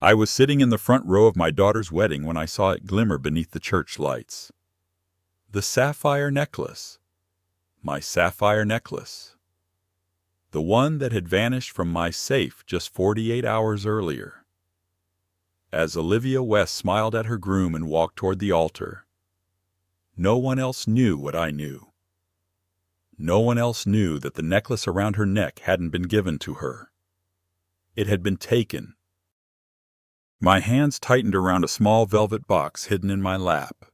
I was sitting in the front row of my daughter's wedding when I saw it glimmer beneath the church lights. The sapphire necklace. My sapphire necklace. The one that had vanished from my safe just 48 hours earlier. As Olivia West smiled at her groom and walked toward the altar, no one else knew what I knew. No one else knew that the necklace around her neck hadn't been given to her. It had been taken. My hands tightened around a small velvet box hidden in my lap.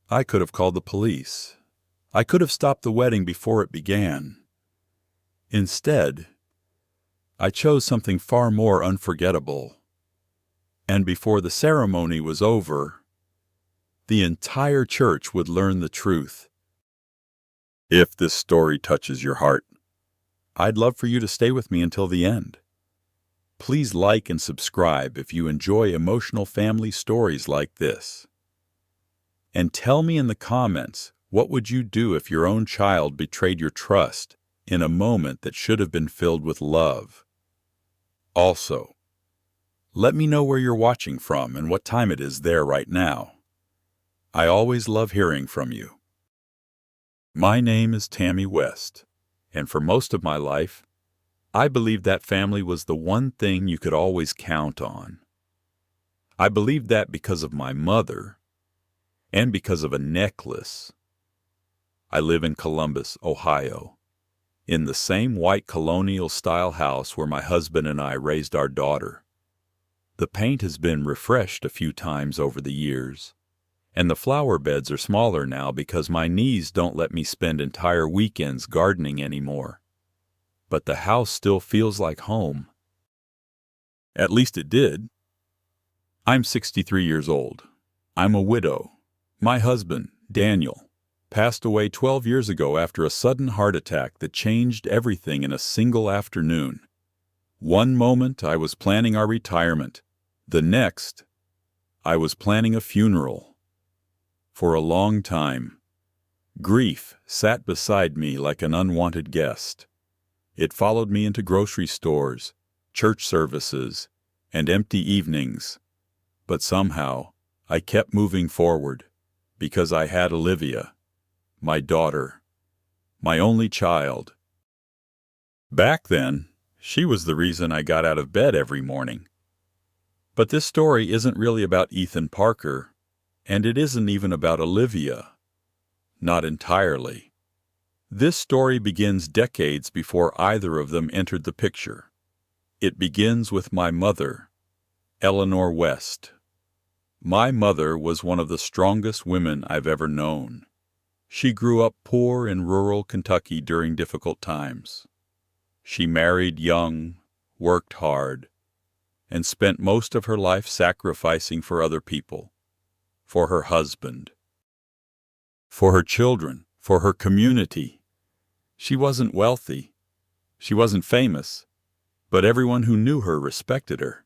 I could have called the police. I could have stopped the wedding before it began. Instead, I chose something far more unforgettable. And before the ceremony was over, the entire church would learn the truth. If this story touches your heart, I'd love for you to stay with me until the end. Please like and subscribe if you enjoy emotional family stories like this. And tell me in the comments, what would you do if your own child betrayed your trust in a moment that should have been filled with love? Also, let me know where you're watching from and what time it is there right now. I always love hearing from you. My name is Tammy West, and for most of my life, I believed that family was the one thing you could always count on. I believed that because of my mother, and because of a necklace. I live in Columbus, Ohio, in the same white colonial-style house where my husband and I raised our daughter. The paint has been refreshed a few times over the years, and the flower beds are smaller now because my knees don't let me spend entire weekends gardening anymore. But the house still feels like home. At least it did. I'm 63 years old. I'm a widow. My husband, Daniel, passed away 12 years ago after a sudden heart attack that changed everything in a single afternoon. One moment I was planning our retirement. The next, I was planning a funeral. For a long time, grief sat beside me like an unwanted guest. It followed me into grocery stores, church services, and empty evenings. But somehow, I kept moving forward, because I had Olivia, my daughter, my only child. Back then, she was the reason I got out of bed every morning. But this story isn't really about Ethan Parker, and it isn't even about Olivia. Not entirely. This story begins decades before either of them entered the picture. It begins with my mother, Eleanor West. My mother was one of the strongest women I've ever known. She grew up poor in rural Kentucky during difficult times. She married young, worked hard, and spent most of her life sacrificing for other people, for her husband, for her children, for her community. She wasn't wealthy. She wasn't famous, but everyone who knew her respected her.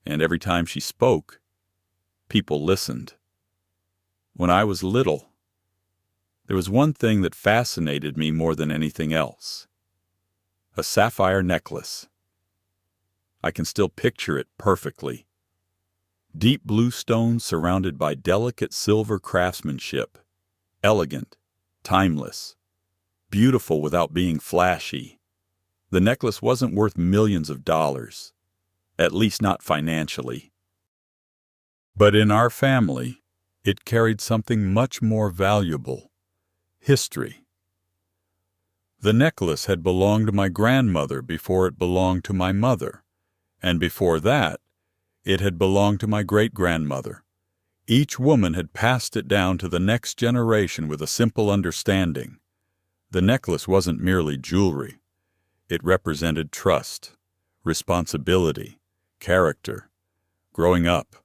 And every time she spoke, people listened. When I was little, there was one thing that fascinated me more than anything else. A sapphire necklace. I can still picture it perfectly. Deep blue stones surrounded by delicate silver craftsmanship. Elegant, timeless, beautiful without being flashy. The necklace wasn't worth millions of dollars, at least not financially. But in our family, it carried something much more valuable: history. The necklace had belonged to my grandmother before it belonged to my mother, and before that, it had belonged to my great-grandmother. Each woman had passed it down to the next generation with a simple understanding. The necklace wasn't merely jewelry. It represented trust, responsibility, character. Growing up,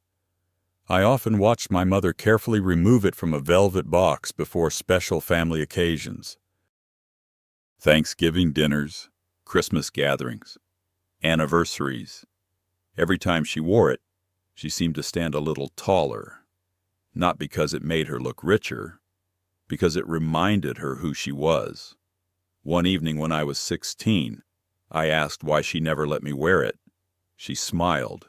I often watched my mother carefully remove it from a velvet box before special family occasions. Thanksgiving dinners, Christmas gatherings, anniversaries. Every time she wore it, she seemed to stand a little taller. Not because it made her look richer, because it reminded her who she was. One evening when I was 16, I asked why she never let me wear it. She smiled.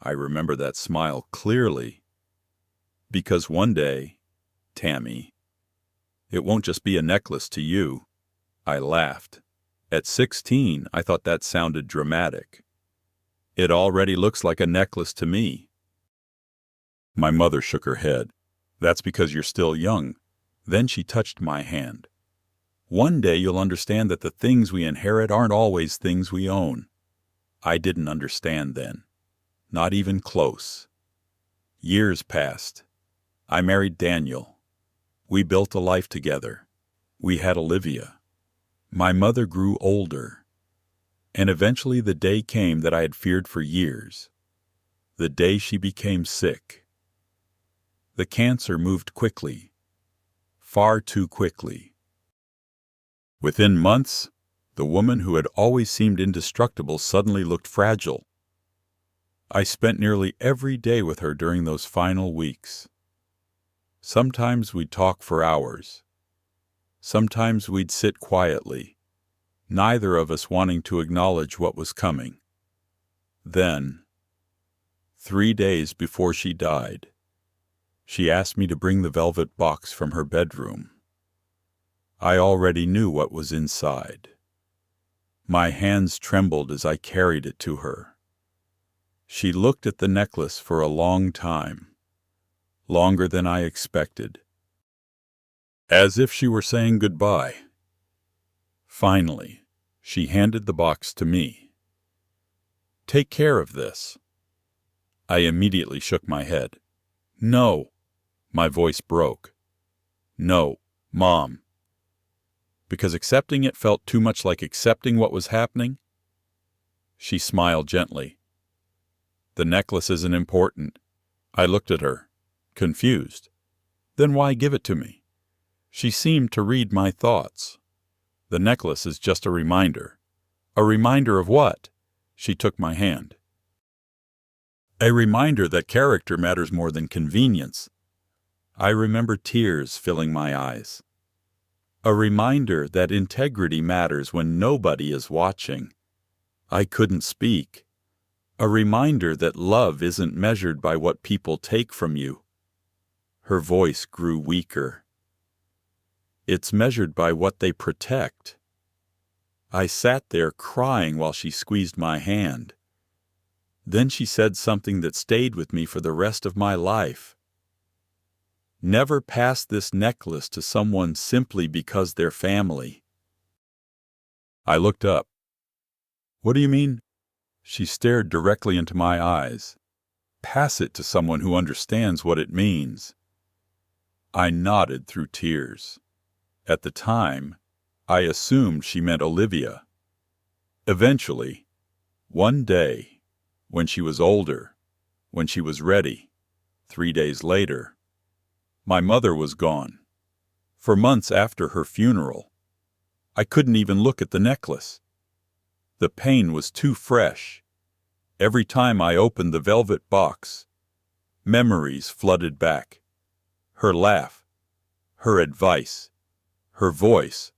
I remember that smile clearly. Because one day, Tammy, it won't just be a necklace to you. I laughed. At 16, I thought that sounded dramatic. It already looks like a necklace to me. My mother shook her head. That's because you're still young. Then she touched my hand. One day you'll understand that the things we inherit aren't always things we own. I didn't understand then. Not even close. Years passed. I married Daniel. We built a life together. We had Olivia. My mother grew older. And eventually the day came that I had feared for years. The day she became sick. The cancer moved quickly. Far too quickly. Within months, the woman who had always seemed indestructible suddenly looked fragile. I spent nearly every day with her during those final weeks. Sometimes we'd talk for hours. Sometimes we'd sit quietly, neither of us wanting to acknowledge what was coming. Then, 3 days before she died, she asked me to bring the velvet box from her bedroom. I already knew what was inside. My hands trembled as I carried it to her. She looked at the necklace for a long time, longer than I expected, as if she were saying goodbye. Finally, she handed the box to me. "Take care of this." I immediately shook my head. "No." My voice broke. "No, Mom." Because accepting it felt too much like accepting what was happening. She smiled gently. "The necklace isn't important." I looked at her, confused. "Then why give it to me?" She seemed to read my thoughts. "The necklace is just a reminder." "A reminder of what?" She took my hand. "A reminder that character matters more than convenience." I remember tears filling my eyes. "A reminder that integrity matters when nobody is watching." I couldn't speak. "A reminder that love isn't measured by what people take from you." Her voice grew weaker. "It's measured by what they protect." I sat there crying while she squeezed my hand. Then she said something that stayed with me for the rest of my life. "Never pass this necklace to someone simply because they're family." I looked up. "What do you mean?" She stared directly into my eyes. "Pass it to someone who understands what it means." I nodded through tears. At the time, I assumed she meant Olivia. Eventually, one day, when she was older, when she was ready, 3 days later, my mother was gone. For months after her funeral, I couldn't even look at the necklace. The pain was too fresh. Every time I opened the velvet box, memories flooded back. Her laugh, her advice, her voice,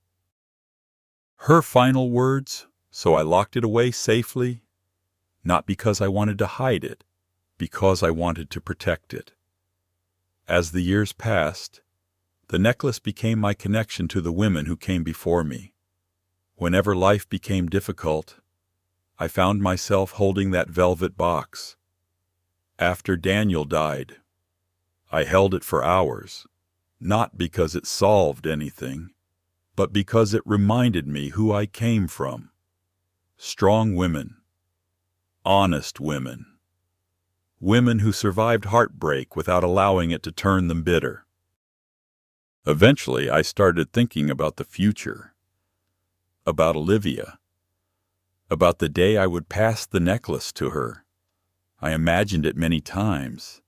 her final words, so I locked it away safely, not because I wanted to hide it, because I wanted to protect it. As the years passed, the necklace became my connection to the women who came before me. Whenever life became difficult, I found myself holding that velvet box. After Daniel died, I held it for hours, not because it solved anything, but because it reminded me who I came from. Strong women, honest women, women who survived heartbreak without allowing it to turn them bitter. Eventually, I started thinking about the future, about Olivia, about the day I would pass the necklace to her. I imagined it many times,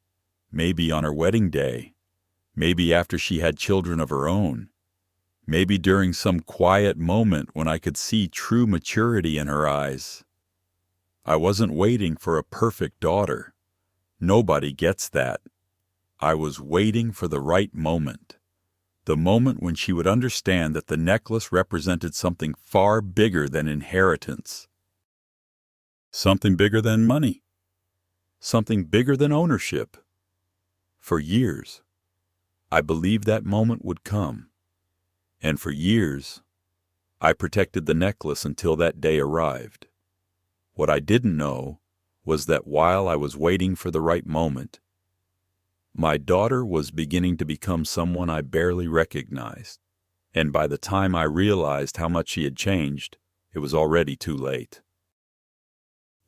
maybe on her wedding day, maybe after she had children of her own, maybe during some quiet moment when I could see true maturity in her eyes. I wasn't waiting for a perfect daughter. Nobody gets that. I was waiting for the right moment. The moment when she would understand that the necklace represented something far bigger than inheritance. Something bigger than money. Something bigger than ownership. For years, I believed that moment would come. And for years, I protected the necklace until that day arrived. What I didn't know was that while I was waiting for the right moment, my daughter was beginning to become someone I barely recognized. And by the time I realized how much she had changed, it was already too late.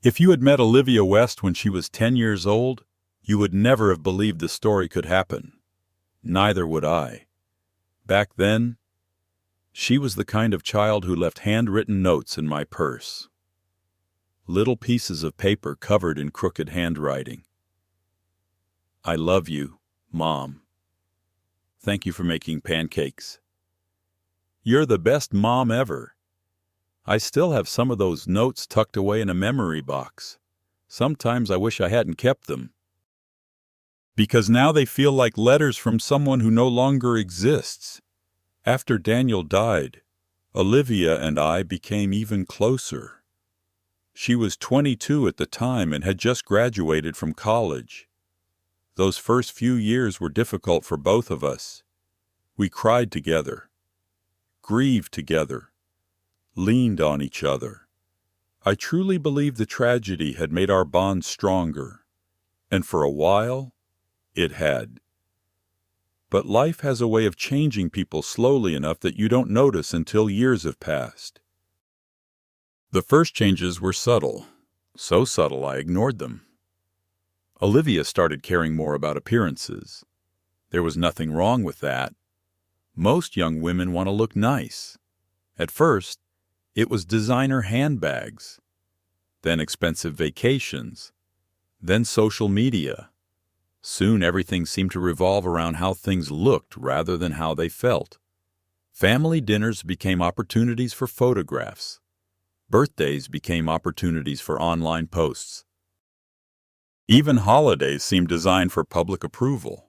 If you had met Olivia West when she was 10 years old, you would never have believed the story could happen. Neither would I. Back then, she was the kind of child who left handwritten notes in my purse. Little pieces of paper covered in crooked handwriting. I love you, Mom. Thank you for making pancakes. You're the best mom ever. I still have some of those notes tucked away in a memory box. Sometimes I wish I hadn't kept them. Because now they feel like letters from someone who no longer exists. After Daniel died, Olivia and I became even closer. She was 22 at the time and had just graduated from college. Those first few years were difficult for both of us. We cried together, grieved together, leaned on each other. I truly believe the tragedy had made our bond stronger, and for a while, it had. But life has a way of changing people slowly enough that you don't notice until years have passed. The first changes were subtle, so subtle I ignored them. Olivia started caring more about appearances. There was nothing wrong with that. Most young women want to look nice. At first, it was designer handbags, then expensive vacations, then social media. Soon everything seemed to revolve around how things looked rather than how they felt. Family dinners became opportunities for photographs. Birthdays became opportunities for online posts. Even holidays seemed designed for public approval.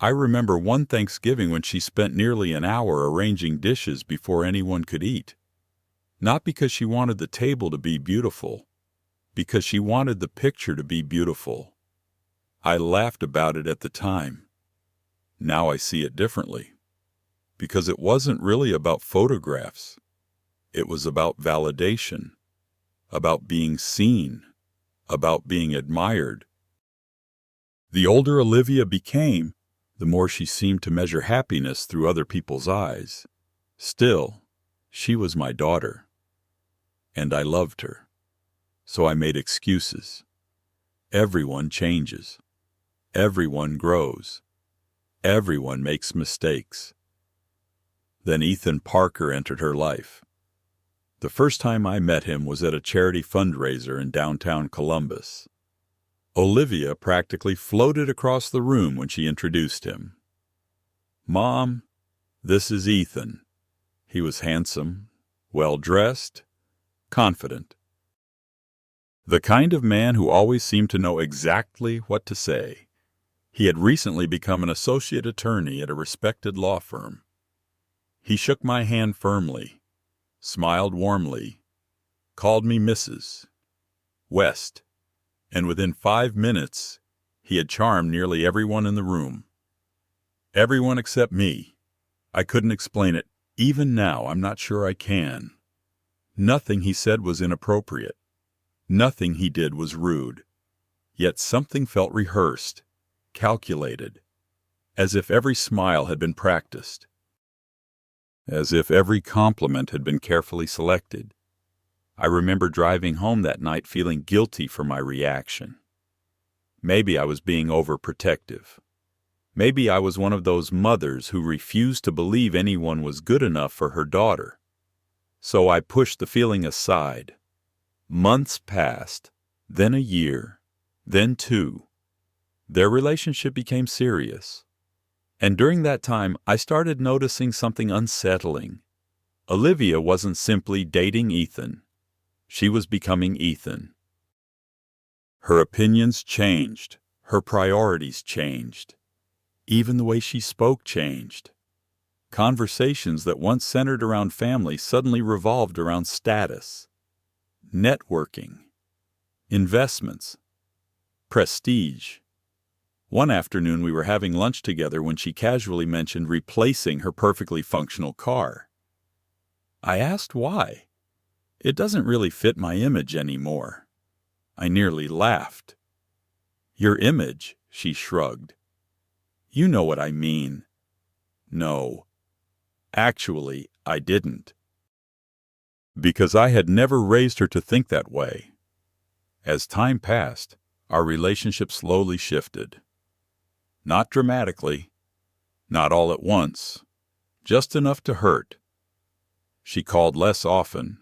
I remember one Thanksgiving when she spent nearly an hour arranging dishes before anyone could eat. Not because she wanted the table to be beautiful, because she wanted the picture to be beautiful. I laughed about it at the time. Now I see it differently, because it wasn't really about photographs. It was about validation, about being seen, about being admired. The older Olivia became, the more she seemed to measure happiness through other people's eyes. Still, she was my daughter, and I loved her. So I made excuses. Everyone changes. Everyone grows. Everyone makes mistakes. Then Ethan Parker entered her life. The first time I met him was at a charity fundraiser in downtown Columbus. Olivia practically floated across the room when she introduced him. "Mom, this is Ethan." He was handsome, well-dressed, confident. The kind of man who always seemed to know exactly what to say. He had recently become an associate attorney at a respected law firm. He shook my hand firmly, smiled warmly, called me Mrs. West, and within 5 minutes, he had charmed nearly everyone in the room. Everyone except me. I couldn't explain it. Even now, I'm not sure I can. Nothing he said was inappropriate. Nothing he did was rude. Yet something felt rehearsed, calculated, as if every smile had been practiced, as if every compliment had been carefully selected. I remember driving home that night feeling guilty for my reaction. Maybe I was being overprotective. Maybe I was one of those mothers who refused to believe anyone was good enough for her daughter. So I pushed the feeling aside. Months passed, then a year, then 2. Their relationship became serious. And during that time, I started noticing something unsettling. Olivia wasn't simply dating Ethan. She was becoming Ethan. Her opinions changed. Her priorities changed. Even the way she spoke changed. Conversations that once centered around family suddenly revolved around status, networking, investments, prestige. One afternoon we were having lunch together when she casually mentioned replacing her perfectly functional car. I asked why. It doesn't really fit my image anymore. I nearly laughed. Your image, she shrugged. You know what I mean. No. Actually, I didn't. Because I had never raised her to think that way. As time passed, our relationship slowly shifted. Not dramatically, not all at once, just enough to hurt. She called less often,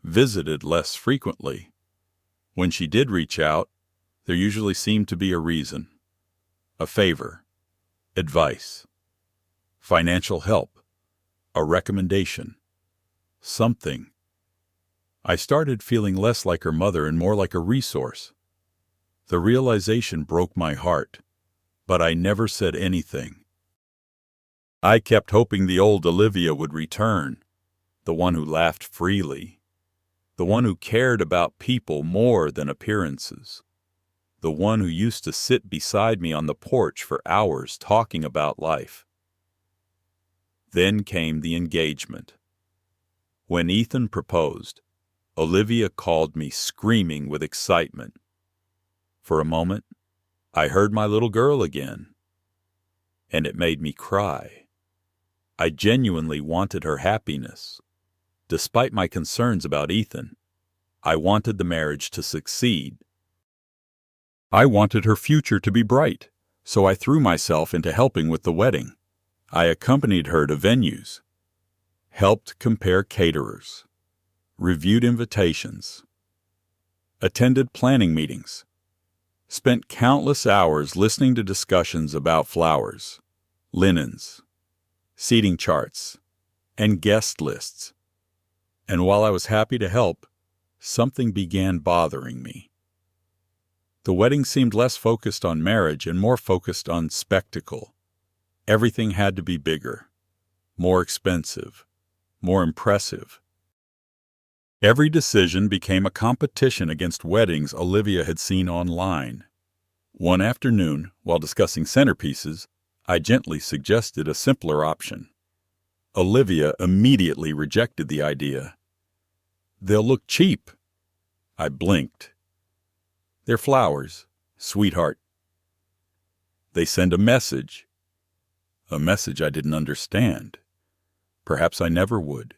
visited less frequently. When she did reach out, there usually seemed to be a reason. A favor, advice, financial help, a recommendation, something. I started feeling less like her mother and more like a resource. The realization broke my heart, but I never said anything. I kept hoping the old Olivia would return, the one who laughed freely, the one who cared about people more than appearances, the one who used to sit beside me on the porch for hours talking about life. Then came the engagement. When Ethan proposed, Olivia called me screaming with excitement. For a moment, I heard my little girl again, and it made me cry. I genuinely wanted her happiness. Despite my concerns about Ethan, I wanted the marriage to succeed. I wanted her future to be bright, so I threw myself into helping with the wedding. I accompanied her to venues, helped compare caterers, reviewed invitations, attended planning meetings, spent countless hours listening to discussions about flowers, linens, seating charts, and guest lists. And while I was happy to help, something began bothering me. The wedding seemed less focused on marriage and more focused on spectacle. Everything had to be bigger, more expensive, more impressive. Every decision became a competition against weddings Olivia had seen online. One afternoon, while discussing centerpieces, I gently suggested a simpler option. Olivia immediately rejected the idea. They'll look cheap. I blinked. They're flowers, sweetheart. They send a message I didn't understand. Perhaps I never would.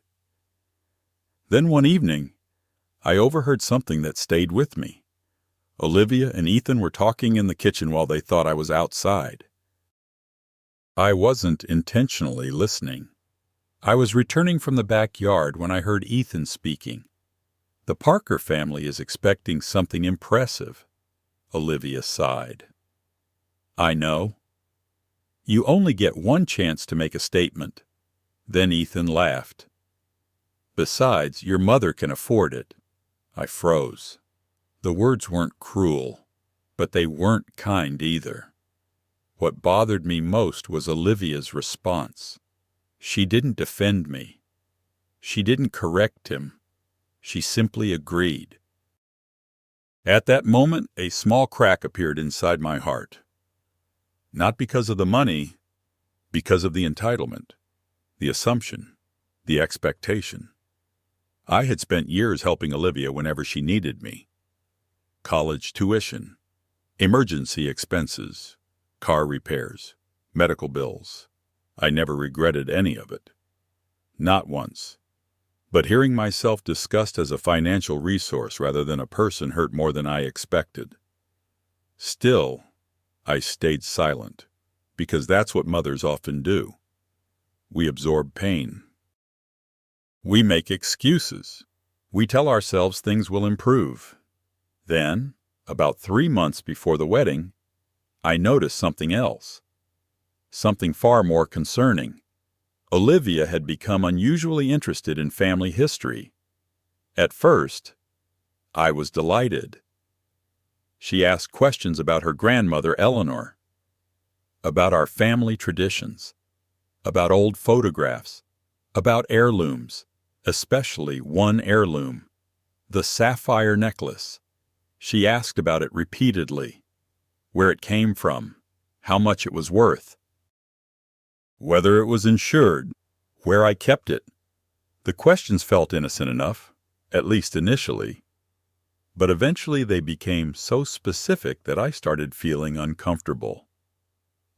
Then one evening, I overheard something that stayed with me. Olivia and Ethan were talking in the kitchen while they thought I was outside. I wasn't intentionally listening. I was returning from the backyard when I heard Ethan speaking. The Parker family is expecting something impressive, Olivia sighed. I know. You only get one chance to make a statement. Then Ethan laughed. Besides, your mother can afford it. I froze. The words weren't cruel, but they weren't kind either. What bothered me most was Olivia's response. She didn't defend me. She didn't correct him. She simply agreed. At that moment, a small crack appeared inside my heart. Not because of the money, because of the entitlement, the assumption, the expectation. I had spent years helping Olivia whenever she needed me. College tuition, emergency expenses, car repairs, medical bills. I never regretted any of it. Not once. But hearing myself discussed as a financial resource rather than a person hurt more than I expected. Still, I stayed silent, because that's what mothers often do. We absorb pain. We make excuses. We tell ourselves things will improve. Then, about 3 months before the wedding, I noticed something else. Something far more concerning. Olivia had become unusually interested in family history. At first, I was delighted. She asked questions about her grandmother, Eleanor, about our family traditions, about old photographs, about heirlooms, especially one heirloom, the sapphire necklace. She asked about it repeatedly, where it came from, how much it was worth, whether it was insured, where I kept it. The questions felt innocent enough, at least initially, but eventually they became so specific that I started feeling uncomfortable.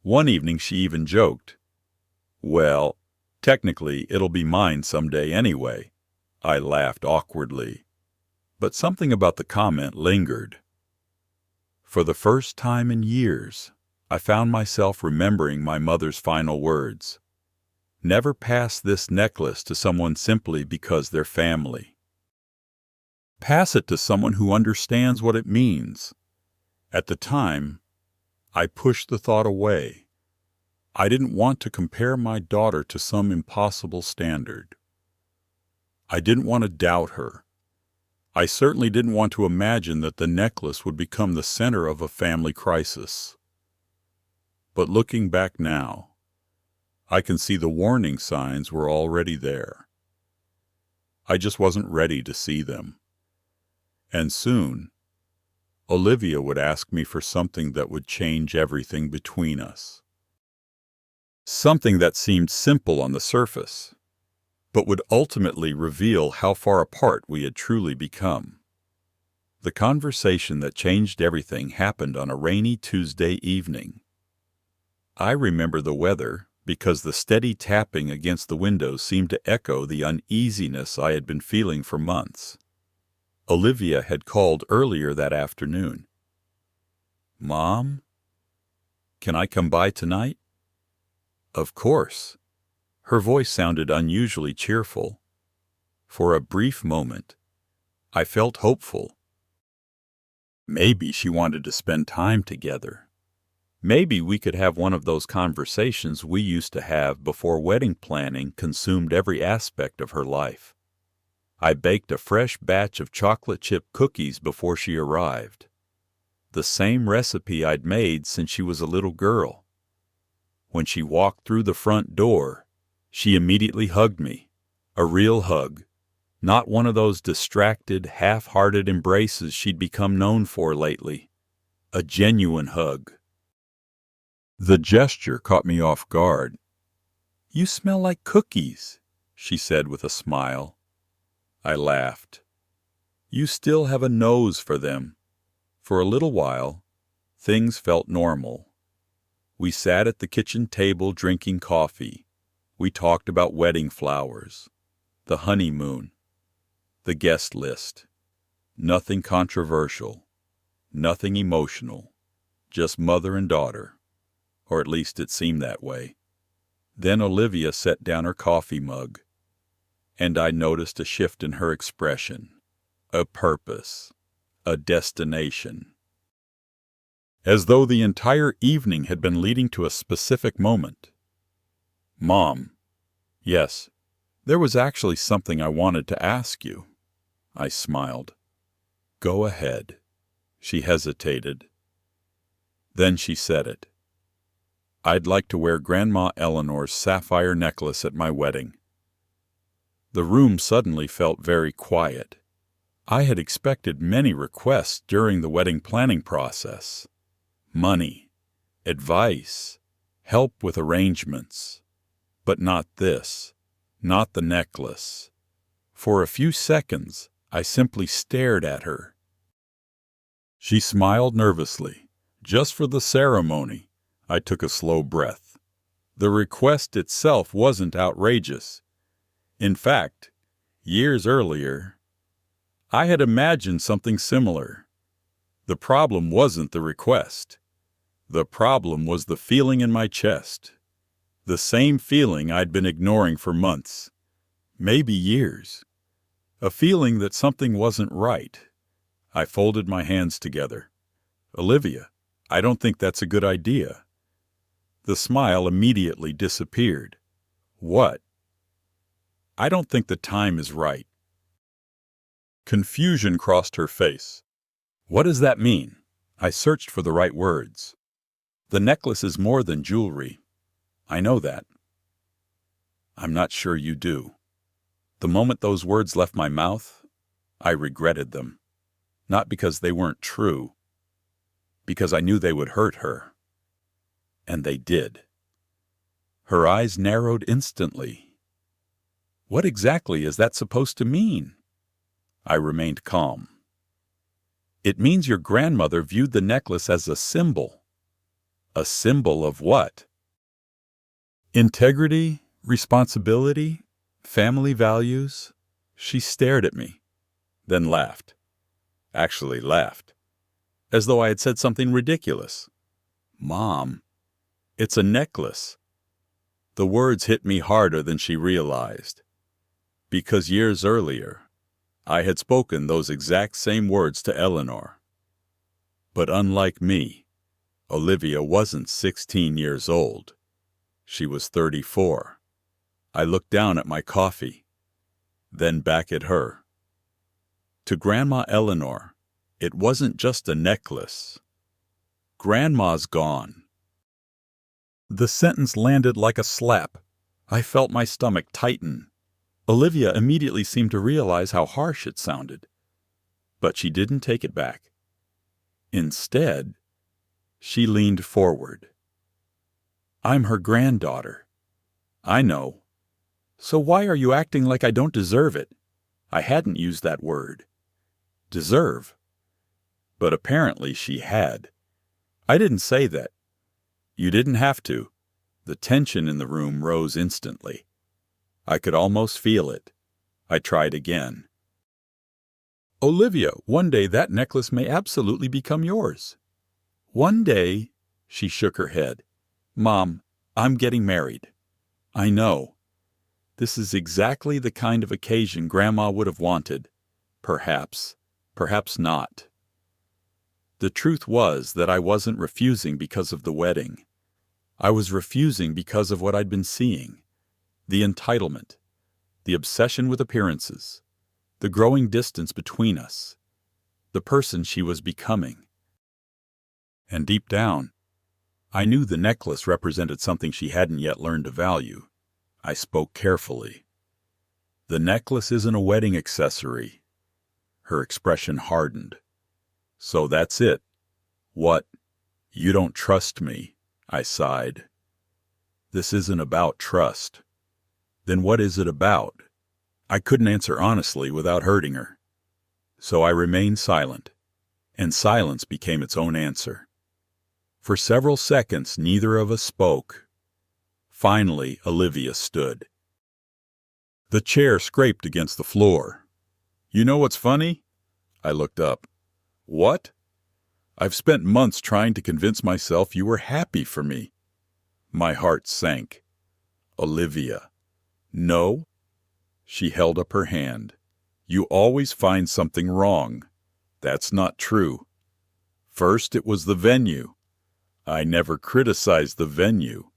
One evening she even joked, "Well, technically it'll be mine someday anyway." I laughed awkwardly, but something about the comment lingered. For the first time in years, I found myself remembering my mother's final words. Never pass this necklace to someone simply because they're family. Pass it to someone who understands what it means. At the time, I pushed the thought away. I didn't want to compare my daughter to some impossible standard. I didn't want to doubt her. I certainly didn't want to imagine that the necklace would become the center of a family crisis. But looking back now, I can see the warning signs were already there. I just wasn't ready to see them. And soon, Olivia would ask me for something that would change everything between us. Something that seemed simple on the surface, but would ultimately reveal how far apart we had truly become. The conversation that changed everything happened on a rainy Tuesday evening. I remember the weather because the steady tapping against the window seemed to echo the uneasiness I had been feeling for months. Olivia had called earlier that afternoon. "Mom, can I come by tonight?" Of course. Her voice sounded unusually cheerful. For a brief moment, I felt hopeful. Maybe she wanted to spend time together. Maybe we could have one of those conversations we used to have before wedding planning consumed every aspect of her life. I baked a fresh batch of chocolate chip cookies before she arrived. The same recipe I'd made since she was a little girl. When she walked through the front door, she immediately hugged me. A real hug. Not one of those distracted, half-hearted embraces she'd become known for lately. A genuine hug. The gesture caught me off guard. "You smell like cookies," she said with a smile. I laughed. "You still have a nose for them." For a little while, things felt normal. We sat at the kitchen table drinking coffee. We talked about wedding flowers, the honeymoon, the guest list. Nothing controversial, nothing emotional, just mother and daughter, or at least it seemed that way. Then Olivia set down her coffee mug, and I noticed a shift in her expression, a purpose, a destination. As though the entire evening had been leading to a specific moment. "Mom, yes, there was actually something I wanted to ask you." I smiled. "Go ahead." She hesitated. Then she said it. "I'd like to wear Grandma Eleanor's sapphire necklace at my wedding." The room suddenly felt very quiet. I had expected many requests during the wedding planning process. Money, advice, help with arrangements. But not this, not the necklace. For a few seconds, I simply stared at her. She smiled nervously. Just for the ceremony, I took a slow breath. The request itself wasn't outrageous. In fact, years earlier, I had imagined something similar. The problem wasn't the request. The problem was the feeling in my chest. The same feeling I'd been ignoring for months, maybe years. A feeling that something wasn't right. I folded my hands together. "Olivia, I don't think that's a good idea." The smile immediately disappeared. "What?" "I don't think the time is right." Confusion crossed her face. "What does that mean?" I searched for the right words. "The necklace is more than jewelry. I know that." "I'm not sure you do." The moment those words left my mouth, I regretted them. not because they weren't true, because I knew they would hurt her. And they did. Her eyes narrowed instantly. What exactly is that supposed to mean? I remained calm. It means your grandmother viewed the necklace as a symbol. A symbol of what? Integrity, responsibility, family values. She stared at me, then laughed. Actually laughed, as though I had said something ridiculous. Mom, it's a necklace. The words hit me harder than she realized, because years earlier, I had spoken those exact same words to Eleanor. But unlike me, Olivia wasn't 16 years old. She was 34. I looked down at my coffee, then back at her. To Grandma Eleanor, it wasn't just a necklace. Grandma's gone. The sentence landed like a slap. I felt my stomach tighten. Olivia immediately seemed to realize how harsh it sounded. But she didn't take it back. Instead, she leaned forward. I'm her granddaughter. I know. So why are you acting like I don't deserve it? I hadn't used that word. Deserve. But apparently she had. I didn't say that. You didn't have to. The tension in the room rose instantly. I could almost feel it. I tried again. Olivia, one day that necklace may absolutely become yours. One day, she shook her head. Mom, I'm getting married. I know. This is exactly the kind of occasion Grandma would have wanted. Perhaps. Perhaps not. The truth was that I wasn't refusing because of the wedding. I was refusing because of what I'd been seeing. The entitlement. The obsession with appearances. The growing distance between us. The person she was becoming. And deep down, I knew the necklace represented something she hadn't yet learned to value. I spoke carefully. The necklace isn't a wedding accessory. Her expression hardened. So that's it. What? You don't trust me, I sighed. This isn't about trust. Then what is it about? I couldn't answer honestly without hurting her. So I remained silent, and silence became its own answer. For several seconds, neither of us spoke. Finally, Olivia stood. The chair scraped against the floor. You know what's funny? I looked up. What? I've spent months trying to convince myself you were happy for me. My heart sank. Olivia. No? She held up her hand. You always find something wrong. That's not true. First, it was the venue. I never criticized the venue.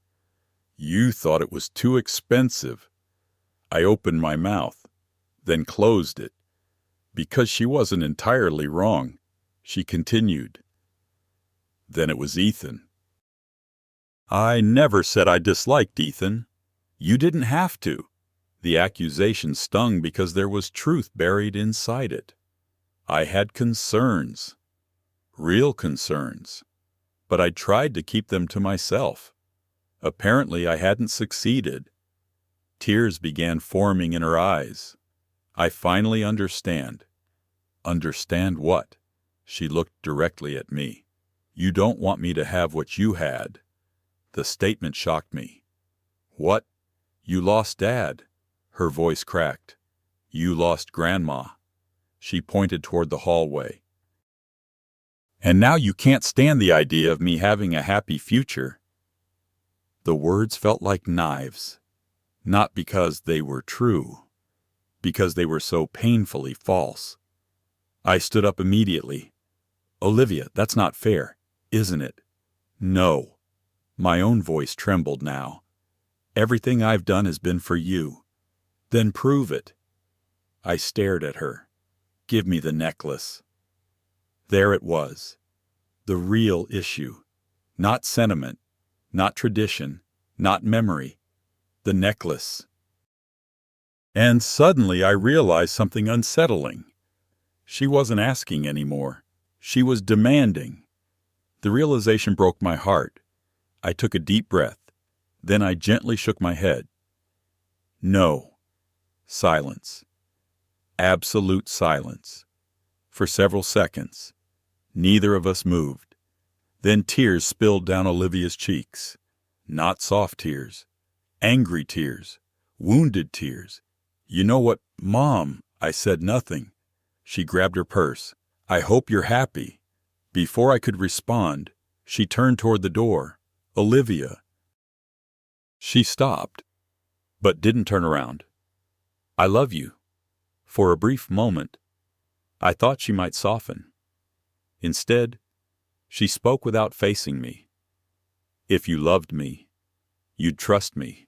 You thought it was too expensive. I opened my mouth, then closed it. Because she wasn't entirely wrong, she continued. Then it was Ethan. I never said I disliked Ethan. You didn't have to. The accusation stung because there was truth buried inside it. I had concerns. Real concerns. But I tried to keep them to myself. Apparently I hadn't succeeded. Tears began forming in her eyes. I finally understand. Understand what? She looked directly at me. You don't want me to have what you had. The statement shocked me. What? You lost Dad. Her voice cracked. You lost Grandma. She pointed toward the hallway. And now you can't stand the idea of me having a happy future. The words felt like knives. Not because they were true. Because they were so painfully false. I stood up immediately. Olivia, that's not fair, isn't it? No. My own voice trembled now. Everything I've done has been for you. Then prove it. I stared at her. Give me the necklace. There it was. The real issue. Not sentiment, not tradition, not memory. The necklace. And suddenly I realized something unsettling. She wasn't asking anymore. She was demanding. The realization broke my heart. I took a deep breath. Then I gently shook my head. No. Silence. Absolute silence. For several seconds, neither of us moved. Then tears spilled down Olivia's cheeks. Not soft tears. Angry tears. Wounded tears. You know what, Mom? I said nothing. She grabbed her purse. I hope you're happy. Before I could respond, she turned toward the door. Olivia. She stopped, but didn't turn around. I love you. For a brief moment, I thought she might soften. Instead, she spoke without facing me. If you loved me, you'd trust me.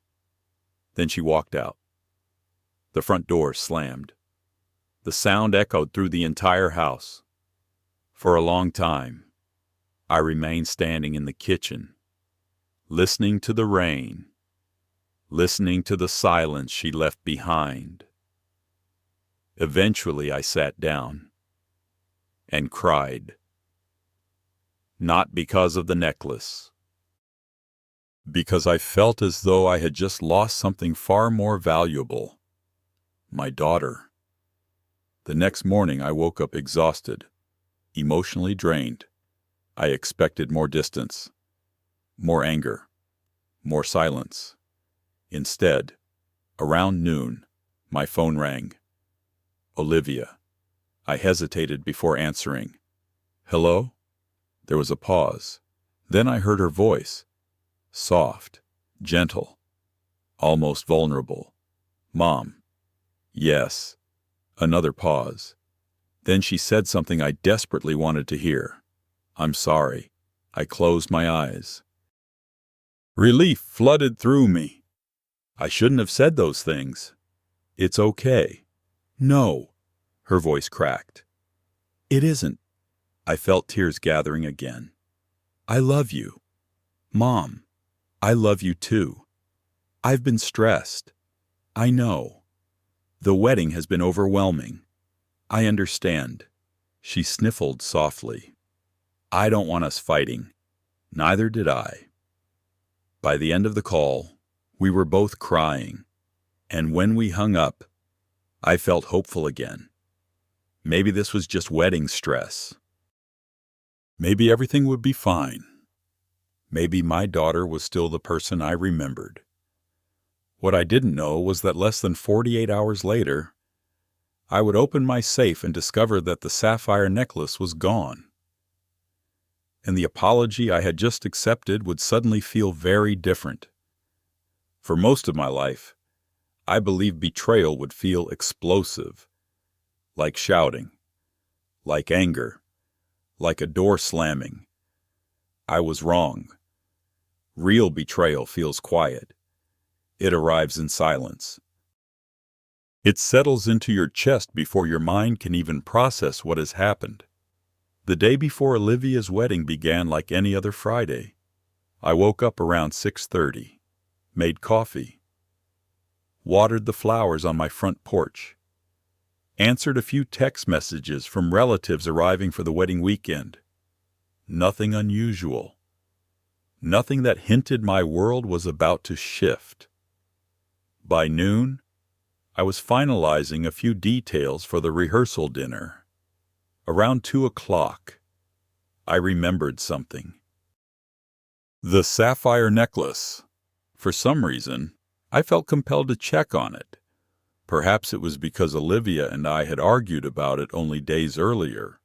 Then she walked out. The front door slammed. The sound echoed through the entire house. For a long time, I remained standing in the kitchen, listening to the rain, listening to the silence she left behind. Eventually, I sat down and cried. Not because of the necklace, because I felt as though I had just lost something far more valuable. My daughter. The next morning I woke up exhausted, emotionally drained. I expected more distance, more anger, more silence. Instead, around noon, my phone rang. Olivia. I hesitated before answering. Hello? There was a pause. Then I heard her voice. Soft, gentle, almost vulnerable. Mom. Yes. Another pause. Then she said something I desperately wanted to hear. I'm sorry. I closed my eyes. Relief flooded through me. I shouldn't have said those things. It's okay. No. Her voice cracked. It isn't. I felt tears gathering again. I love you. Mom, I love you too. I've been stressed. I know. The wedding has been overwhelming. I understand. She sniffled softly. I don't want us fighting. Neither did I. By the end of the call, we were both crying. And when we hung up, I felt hopeful again. Maybe this was just wedding stress. Maybe everything would be fine. Maybe my daughter was still the person I remembered. What I didn't know was that less than 48 hours later, I would open my safe and discover that the sapphire necklace was gone. And the apology I had just accepted would suddenly feel very different. For most of my life, I believed betrayal would feel explosive, like shouting, like anger, like a door slamming. I was wrong. Real betrayal feels quiet. It arrives in silence. It settles into your chest before your mind can even process what has happened. The day before Olivia's wedding began like any other Friday. I woke up around 6:30, made coffee, watered the flowers on my front porch, answered a few text messages from relatives arriving for the wedding weekend. Nothing unusual. Nothing that hinted my world was about to shift. By noon, I was finalizing a few details for the rehearsal dinner. Around 2 o'clock, I remembered something. The sapphire necklace. For some reason, I felt compelled to check on it. Perhaps it was because Olivia and I had argued about it only days earlier.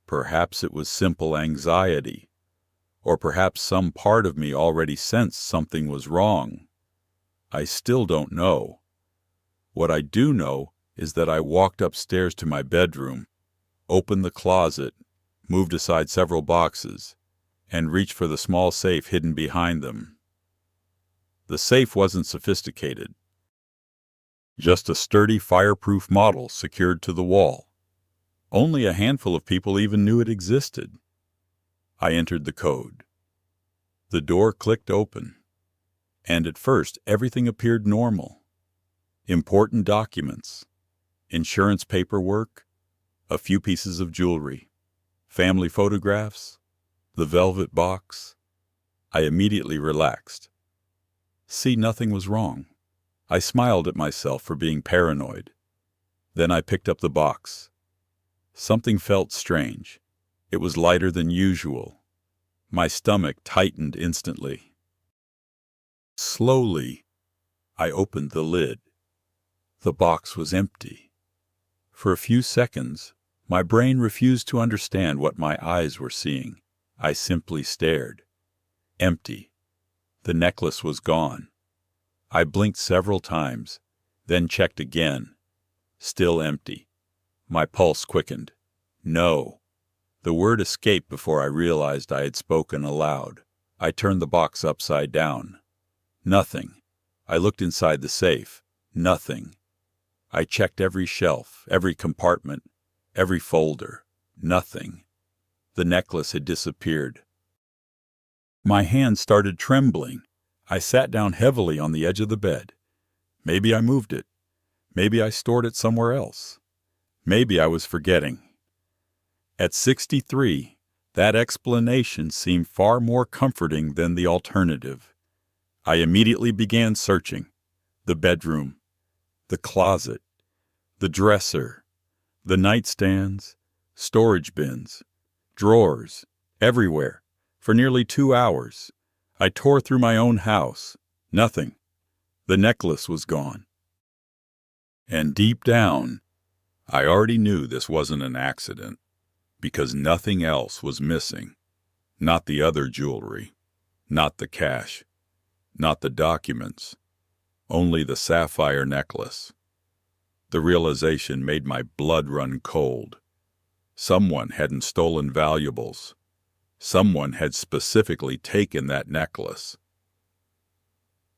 Perhaps it was simple anxiety. Or perhaps some part of me already sensed something was wrong. I still don't know. What I do know is that I walked upstairs to my bedroom, opened the closet, moved aside several boxes, and reached for the small safe hidden behind them. The safe wasn't sophisticated. Just a sturdy fireproof model secured to the wall. Only a handful of people even knew it existed. I entered the code. The door clicked open, and at first everything appeared normal. Important documents, insurance paperwork, a few pieces of jewelry, family photographs, the velvet box. I immediately relaxed. See, nothing was wrong. I smiled at myself for being paranoid. Then I picked up the box. Something felt strange. It was lighter than usual. My stomach tightened instantly. Slowly, I opened the lid. The box was empty. For a few seconds, my brain refused to understand what my eyes were seeing. I simply stared. Empty. The necklace was gone. I blinked several times, then checked again. Still empty. My pulse quickened. No. The word escaped before I realized I had spoken aloud. I turned the box upside down. Nothing. I looked inside the safe. Nothing. I checked every shelf, every compartment, every folder. Nothing. The necklace had disappeared. My hand started trembling. I sat down heavily on the edge of the bed. Maybe I moved it. Maybe I stored it somewhere else. Maybe I was forgetting. At 63, that explanation seemed far more comforting than the alternative. I immediately began searching. The bedroom, the closet, the dresser, the nightstands, storage bins, drawers, everywhere, for nearly 2 hours. I tore through my own house. Nothing. The necklace was gone. And deep down, I already knew this wasn't an accident, because nothing else was missing. Not the other jewelry, not the cash, not the documents, only the sapphire necklace. The realization made my blood run cold. Someone hadn't stolen valuables. Someone had specifically taken that necklace.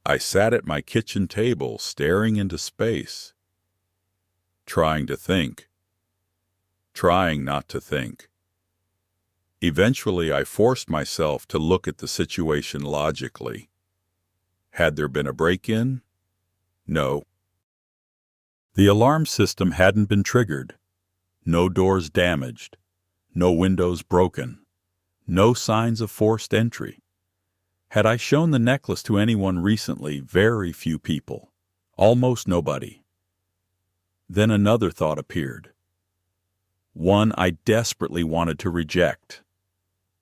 I sat at my kitchen table staring into space, trying to think, trying not to think. Eventually, I forced myself to look at the situation logically. Had there been a break-in? No. The alarm system hadn't been triggered. No doors damaged. No windows broken. No signs of forced entry. Had I shown the necklace to anyone recently? Very few people. Almost nobody. Then another thought appeared. One I desperately wanted to reject.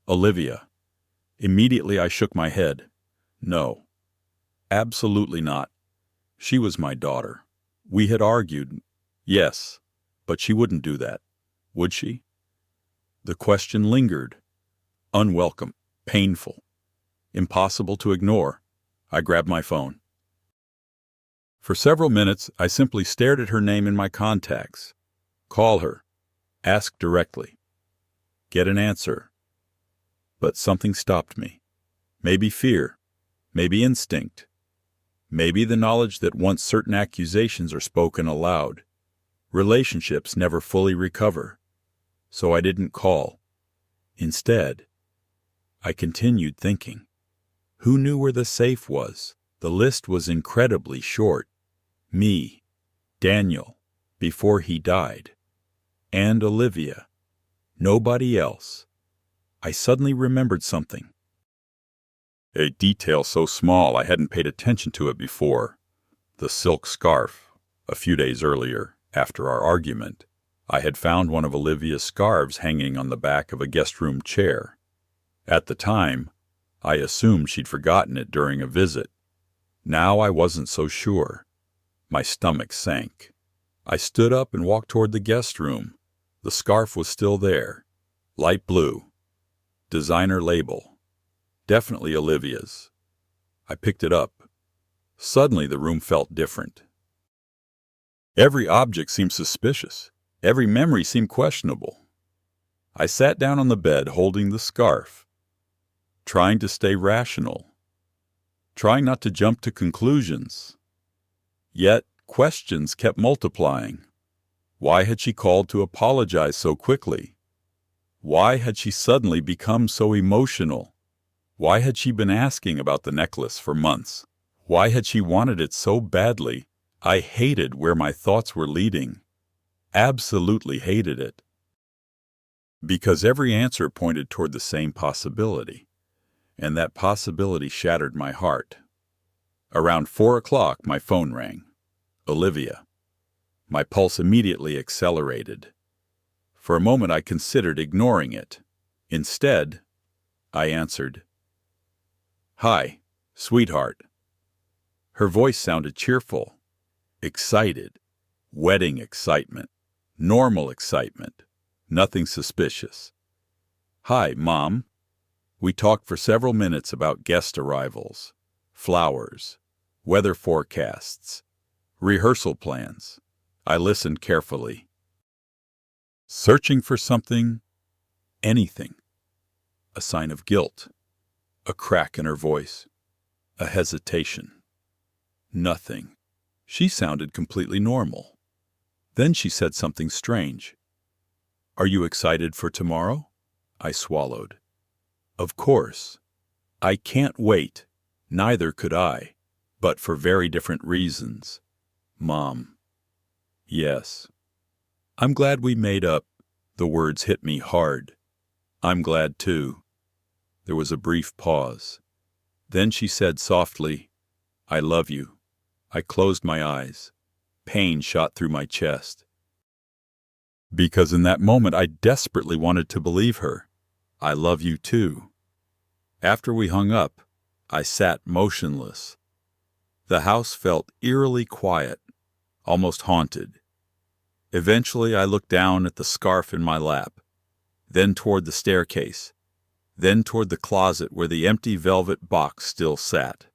Olivia. Immediately I shook my head. No. Absolutely not. She was my daughter. We had argued. Yes, but she wouldn't do that. Would she? The question lingered. Unwelcome. Painful. Impossible to ignore. I grabbed my phone. For several minutes, I simply stared at her name in my contacts. Call her. Ask directly. Get an answer. But something stopped me. Maybe fear. Maybe instinct. Maybe the knowledge that once certain accusations are spoken aloud, relationships never fully recover. So I didn't call. Instead, I continued thinking. Who knew where the safe was? The list was incredibly short. Me, Daniel, before he died, and Olivia. Nobody else. I suddenly remembered something. A detail so small I hadn't paid attention to it before. The silk scarf. A few days earlier, after our argument, I had found one of Olivia's scarves hanging on the back of a guest room chair. At the time, I assumed she'd forgotten it during a visit. Now I wasn't so sure. My stomach sank. I stood up and walked toward the guest room. The scarf was still there. Light blue. Designer label. Definitely Olivia's. I picked it up. Suddenly the room felt different. Every object seemed suspicious. Every memory seemed questionable. I sat down on the bed holding the scarf, trying to stay rational, trying not to jump to conclusions. Yet questions kept multiplying. Why had she called to apologize so quickly? Why had she suddenly become so emotional? Why had she been asking about the necklace for months? Why had she wanted it so badly? I hated where my thoughts were leading. Absolutely hated it. Because every answer pointed toward the same possibility, and that possibility shattered my heart. Around 4 o'clock, my phone rang. Olivia. My pulse immediately accelerated. For a moment I considered ignoring it. Instead, I answered. "Hi, sweetheart." Her voice sounded cheerful, excited, wedding excitement, normal excitement, nothing suspicious. "Hi, Mom." We talked for several minutes about guest arrivals, flowers, weather forecasts, rehearsal plans. I listened carefully, searching for something, anything. A sign of guilt, a crack in her voice, a hesitation. Nothing. She sounded completely normal. Then she said something strange. "Are you excited for tomorrow?" I swallowed. Of course. I can't wait. Neither could I, but for very different reasons. Mom. Yes. I'm glad we made up. The words hit me hard. I'm glad too. There was a brief pause. Then she said softly, "I love you." I closed my eyes. Pain shot through my chest. Because in that moment I desperately wanted to believe her. I love you too. After we hung up, I sat motionless. The house felt eerily quiet, almost haunted. Eventually I looked down at the scarf in my lap, then toward the staircase, then toward the closet where the empty velvet box still sat.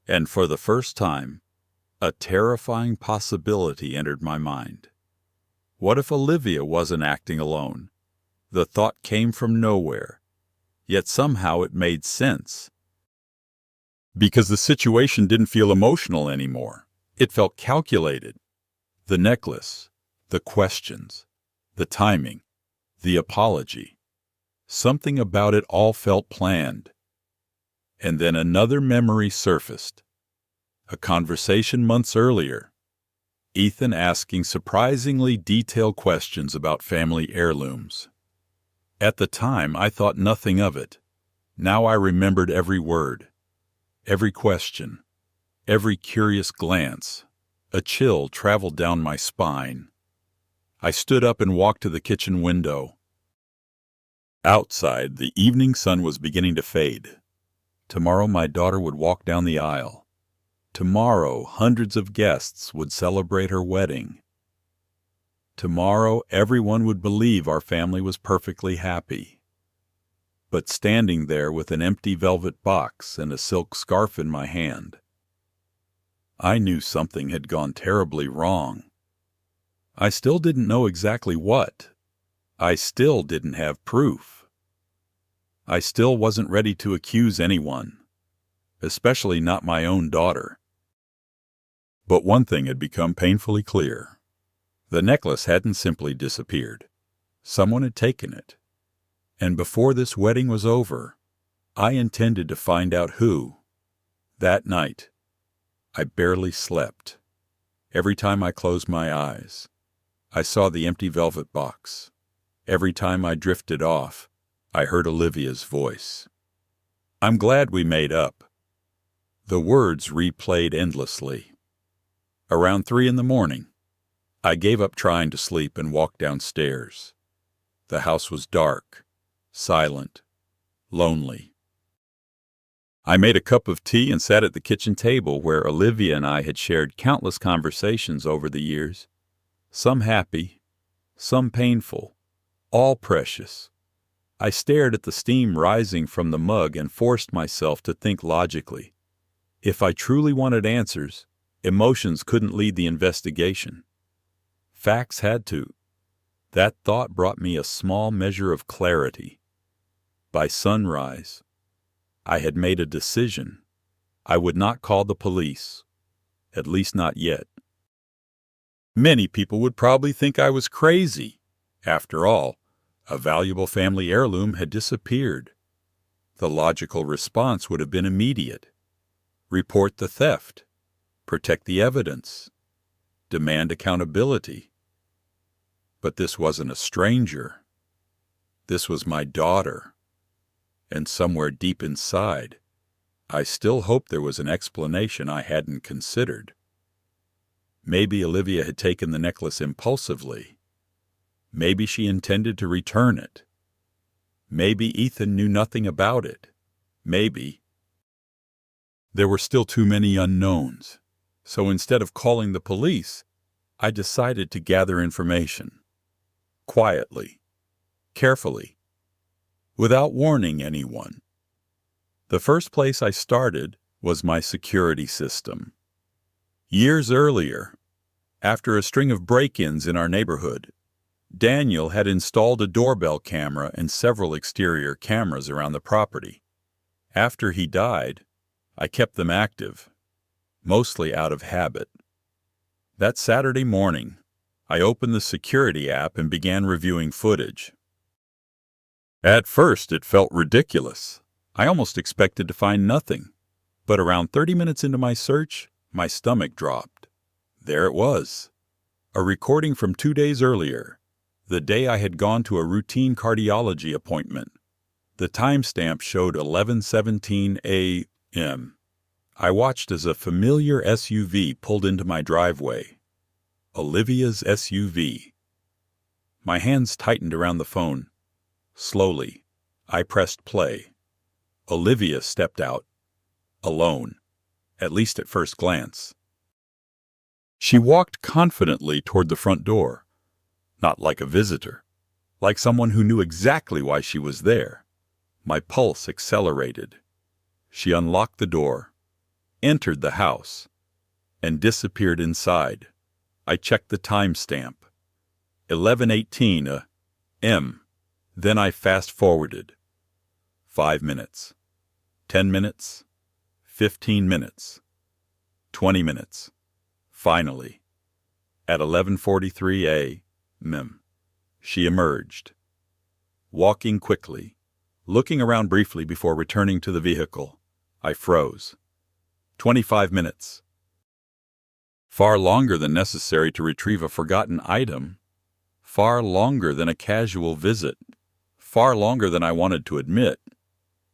And for the first time, a terrifying possibility entered my mind. What if Olivia wasn't acting alone? The thought came from nowhere, yet somehow it made sense. Because the situation didn't feel emotional anymore. It felt calculated. The necklace, the questions, the timing, the apology. Something about it all felt planned. And then another memory surfaced. A conversation months earlier. Ethan asking surprisingly detailed questions about family heirlooms. At the time, I thought nothing of it. Now I remembered every word, every question, every curious glance. A chill traveled down my spine. I stood up and walked to the kitchen window. Outside, the evening sun was beginning to fade. Tomorrow my daughter would walk down the aisle. Tomorrow, hundreds of guests would celebrate her wedding. Tomorrow, everyone would believe our family was perfectly happy. But standing there with an empty velvet box and a silk scarf in my hand, I knew something had gone terribly wrong. I still didn't know exactly what. I still didn't have proof. I still wasn't ready to accuse anyone, especially not my own daughter. But one thing had become painfully clear. The necklace hadn't simply disappeared. Someone had taken it. And before this wedding was over, I intended to find out who. That night, I barely slept. Every time I closed my eyes, I saw the empty velvet box. Every time I drifted off, I heard Olivia's voice. I'm glad we made up. The words replayed endlessly. Around 3 a.m, I gave up trying to sleep and walked downstairs. The house was dark, silent, lonely. I made a cup of tea and sat at the kitchen table where Olivia and I had shared countless conversations over the years. Some happy, some painful, all precious. I stared at the steam rising from the mug and forced myself to think logically. If I truly wanted answers, emotions couldn't lead the investigation. Facts had to. That thought brought me a small measure of clarity. By sunrise, I had made a decision. I would not call the police, at least not yet. Many people would probably think I was crazy. After all, a valuable family heirloom had disappeared. The logical response would have been immediate. Report the theft. Protect the evidence. Demand accountability. But this wasn't a stranger. This was my daughter, and somewhere deep inside, I still hoped there was an explanation I hadn't considered. Maybe Olivia had taken the necklace impulsively. Maybe she intended to return it. Maybe Ethan knew nothing about it. Maybe. There were still too many unknowns, so instead of calling the police, I decided to gather information. Quietly, carefully, without warning anyone. The first place I started was my security system. Years earlier, after a string of break-ins in our neighborhood, Daniel had installed a doorbell camera and several exterior cameras around the property. After he died, I kept them active, mostly out of habit. That Saturday morning, I opened the security app and began reviewing footage. At first, it felt ridiculous. I almost expected to find nothing, but around 30 minutes into my search, my stomach dropped. There it was, a recording from 2 days earlier, the day I had gone to a routine cardiology appointment. The timestamp showed 11:17 a.m. I watched as a familiar SUV pulled into my driveway. Olivia's SUV. My hands tightened around the phone. Slowly, I pressed play. Olivia stepped out, alone, at least at first glance. She walked confidently toward the front door, not like a visitor, like someone who knew exactly why she was there. My pulse accelerated. She unlocked the door, entered the house, and disappeared inside. I checked the timestamp, 11:18 a.m. Then I fast-forwarded. 5 minutes, 10 minutes, 15 minutes, 20 minutes. Finally, at 11:43 a.m., she emerged, walking quickly, looking around briefly before returning to the vehicle. I froze. 25 minutes. Far longer than necessary to retrieve a forgotten item. Far longer than a casual visit. Far longer than I wanted to admit.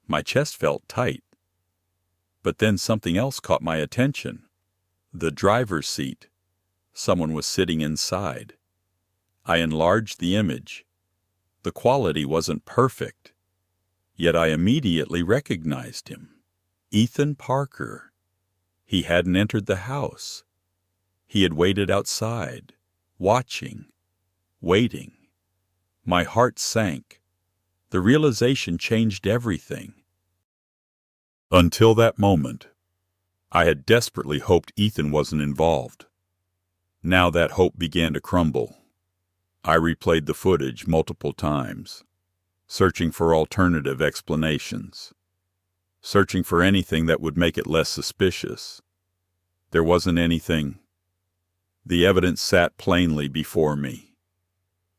My chest felt tight. But then something else caught my attention. The driver's seat. Someone was sitting inside. I enlarged the image. The quality wasn't perfect. Yet I immediately recognized him. Ethan Parker. He hadn't entered the house. He had waited outside, watching, waiting. My heart sank. The realization changed everything. Until that moment, I had desperately hoped Ethan wasn't involved. Now that hope began to crumble. I replayed the footage multiple times, searching for alternative explanations, searching for anything that would make it less suspicious. There wasn't anything. The evidence sat plainly before me.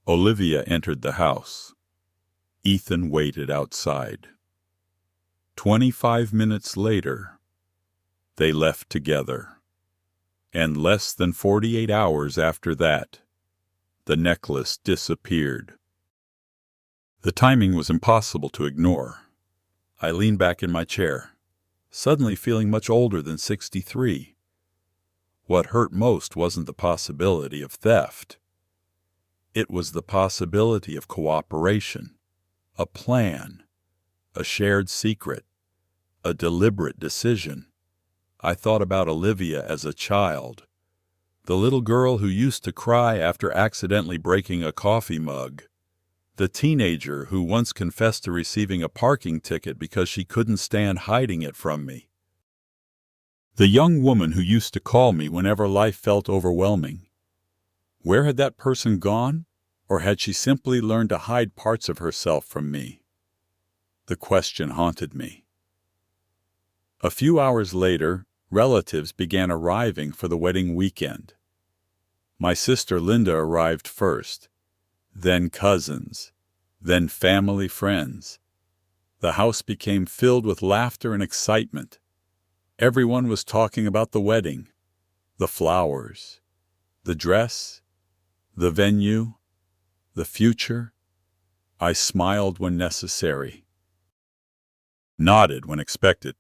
Olivia entered the house. Ethan waited outside. 25 minutes later, they left together. And less than 48 hours after that, the necklace disappeared. The timing was impossible to ignore. I leaned back in my chair, suddenly feeling much older than 63. What hurt most wasn't the possibility of theft. It was the possibility of cooperation, a plan, a shared secret, a deliberate decision. I thought about Olivia as a child, the little girl who used to cry after accidentally breaking a coffee mug, the teenager who once confessed to receiving a parking ticket because she couldn't stand hiding it from me, the young woman who used to call me whenever life felt overwhelming. Where had that person gone, or had she simply learned to hide parts of herself from me? The question haunted me. A few hours later, relatives began arriving for the wedding weekend. My sister Linda arrived first, then cousins, then family friends. The house became filled with laughter and excitement. Everyone was talking about the wedding, the flowers, the dress, the venue, the future. I smiled when necessary, nodded when expected,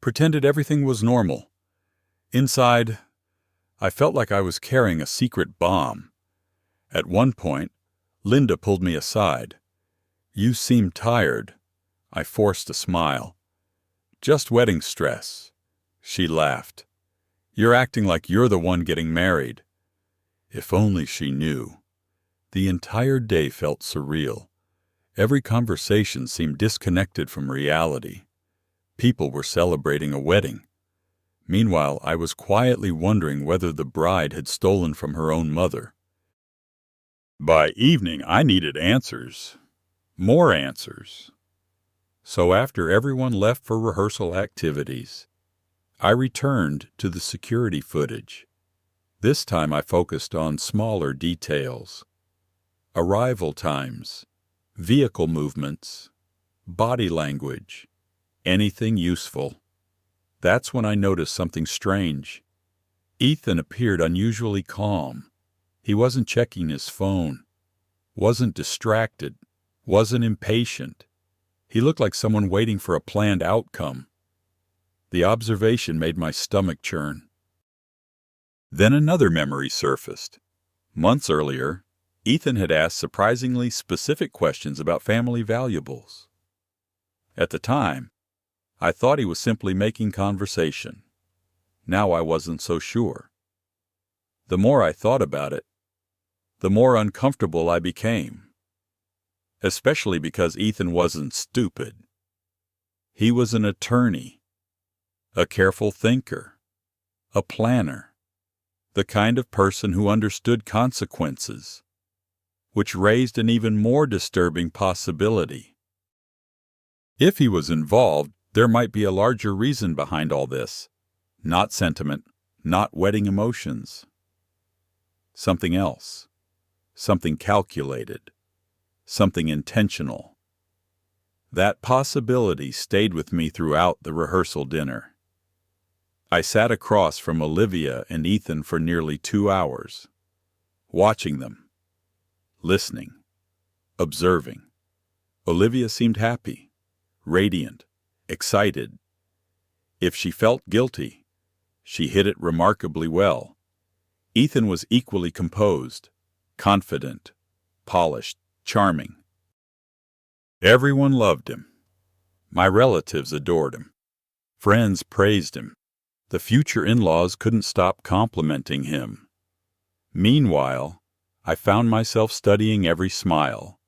pretended everything was normal. Inside, I felt like I was carrying a secret bomb. At one point, Linda pulled me aside. "You seem tired." I forced a smile. "Just wedding stress." She laughed. "You're acting like you're the one getting married." If only she knew. The entire day felt surreal. Every conversation seemed disconnected from reality. People were celebrating a wedding. Meanwhile, I was quietly wondering whether the bride had stolen from her own mother. By evening, I needed answers. More answers. So after everyone left for rehearsal activities, I returned to the security footage. This time I focused on smaller details. Arrival times, vehicle movements, body language, anything useful. That's when I noticed something strange. Ethan appeared unusually calm. He wasn't checking his phone, wasn't distracted, wasn't impatient. He looked like someone waiting for a planned outcome. The observation made my stomach churn. Then another memory surfaced. Months earlier, Ethan had asked surprisingly specific questions about family valuables. At the time, I thought he was simply making conversation. Now I wasn't so sure. The more I thought about it, the more uncomfortable I became. Especially because Ethan wasn't stupid. He was an attorney, a careful thinker, a planner, the kind of person who understood consequences, which raised an even more disturbing possibility. If he was involved, there might be a larger reason behind all this. Not sentiment, not wedding emotions. Something else. Something calculated. Something intentional. That possibility stayed with me throughout the rehearsal dinner. I sat across from Olivia and Ethan for nearly 2 hours, watching them, listening, observing. Olivia seemed happy, radiant, excited. If she felt guilty, she hid it remarkably well. Ethan was equally composed, confident, polished, charming. Everyone loved him. My relatives adored him. Friends praised him. The future in-laws couldn't stop complimenting him. Meanwhile, I found myself studying every smile,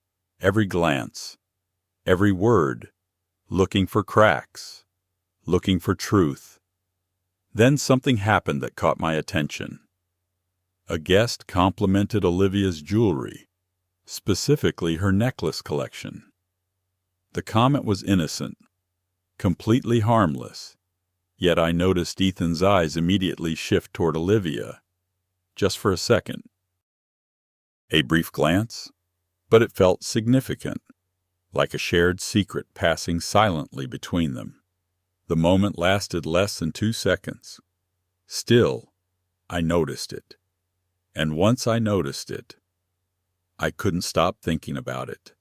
every glance, every word, looking for cracks, looking for truth. Then something happened that caught my attention. A guest complimented Olivia's jewelry, specifically her necklace collection. The comment was innocent, completely harmless, yet I noticed Ethan's eyes immediately shift toward Olivia, just for a second. A brief glance, but it felt significant, like a shared secret passing silently between them. The moment lasted less than 2 seconds. Still, I noticed it. And once I noticed it, I couldn't stop thinking about it.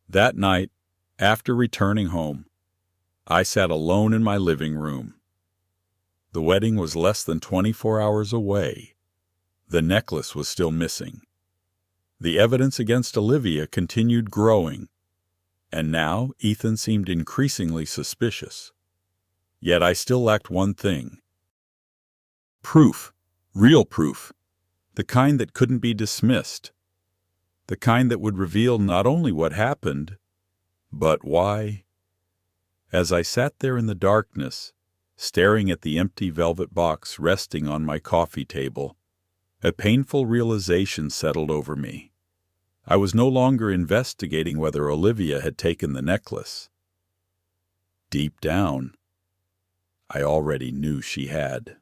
That night, after returning home, I sat alone in my living room. The wedding was less than 24 hours away. The necklace was still missing. The evidence against Olivia continued growing, and now Ethan seemed increasingly suspicious. Yet I still lacked one thing. Proof, real proof, the kind that couldn't be dismissed, the kind that would reveal not only what happened, but why. As I sat there in the darkness, staring at the empty velvet box resting on my coffee table, a painful realization settled over me. I was no longer investigating whether Olivia had taken the necklace. Deep down, I already knew she had.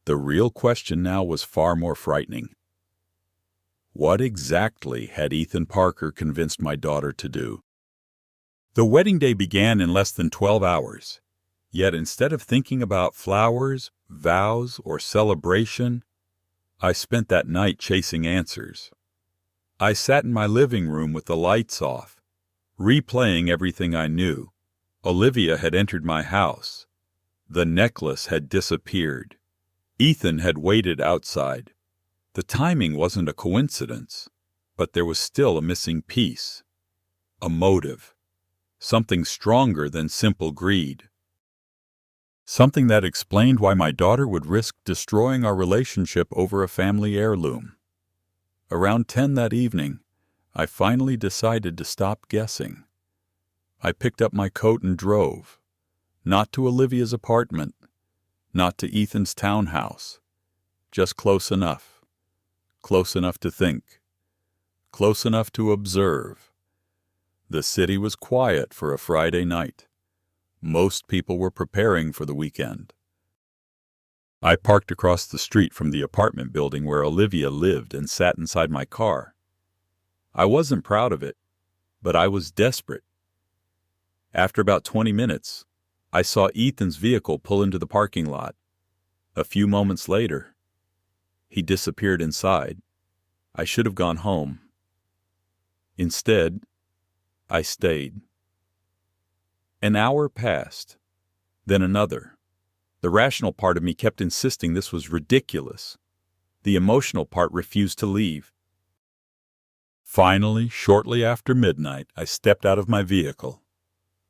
The real question now was far more frightening. What exactly had Ethan Parker convinced my daughter to do? The wedding day began in less than 12 hours. Yet instead of thinking about flowers, vows, or celebration, I spent that night chasing answers. I sat in my living room with the lights off, replaying everything I knew. Olivia had entered my house. The necklace had disappeared. Ethan had waited outside. The timing wasn't a coincidence, but there was still a missing piece. A motive. Something stronger than simple greed. Something that explained why my daughter would risk destroying our relationship over a family heirloom. Around 10 that evening, I finally decided to stop guessing. I picked up my coat and drove. Not to Olivia's apartment, not to Ethan's townhouse. Just close enough. Close enough to think. Close enough to observe. The city was quiet for a Friday night. Most people were preparing for the weekend. I parked across the street from the apartment building where Olivia lived and sat inside my car. I wasn't proud of it, but I was desperate. After about 20 minutes, I saw Ethan's vehicle pull into the parking lot. A few moments later, he disappeared inside. I should have gone home. Instead, I stayed. An hour passed, then another. The rational part of me kept insisting this was ridiculous. The emotional part refused to leave. Finally, shortly after midnight, I stepped out of my vehicle.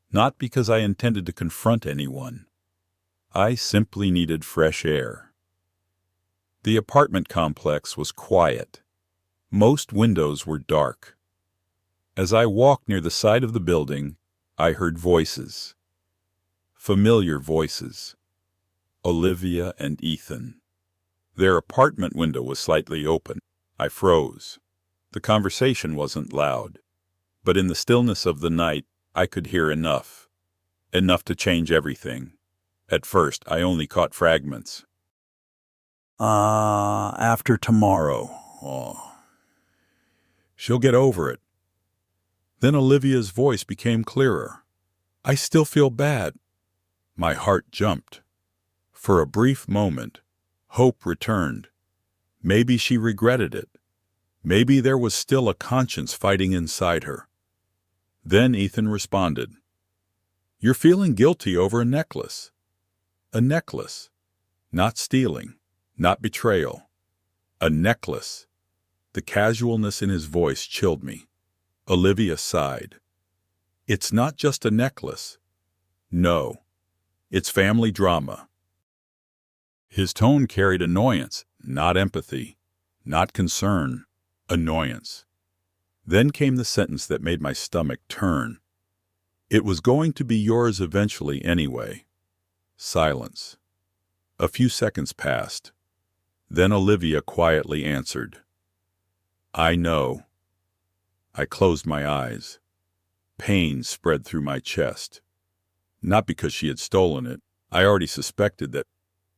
Not because I intended to confront anyone. I simply needed fresh air. The apartment complex was quiet. Most windows were dark. As I walked near the side of the building, I heard voices. Familiar voices. Olivia and Ethan. Their apartment window was slightly open. I froze. The conversation wasn't loud, but in the stillness of the night, I could hear enough. Enough to change everything. At first, I only caught fragments. After tomorrow. Oh. She'll get over it. Then Olivia's voice became clearer. I still feel bad. My heart jumped. For a brief moment, hope returned. Maybe she regretted it. Maybe there was still a conscience fighting inside her. Then Ethan responded. You're feeling guilty over a necklace. A necklace. Not stealing. Not betrayal. A necklace. The casualness in his voice chilled me. Olivia sighed. It's not just a necklace. No. It's family drama. His tone carried annoyance, not empathy, not concern, annoyance. Then came the sentence that made my stomach turn. It was going to be yours eventually anyway. Silence. A few seconds passed. Then Olivia quietly answered. I know. I closed my eyes. Pain spread through my chest. Not because she had stolen it. I already suspected that.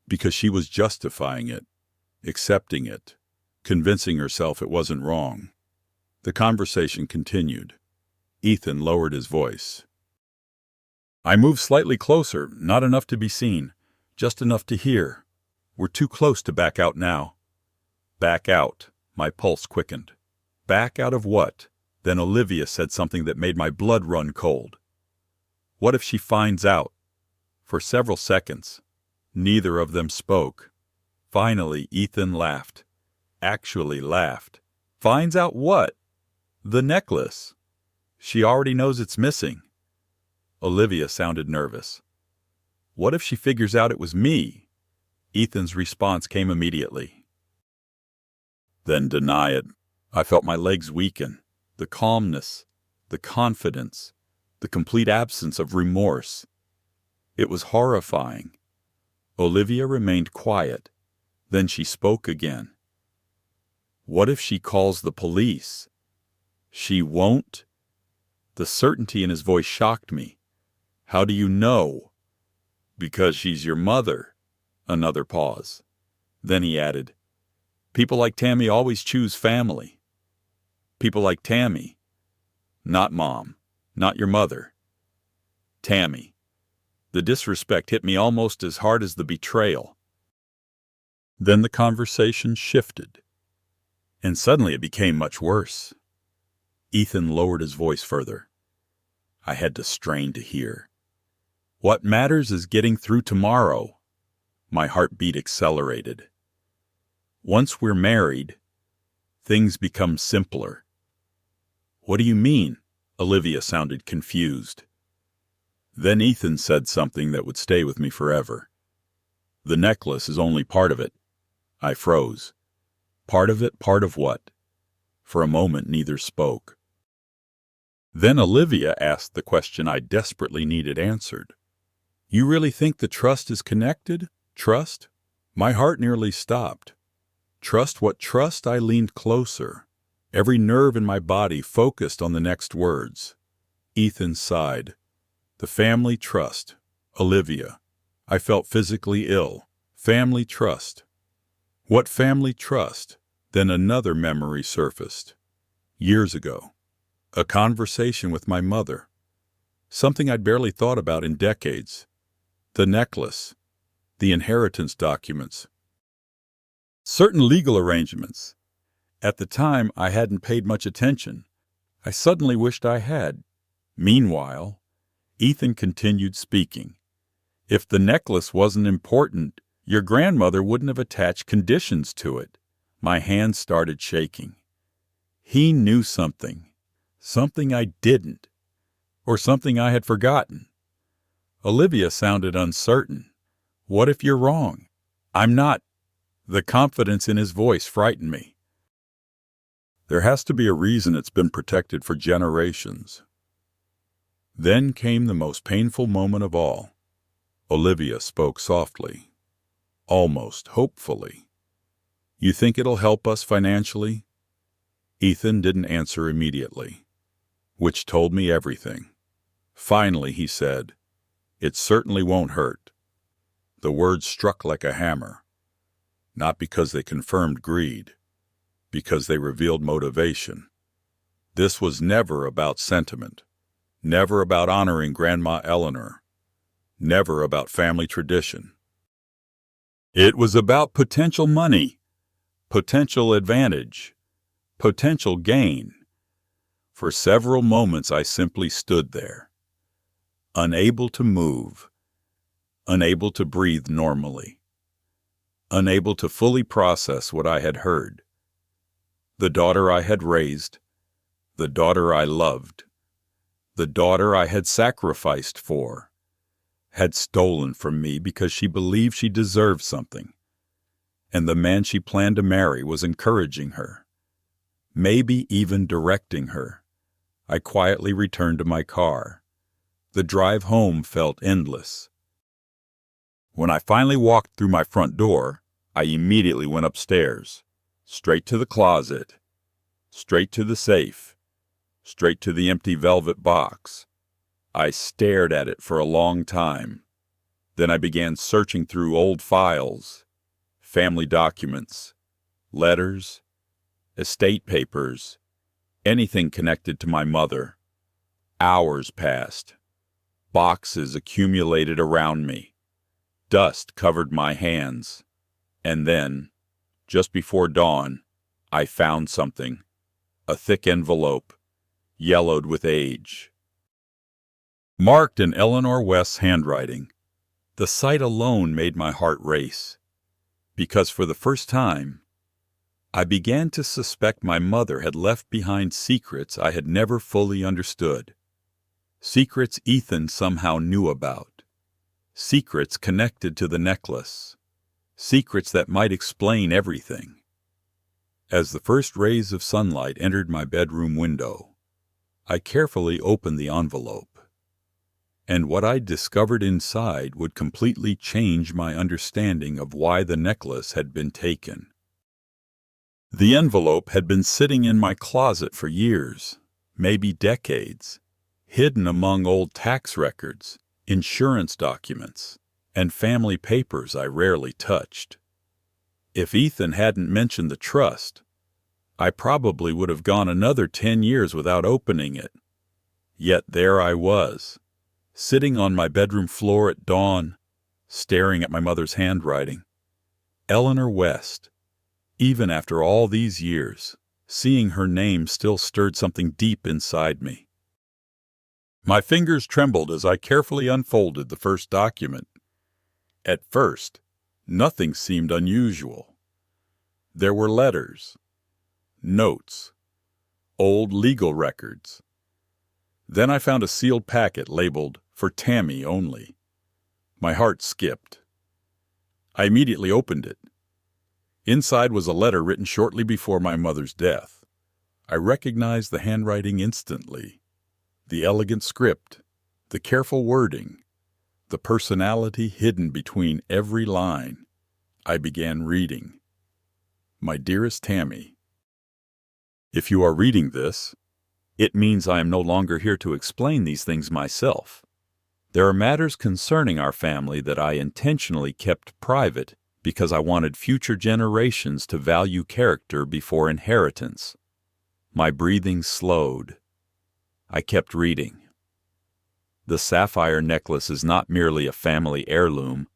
Because she was justifying it, accepting it, convincing herself it wasn't wrong. The conversation continued. Ethan lowered his voice. I moved slightly closer, not enough to be seen, just enough to hear. We're too close to back out now. Back out. My pulse quickened. Back out of what? Then Olivia said something that made my blood run cold. What if she finds out? For several seconds, neither of them spoke. Finally, Ethan laughed. Actually laughed. Finds out what? The necklace. She already knows it's missing. Olivia sounded nervous. What if she figures out it was me? Ethan's response came immediately. Then deny it. I felt my legs weaken. The calmness, the confidence, the complete absence of remorse. It was horrifying. Olivia remained quiet. Then she spoke again. What if she calls the police? She won't? The certainty in his voice shocked me. How do you know? Because she's your mother. Another pause. Then he added, people like Tammy always choose family. People like Tammy. Not Mom. Not your mother. Tammy. The disrespect hit me almost as hard as the betrayal. Then the conversation shifted. And suddenly it became much worse. Ethan lowered his voice further. I had to strain to hear. What matters is getting through tomorrow. My heartbeat accelerated. Once we're married, things become simpler. What do you mean? Olivia sounded confused. Then Ethan said something that would stay with me forever. The necklace is only part of it. I froze. Part of it, part of what? For a moment, neither spoke. Then Olivia asked the question I desperately needed answered. You really think the trust is connected? Trust? My heart nearly stopped. Trust what trust? I leaned closer. Every nerve in my body focused on the next words. Ethan sighed. The family trust. Olivia. I felt physically ill. Family trust. What family trust? Then another memory surfaced. Years ago. A conversation with my mother. Something I'd barely thought about in decades. The necklace. The inheritance documents. Certain legal arrangements. At the time, I hadn't paid much attention. I suddenly wished I had. Meanwhile, Ethan continued speaking. If the necklace wasn't important, your grandmother wouldn't have attached conditions to it. My hands started shaking. He knew something. Something I didn't. Or something I had forgotten. Olivia sounded uncertain. What if you're wrong? I'm not. The confidence in his voice frightened me. There has to be a reason it's been protected for generations. Then came the most painful moment of all. Olivia spoke softly, almost hopefully. You think it'll help us financially? Ethan didn't answer immediately, which told me everything. Finally, he said, It certainly won't hurt. The words struck like a hammer, not because they confirmed greed, because they revealed motivation. This was never about sentiment, never about honoring Grandma Eleanor, never about family tradition. It was about potential money, potential advantage, potential gain. For several moments I simply stood there, unable to move, unable to breathe normally, unable to fully process what I had heard. The daughter I had raised, the daughter I loved, the daughter I had sacrificed for, had stolen from me because she believed she deserved something, and the man she planned to marry was encouraging her, maybe even directing her. I quietly returned to my car. The drive home felt endless. When I finally walked through my front door, I immediately went upstairs, straight to the closet, straight to the safe, straight to the empty velvet box. I stared at it for a long time. Then I began searching through old files, family documents, letters, estate papers, anything connected to my mother. Hours passed. Boxes accumulated around me. Dust covered my hands. And then, just before dawn, I found something. A thick envelope, yellowed with age. Marked in Eleanor West's handwriting. The sight alone made my heart race, because for the first time, I began to suspect my mother had left behind secrets I had never fully understood. Secrets Ethan somehow knew about. Secrets connected to the necklace. Secrets that might explain everything. As the first rays of sunlight entered my bedroom window, I carefully opened the envelope. And what I discovered inside would completely change my understanding of why the necklace had been taken. The envelope had been sitting in my closet for years, maybe decades, hidden among old tax records, insurance documents, and family papers I rarely touched. If Ethan hadn't mentioned the trust, I probably would have gone another 10 years without opening it. Yet there I was, sitting on my bedroom floor at dawn, staring at my mother's handwriting. Eleanor West, even after all these years, Seeing her name still stirred something deep inside me. My fingers trembled as I carefully unfolded the first document. At first, nothing seemed unusual. There were letters, notes, old legal records. Then I found a sealed packet labeled "For Tammy only." My heart skipped. I immediately opened it. Inside was a letter written shortly before my mother's death. I recognized the handwriting instantly. The elegant script, the careful wording, the personality hidden between every line. I began reading. My dearest Tammy, if you are reading this, it means I am no longer here to explain these things myself. There are matters concerning our family that I intentionally kept private because I wanted future generations to value character before inheritance. My breathing slowed. I kept reading. The sapphire necklace is not merely a family heirloom.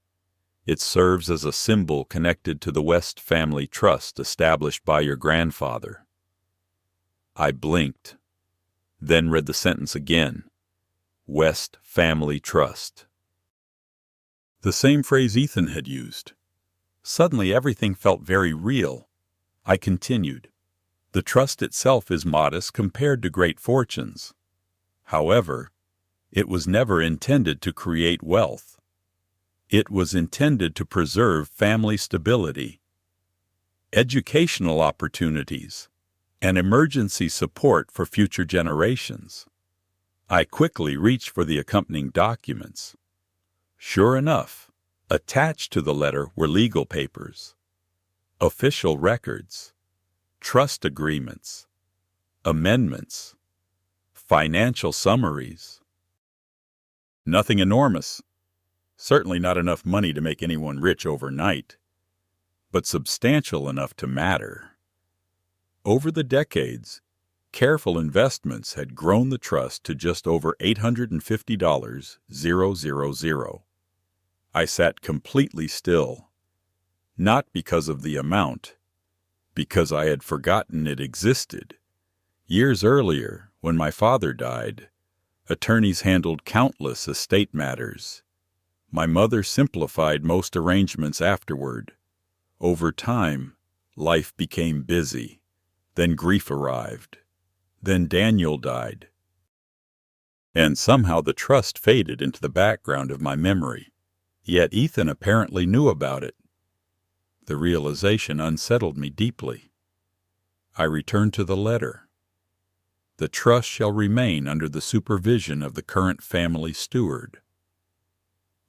It serves as a symbol connected to the West family trust established by your grandfather. I blinked, then read the sentence again. West family trust. The same phrase Ethan had used. Suddenly everything felt very real. I continued. The trust itself is modest compared to great fortunes. However, it was never intended to create wealth. It was intended to preserve family stability, educational opportunities, and emergency support for future generations. I quickly reached for the accompanying documents. Sure enough, attached to the letter were legal papers, official records, trust agreements, amendments, financial summaries. Nothing enormous, certainly not enough money to make anyone rich overnight, but substantial enough to matter. Over the decades, careful investments had grown the trust to just over $850,000. I sat completely still, not because of the amount, because I had forgotten it existed. Years earlier, when my father died, attorneys handled countless estate matters. My mother simplified most arrangements afterward. Over time, life became busy. Then grief arrived. Then Daniel died. And somehow the trust faded into the background of my memory. Yet Ethan apparently knew about it. The realization unsettled me deeply. I returned to the letter. The trust shall remain under the supervision of the current family steward.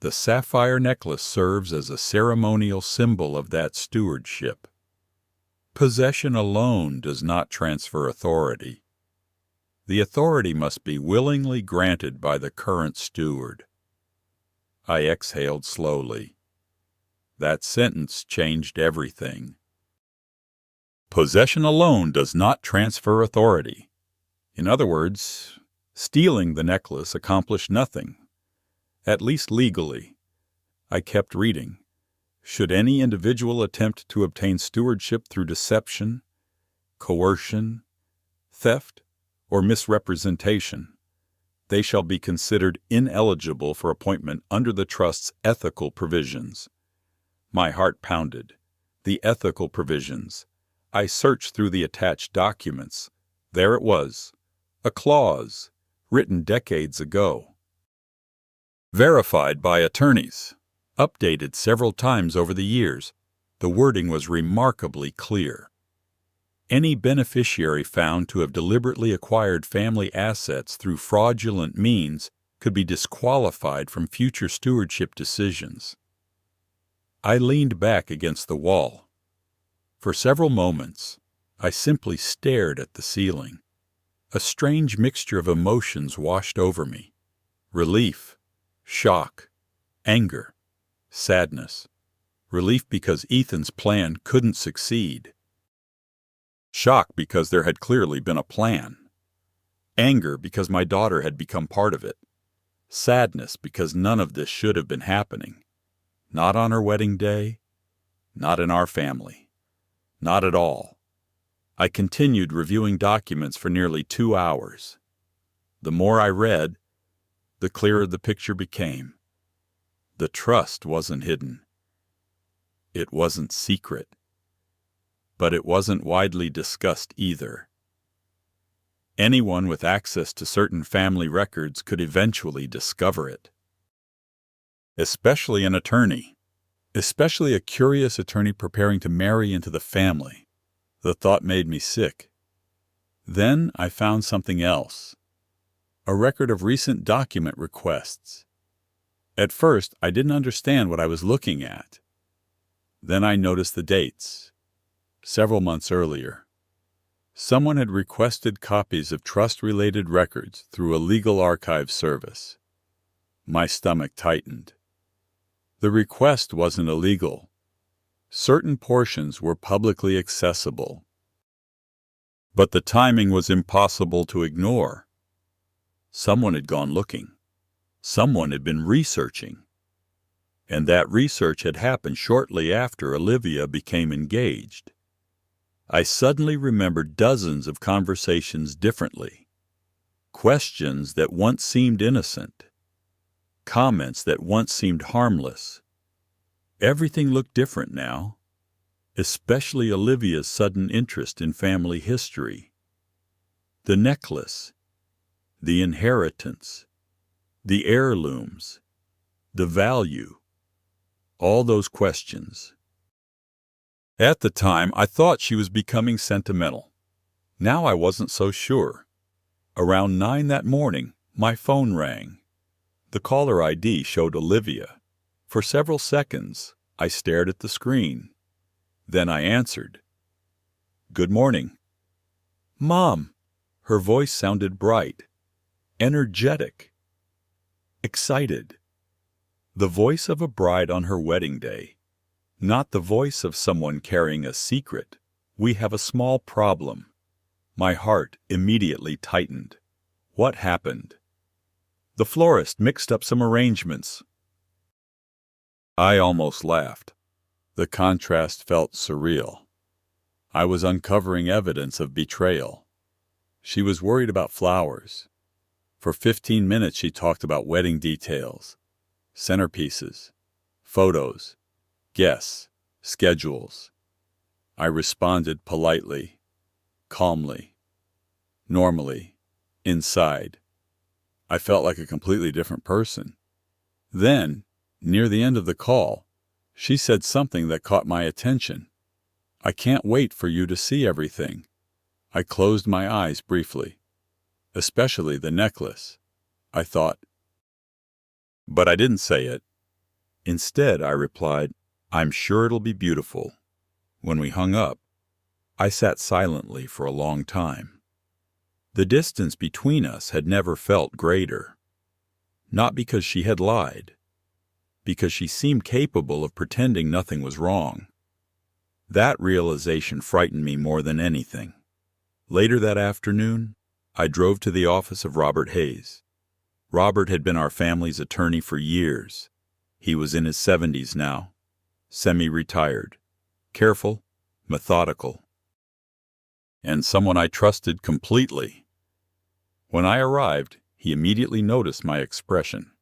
The sapphire necklace serves as a ceremonial symbol of that stewardship. Possession alone does not transfer authority. The authority must be willingly granted by the current steward. I exhaled slowly. That sentence changed everything. Possession alone does not transfer authority. In other words, stealing the necklace accomplished nothing, at least legally. I kept reading. Should any individual attempt to obtain stewardship through deception, coercion, theft, or misrepresentation, they shall be considered ineligible for appointment under the trust's ethical provisions. My heart pounded. The ethical provisions. I searched through the attached documents. There it was, a clause, written decades ago. Verified by attorneys. Updated several times over the years, the wording was remarkably clear. Any beneficiary found to have deliberately acquired family assets through fraudulent means could be disqualified from future stewardship decisions. I leaned back against the wall. For several moments, I simply stared at the ceiling. A strange mixture of emotions washed over me. Relief, shock, anger, sadness. Relief because Ethan's plan couldn't succeed. Shock because there had clearly been a plan. Anger because my daughter had become part of it. Sadness because none of this should have been happening. Not on her wedding day. Not in our family. Not at all. I continued reviewing documents for nearly 2 hours. The more I read, the clearer the picture became. The trust wasn't hidden. It wasn't secret. But it wasn't widely discussed either. Anyone with access to certain family records could eventually discover it. Especially an attorney. Especially a curious attorney preparing to marry into the family. The thought made me sick. Then I found something else. A record of recent document requests. At first, I didn't understand what I was looking at. Then I noticed the dates. Several months earlier. Someone had requested copies of trust-related records through a legal archive service. My stomach tightened. The request wasn't illegal. Certain portions were publicly accessible. But the timing was impossible to ignore. Someone had gone looking. Someone had been researching. And that research had happened shortly after Olivia became engaged. I suddenly remembered dozens of conversations differently. Questions that once seemed innocent. Comments that once seemed harmless. Everything looked different now, especially Olivia's sudden interest in family history. The necklace, the inheritance, the heirlooms, the value, all those questions. At the time, I thought she was becoming sentimental. Now I wasn't so sure. Around 9 that morning, my phone rang. The caller ID showed Olivia. For several seconds, I stared at the screen. Then I answered. "Good morning." "Mom." Her voice sounded bright, energetic, excited. The voice of a bride on her wedding day. Not the voice of someone carrying a secret. "We have a small problem." My heart immediately tightened. What happened? "The florist mixed up some arrangements." I almost laughed. The contrast felt surreal. I was uncovering evidence of betrayal. She was worried about flowers. For 15 minutes she talked about wedding details, centerpieces, photos, guests, schedules. I responded politely, calmly, normally, inside. I felt like a completely different person. Then, near the end of the call, she said something that caught my attention. "I can't wait for you to see everything." I closed my eyes briefly. Especially the necklace, I thought. But I didn't say it. Instead, I replied, "I'm sure it'll be beautiful." When we hung up, I sat silently for a long time. The distance between us had never felt greater. Not because she had lied. Because she seemed capable of pretending nothing was wrong. That realization frightened me more than anything. Later that afternoon, I drove to the office of Robert Hayes. Robert had been our family's attorney for years. He was in his 70s now, semi-retired, careful, methodical, and someone I trusted completely. When I arrived, he immediately noticed my expression.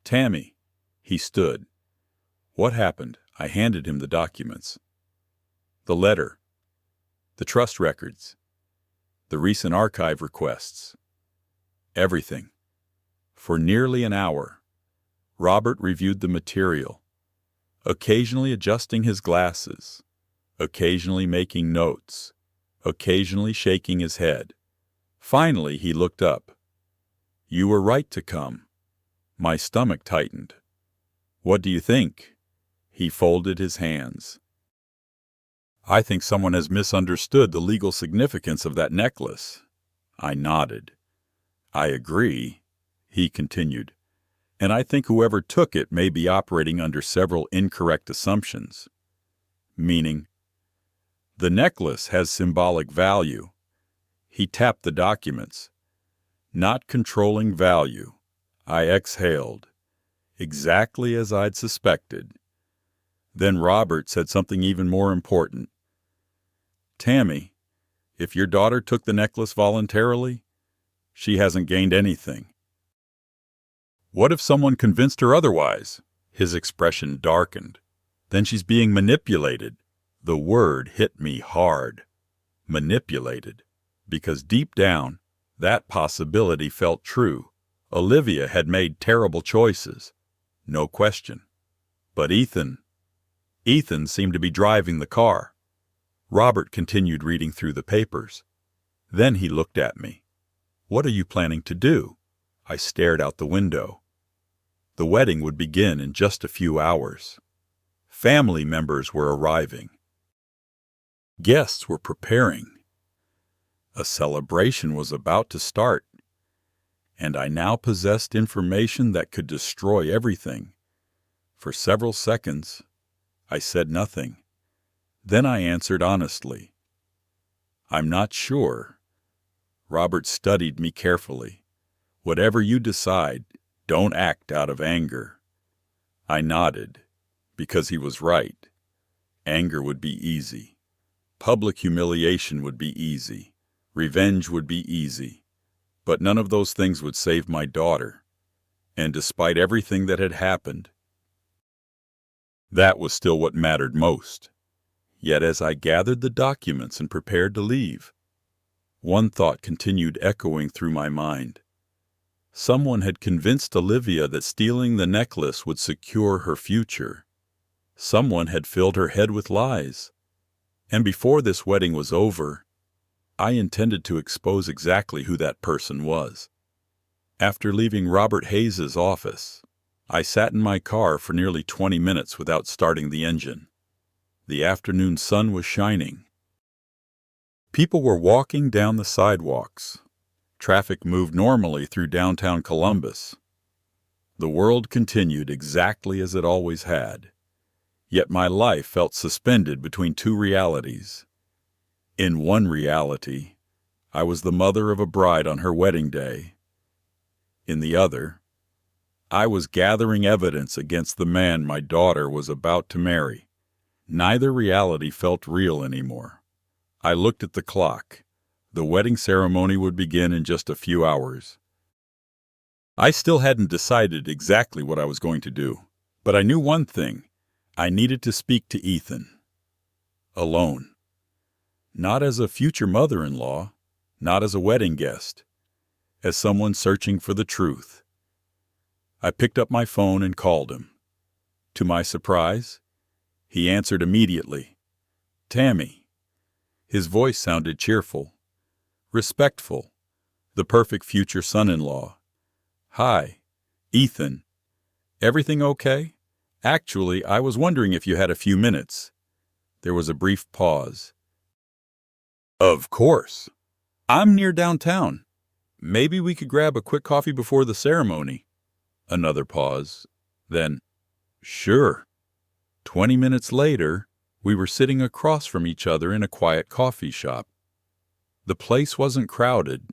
"Tammy." He stood. "What happened?" I handed him the documents. "The letter, the trust records, the recent archive requests, everything." For nearly an hour, Robert reviewed the material, occasionally adjusting his glasses, occasionally making notes, occasionally shaking his head. Finally, he looked up. "You were right to come." My stomach tightened. "What do you think?" He folded his hands. "I think someone has misunderstood the legal significance of that necklace." I nodded. "I agree," he continued, "and I think whoever took it may be operating under several incorrect assumptions." Meaning, the necklace has symbolic value. He tapped the documents. "Not controlling value." I exhaled. Exactly as I'd suspected. Then Robert said something even more important. "Tammy, If your daughter took the necklace voluntarily, she hasn't gained anything. What if someone convinced her otherwise? His expression darkened. Then she's being manipulated. The word hit me hard. Manipulated. Because deep down, that possibility felt true. Olivia had made terrible choices. No question. But Ethan seemed to be driving the car. Robert continued reading through the papers. Then he looked at me. What are you planning to do? I stared out the window. The wedding would begin in just a few hours. Family members were arriving. Guests were preparing. A celebration was about to start, and I now possessed information that could destroy everything. For several seconds, I said nothing. Then I answered honestly, "I'm not sure." Robert studied me carefully. "Whatever you decide, don't act out of anger." I nodded, because he was right. Anger would be easy. Public humiliation would be easy. Revenge would be easy. But none of those things would save my daughter. And despite everything that had happened, that was still what mattered most. Yet as I gathered the documents and prepared to leave, one thought continued echoing through my mind. Someone had convinced Olivia that stealing the necklace would secure her future. Someone had filled her head with lies. And before this wedding was over, I intended to expose exactly who that person was. After leaving Robert Hayes's office, I sat in my car for nearly 20 minutes without starting the engine. The afternoon sun was shining. People were walking down the sidewalks. Traffic moved normally through downtown Columbus. The world continued exactly as it always had. Yet my life felt suspended between two realities. In one reality, I was the mother of a bride on her wedding day. In the other, I was gathering evidence against the man my daughter was about to marry. Neither reality felt real anymore. I looked at the clock. The wedding ceremony would begin in just a few hours. I still hadn't decided exactly what I was going to do, but I knew one thing. I needed to speak to Ethan. Alone. Not as a future mother-in-law, not as a wedding guest, as someone searching for the truth. I picked up my phone and called him. To my surprise, he answered immediately. "Tammy." His voice sounded cheerful, respectful, the perfect future son-in-law. "Hi, Ethan. Everything okay? Actually, I was wondering if you had a few minutes." There was a brief pause. "Of course. I'm near downtown. Maybe we could grab a quick coffee before the ceremony." Another pause. Then, "Sure." 20 minutes later, we were sitting across from each other in a quiet coffee shop. The place wasn't crowded.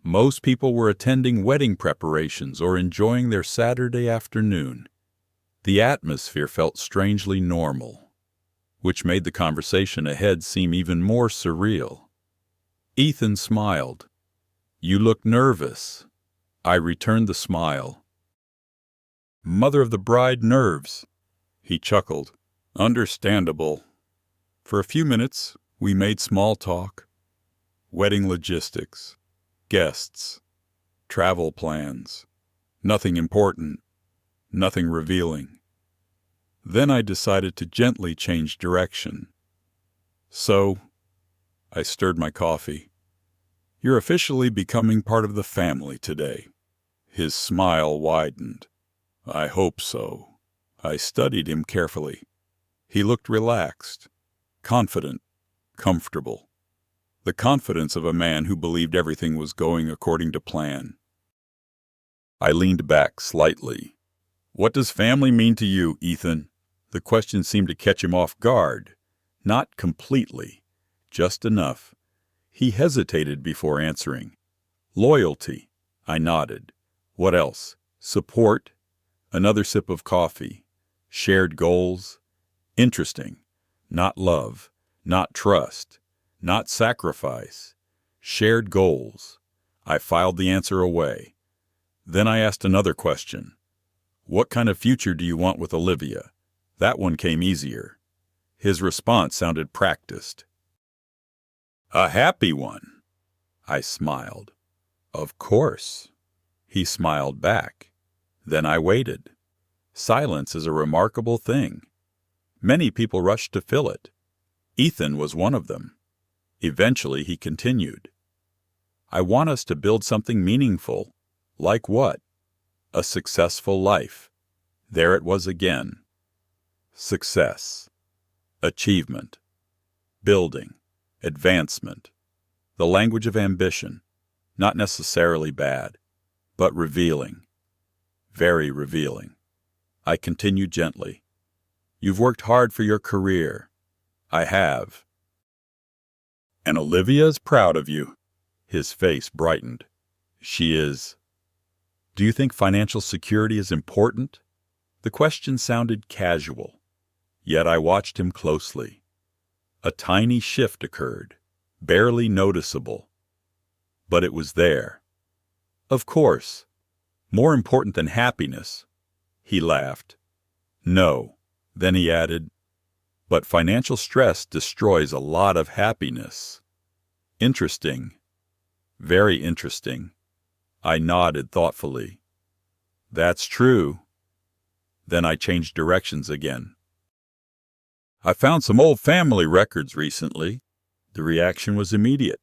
Most people were attending wedding preparations or enjoying their Saturday afternoon. The atmosphere felt strangely normal, which made the conversation ahead seem even more surreal. Ethan smiled. "You look nervous." I returned the smile. "Mother of the bride nerves." He chuckled. "Understandable." For a few minutes, we made small talk. Wedding logistics, guests, travel plans. Nothing important, nothing revealing. Then I decided to gently change direction. "So," I stirred my coffee, "you're officially becoming part of the family today." His smile widened. "I hope so." I studied him carefully. He looked relaxed, confident, comfortable. The confidence of a man who believed everything was going according to plan. I leaned back slightly. "What does family mean to you, Ethan?" The question seemed to catch him off guard. Not completely, just enough. He hesitated before answering. "Loyalty." I nodded. "What else?" "Support." Another sip of coffee. "Shared goals." "Interesting. Not love. Not trust. not sacrifice. Shared goals. I filed the answer away. Then I asked another question. What kind of future do you want with Olivia? That one came easier. His response sounded practiced. A happy one. I smiled. Of course. He smiled back. Then I waited. Silence is a remarkable thing. Many people rush to fill it. Ethan was one of them. Eventually he continued. I want us to build something meaningful. Like what? A successful life. There it was again. Success. Achievement. Building. Advancement. The language of ambition. Not necessarily bad, but revealing. Very revealing. I continued gently. You've worked hard for your career. I have. And Olivia is proud of you. His face brightened. She is. Do you think financial security is important? The question sounded casual, yet I watched him closely. A tiny shift occurred, barely noticeable. But it was there. Of course. More important than happiness. He laughed. No. Then he added, but financial stress destroys a lot of happiness. Interesting. Very interesting. I nodded thoughtfully. That's true. Then I changed directions again. I found some old family records recently. The reaction was immediate.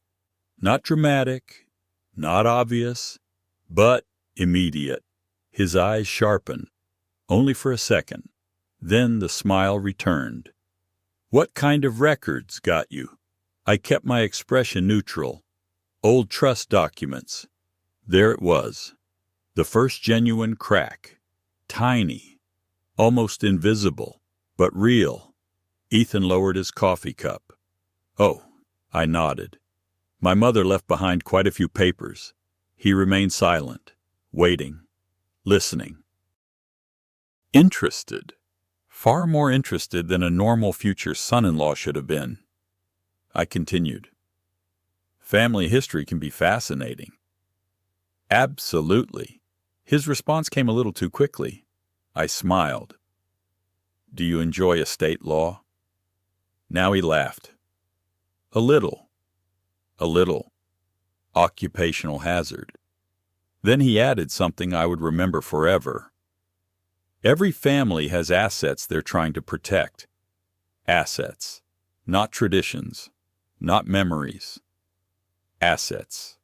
Not dramatic, not obvious, but immediate. His eyes sharpened, only for a second. Then the smile returned. What kind of records got you? I kept my expression neutral. Old trust documents. There it was. The first genuine crack. Tiny. Almost invisible, but real. Ethan lowered his coffee cup. Oh, I nodded. My mother left behind quite a few papers. He remained silent, waiting, listening. Interested. Far more interested than a normal future son-in-law should have been. I continued. Family history can be fascinating. Absolutely. His response came a little too quickly. I smiled. Do you enjoy estate law? Now he laughed. A little. A little. Occupational hazard. Then he added something I would remember forever. Every family has assets they're trying to protect. Assets. Not traditions. Not memories. Assets.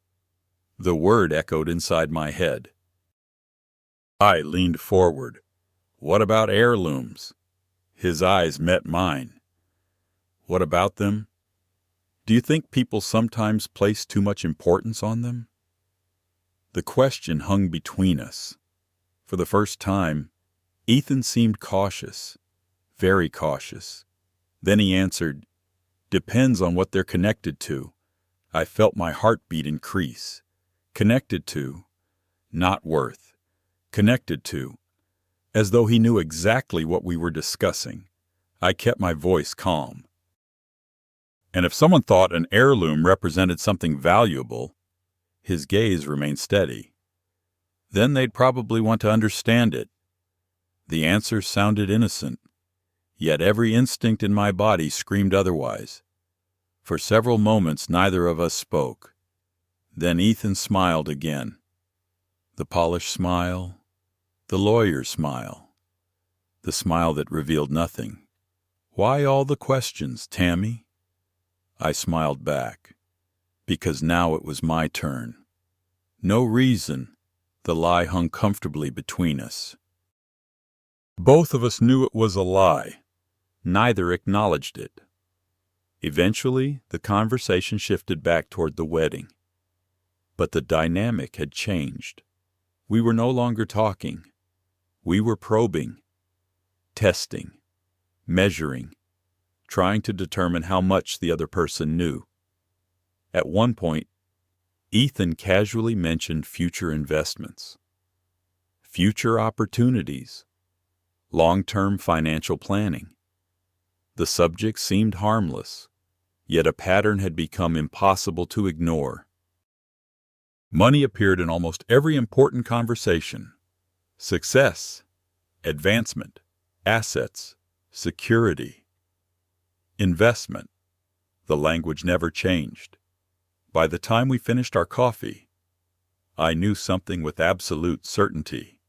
The word echoed inside my head. I leaned forward. What about heirlooms? His eyes met mine. What about them? Do you think people sometimes place too much importance on them? The question hung between us. For the first time, Ethan seemed cautious, very cautious. Then he answered, Depends on what they're connected to. I felt my heartbeat increase. Connected to, not worth. Connected to, as though he knew exactly what we were discussing. I kept my voice calm. And if someone thought an heirloom represented something valuable, his gaze remained steady, then they'd probably want to understand it. The answer sounded innocent, yet every instinct in my body screamed otherwise. For several moments neither of us spoke. Then Ethan smiled again. The polished smile, the lawyer's smile, the smile that revealed nothing. Why all the questions, Tammy? I smiled back, because now it was my turn. No reason. The lie hung comfortably between us. Both of us knew it was a lie. Neither acknowledged it. Eventually, the conversation shifted back toward the wedding. But the dynamic had changed. We were no longer talking. We were probing, testing, measuring, trying to determine how much the other person knew. At one point, Ethan casually mentioned future investments, future opportunities, long-term financial planning. The subject seemed harmless, yet a pattern had become impossible to ignore. Money appeared in almost every important conversation. Success, advancement, assets, security, investment. The language never changed. By the time we finished our coffee, I knew something with absolute certainty.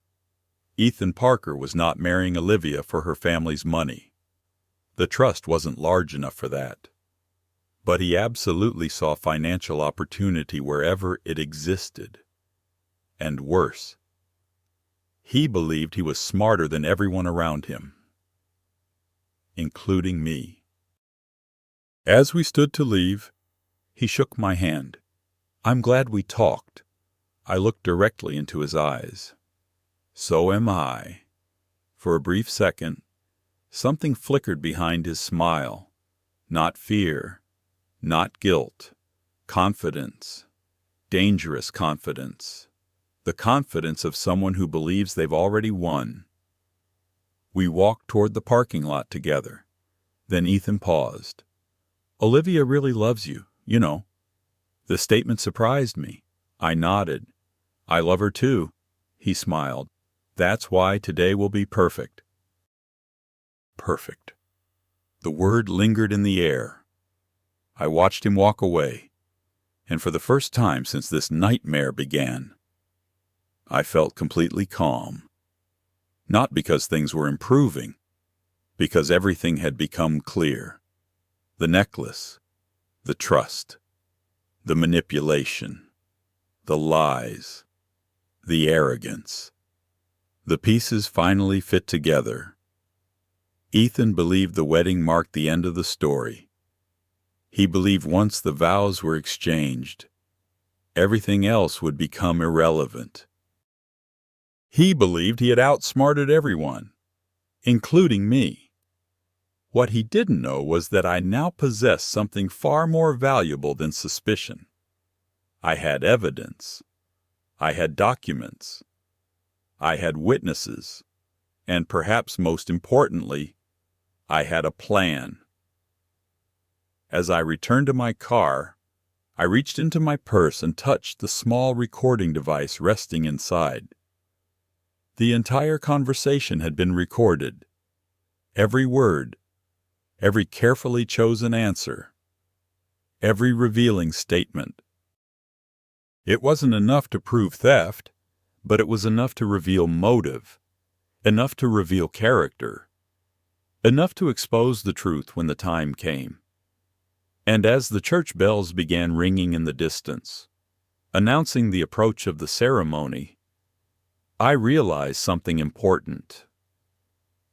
Ethan Parker was not marrying Olivia for her family's money. The trust wasn't large enough for that. But he absolutely saw financial opportunity wherever it existed. And worse, he believed he was smarter than everyone around him, including me. As we stood to leave, he shook my hand. "I'm glad we talked." I looked directly into his eyes. "So am I." For a brief second, something flickered behind his smile. Not fear, not guilt, confidence, dangerous confidence. The confidence of someone who believes they've already won. We walked toward the parking lot together. Then Ethan paused. "Olivia really loves you, you know." The statement surprised me. I nodded. "I love her too." He smiled. "That's why today will be perfect." Perfect. The word lingered in the air. I watched him walk away, and for the first time since this nightmare began, I felt completely calm. Not because things were improving, because everything had become clear. The necklace, the trust, the manipulation, the lies, the arrogance. The pieces finally fit together. Ethan believed the wedding marked the end of the story. He believed once the vows were exchanged, everything else would become irrelevant. He believed he had outsmarted everyone, including me. What he didn't know was that I now possessed something far more valuable than suspicion. I had evidence. I had documents. I had witnesses. And perhaps most importantly, I had a plan. As I returned to my car, I reached into my purse and touched the small recording device resting inside. The entire conversation had been recorded. Every word, every carefully chosen answer, every revealing statement. It wasn't enough to prove theft, but it was enough to reveal motive, enough to reveal character, enough to expose the truth when the time came. And as the church bells began ringing in the distance, announcing the approach of the ceremony, I realized something important.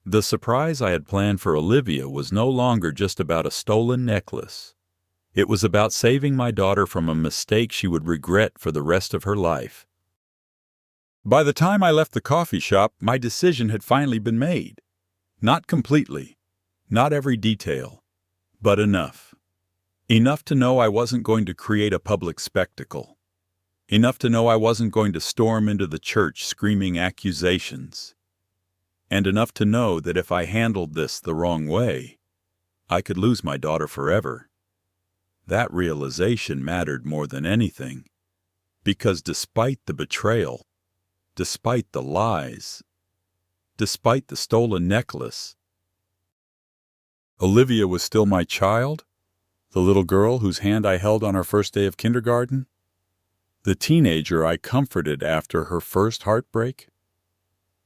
The surprise I had planned for Olivia was no longer just about a stolen necklace. It was about saving my daughter from a mistake she would regret for the rest of her life. By the time I left the coffee shop, my decision had finally been made. Not completely, not every detail, but enough. Enough to know I wasn't going to create a public spectacle. Enough to know I wasn't going to storm into the church screaming accusations. And enough to know that if I handled this the wrong way, I could lose my daughter forever. That realization mattered more than anything, because despite the betrayal, despite the lies, despite the stolen necklace, Olivia was still my child, the little girl whose hand I held on our first day of kindergarten, the teenager I comforted after her first heartbreak,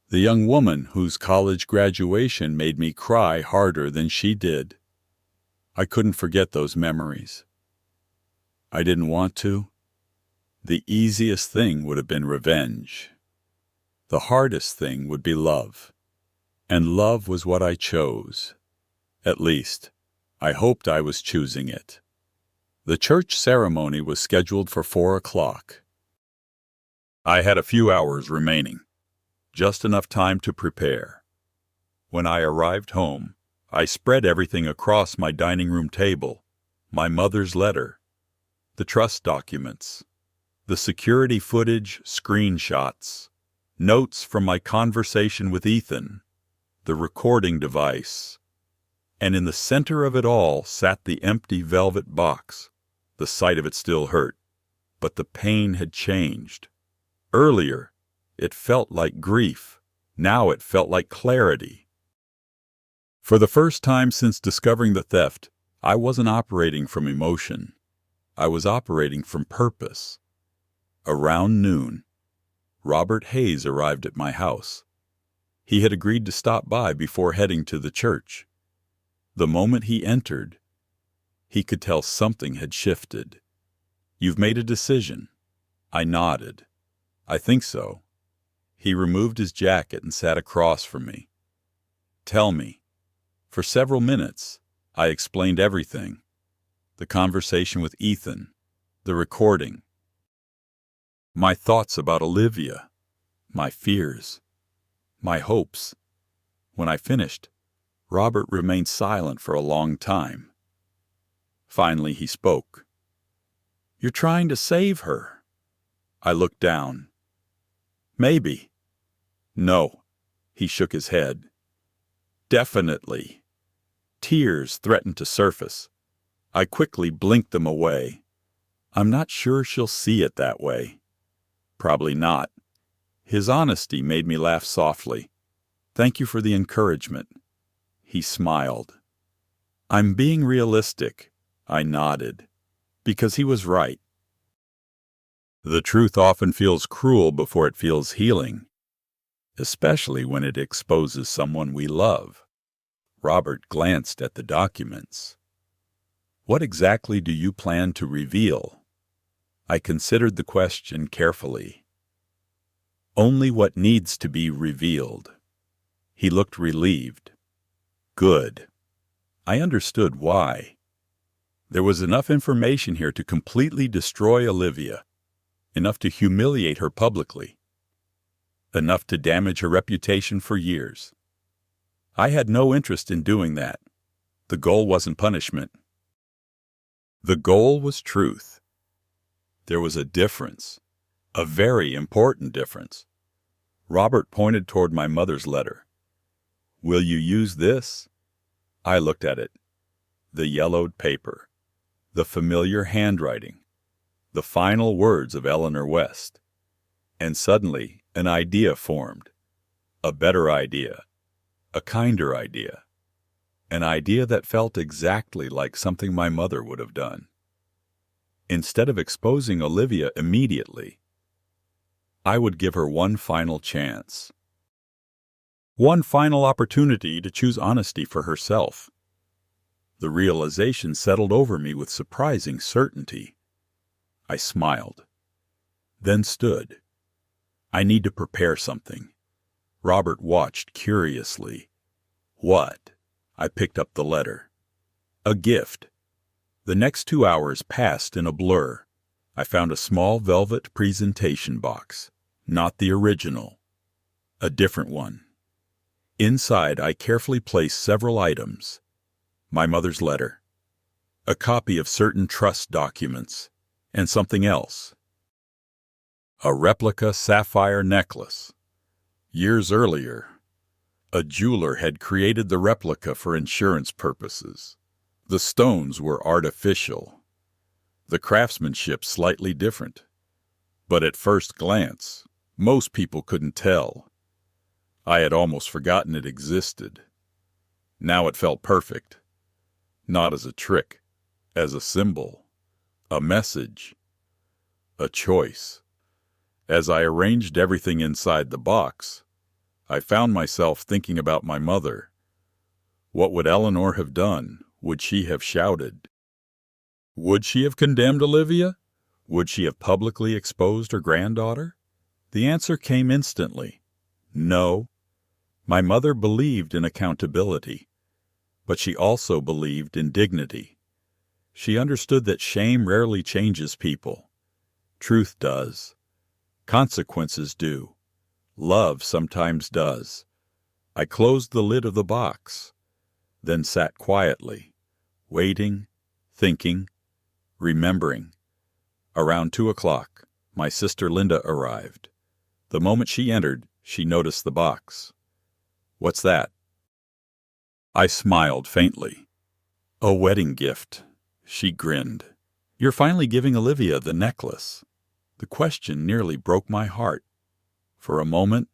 the young woman whose college graduation made me cry harder than she did. I couldn't forget those memories. I didn't want to. The easiest thing would have been revenge. The hardest thing would be love. And love was what I chose. At least, I hoped I was choosing it. The church ceremony was scheduled for 4 o'clock. I had a few hours remaining, just enough time to prepare. When I arrived home, I spread everything across my dining room table, my mother's letter, the trust documents, the security footage, screenshots, notes from my conversation with Ethan, the recording device, and in the center of it all sat the empty velvet box. The sight of it still hurt, but the pain had changed. Earlier, it felt like grief. Now it felt like clarity. For the first time since discovering the theft, I wasn't operating from emotion. I was operating from purpose. Around noon, Robert Hayes arrived at my house. He had agreed to stop by before heading to the church. The moment he entered, he could tell something had shifted. "You've made a decision." I nodded. "I think so." He removed his jacket and sat across from me. "Tell me." For several minutes, I explained everything. The conversation with Ethan, the recording, my thoughts about Olivia, my fears, my hopes. When I finished, Robert remained silent for a long time. Finally, he spoke. "You're trying to save her." I looked down. "Maybe." "No." He shook his head. "Definitely." Tears threatened to surface. I quickly blinked them away. "I'm not sure she'll see it that way." "Probably not." His honesty made me laugh softly. "Thank you for the encouragement." He smiled. "I'm being realistic." I nodded, because he was right. The truth often feels cruel before it feels healing, especially when it exposes someone we love. Robert glanced at the documents. "What exactly do you plan to reveal?" I considered the question carefully. "Only what needs to be revealed." He looked relieved. "Good." I understood why. There was enough information here to completely destroy Olivia, enough to humiliate her publicly, enough to damage her reputation for years. I had no interest in doing that. The goal wasn't punishment. The goal was truth. There was a difference, a very important difference. Robert pointed toward my mother's letter. "Will you use this?" I looked at it. The yellowed paper, the familiar handwriting, the final words of Eleanor West. And suddenly an idea formed. A better idea. A kinder idea. An idea that felt exactly like something my mother would have done. Instead of exposing Olivia immediately, I would give her one final chance. One final opportunity to choose honesty for herself. The realization settled over me with surprising certainty. I smiled, then stood. I need to prepare something. Robert watched curiously. "What?" I picked up the letter. "A gift." The next 2 hours passed in a blur. I found a small velvet presentation box. Not the original. A different one. Inside, I carefully placed several items. My mother's letter, a copy of certain trust documents, and something else. A replica sapphire necklace. Years earlier, a jeweler had created the replica for insurance purposes. The stones were artificial, the craftsmanship slightly different. But at first glance, most people couldn't tell. I had almost forgotten it existed. Now it felt perfect. Not as a trick, as a symbol, a message, a choice. As I arranged everything inside the box, I found myself thinking about my mother. What would Eleanor have done? Would she have shouted? Would she have condemned Olivia? Would she have publicly exposed her granddaughter? The answer came instantly. No. My mother believed in accountability, but she also believed in dignity. She understood that shame rarely changes people. Truth does. Consequences do. Love sometimes does. I closed the lid of the box, then sat quietly, waiting, thinking, remembering. Around 2 o'clock, my sister Linda arrived. The moment she entered, she noticed the box. "What's that?" I smiled faintly. "A wedding gift," she grinned. "You're finally giving Olivia the necklace." The question nearly broke my heart. For a moment,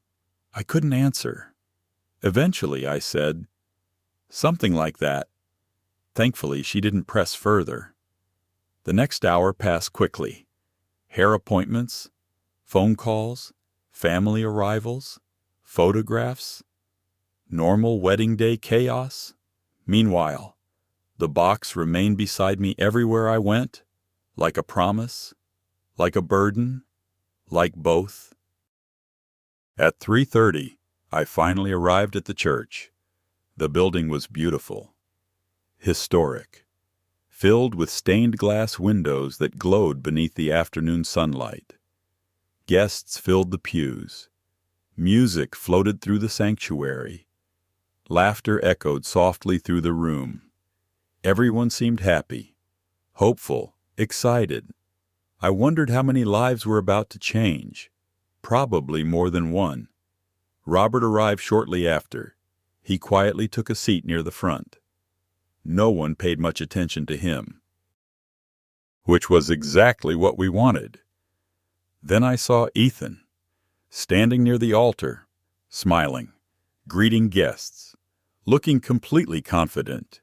I couldn't answer. Eventually, I said, "Something like that." Thankfully, she didn't press further. The next hour passed quickly. Hair appointments, phone calls, family arrivals, photographs, normal wedding day chaos. Meanwhile, the box remained beside me everywhere I went, like a promise, like a burden, like both. At 3:30, I finally arrived at the church. The building was beautiful, historic, filled with stained glass windows that glowed beneath the afternoon sunlight. Guests filled the pews. Music floated through the sanctuary. Laughter echoed softly through the room. Everyone seemed happy, hopeful, excited. I wondered how many lives were about to change. Probably more than one. Robert arrived shortly after. He quietly took a seat near the front. No one paid much attention to him, which was exactly what we wanted. Then I saw Ethan, standing near the altar, smiling, greeting guests, looking completely confident.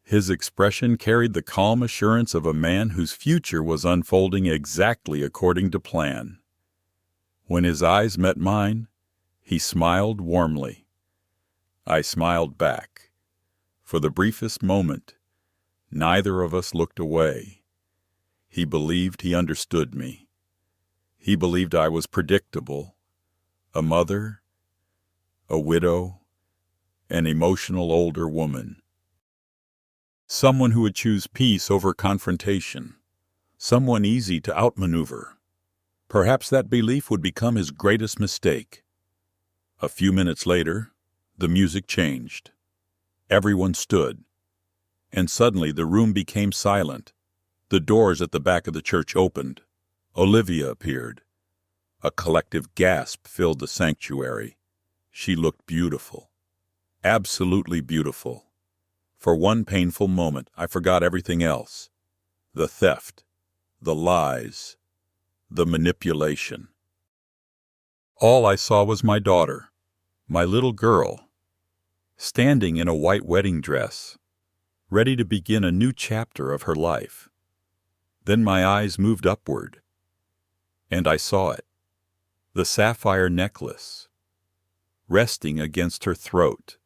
His expression carried the calm assurance of a man whose future was unfolding exactly according to plan. When his eyes met mine, he smiled warmly. I smiled back. For the briefest moment, neither of us looked away. He believed he understood me. He believed I was predictable, a mother, a widow, an emotional older woman. Someone who would choose peace over confrontation, someone easy to outmaneuver. Perhaps that belief would become his greatest mistake. A few minutes later, the music changed. Everyone stood, and suddenly the room became silent. The doors at the back of the church opened. Olivia appeared. A collective gasp filled the sanctuary. She looked beautiful, absolutely beautiful. For one painful moment, I forgot everything else. The theft, the lies, the manipulation. All I saw was my daughter, my little girl, standing in a white wedding dress, ready to begin a new chapter of her life. Then my eyes moved upward, and I saw it, the sapphire necklace, resting against her throat,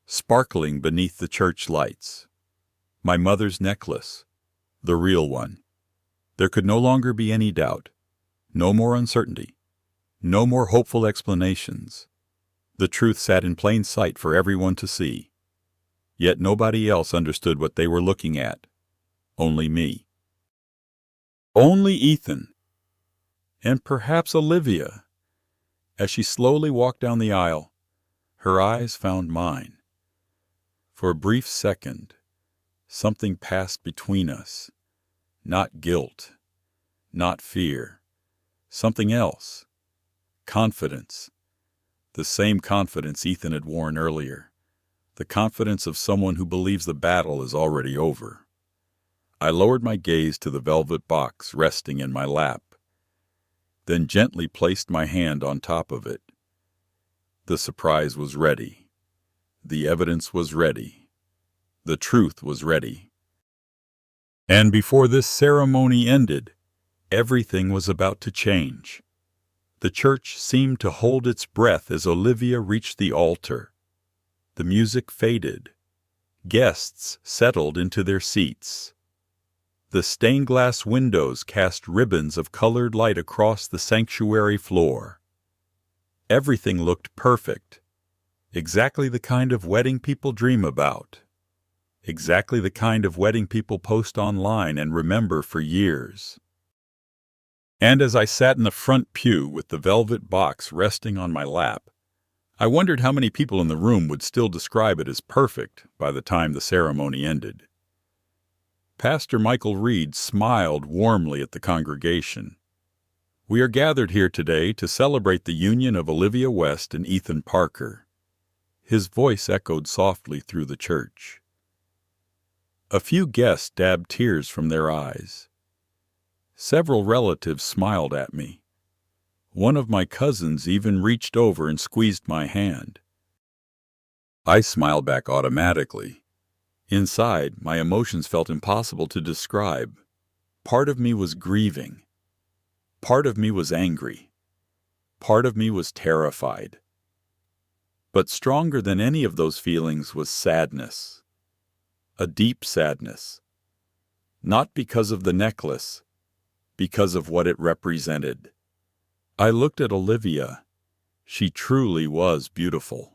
sparkling beneath the church lights. My mother's necklace, the real one. There could no longer be any doubt, no more uncertainty, no more hopeful explanations. The truth sat in plain sight for everyone to see. Yet nobody else understood what they were looking at. Only me. Only Ethan. And perhaps Olivia. As she slowly walked down the aisle, her eyes found mine. For a brief second, something passed between us. Not guilt, not fear. Something else. Confidence. The same confidence Ethan had worn earlier. The confidence of someone who believes the battle is already over. I lowered my gaze to the velvet box resting in my lap, then gently placed my hand on top of it. The surprise was ready. The evidence was ready. The truth was ready. And before this ceremony ended, everything was about to change. The church seemed to hold its breath as Olivia reached the altar. The music faded. Guests settled into their seats. The stained glass windows cast ribbons of colored light across the sanctuary floor. Everything looked perfect. Exactly the kind of wedding people dream about. Exactly the kind of wedding people post online and remember for years. And as I sat in the front pew with the velvet box resting on my lap, I wondered how many people in the room would still describe it as perfect by the time the ceremony ended. Pastor Michael Reed smiled warmly at the congregation. We are gathered here today to celebrate the union of Olivia West and Ethan Parker. His voice echoed softly through the church. A few guests dabbed tears from their eyes. Several relatives smiled at me. One of my cousins even reached over and squeezed my hand. I smiled back automatically. Inside, my emotions felt impossible to describe. Part of me was grieving. Part of me was angry. Part of me was terrified. But stronger than any of those feelings was sadness. A deep sadness. Not because of the necklace, because of what it represented. I looked at Olivia. She truly was beautiful.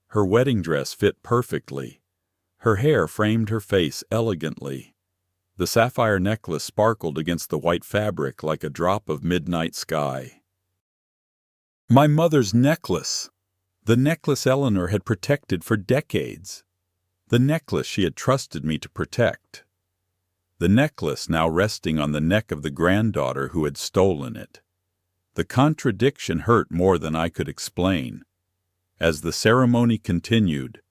Her wedding dress fit perfectly. Her hair framed her face elegantly. The sapphire necklace sparkled against the white fabric like a drop of midnight sky. My mother's necklace! The necklace Eleanor had protected for decades. The necklace she had trusted me to protect. The necklace now resting on the neck of the granddaughter who had stolen it. The contradiction hurt more than I could explain. As the ceremony continued,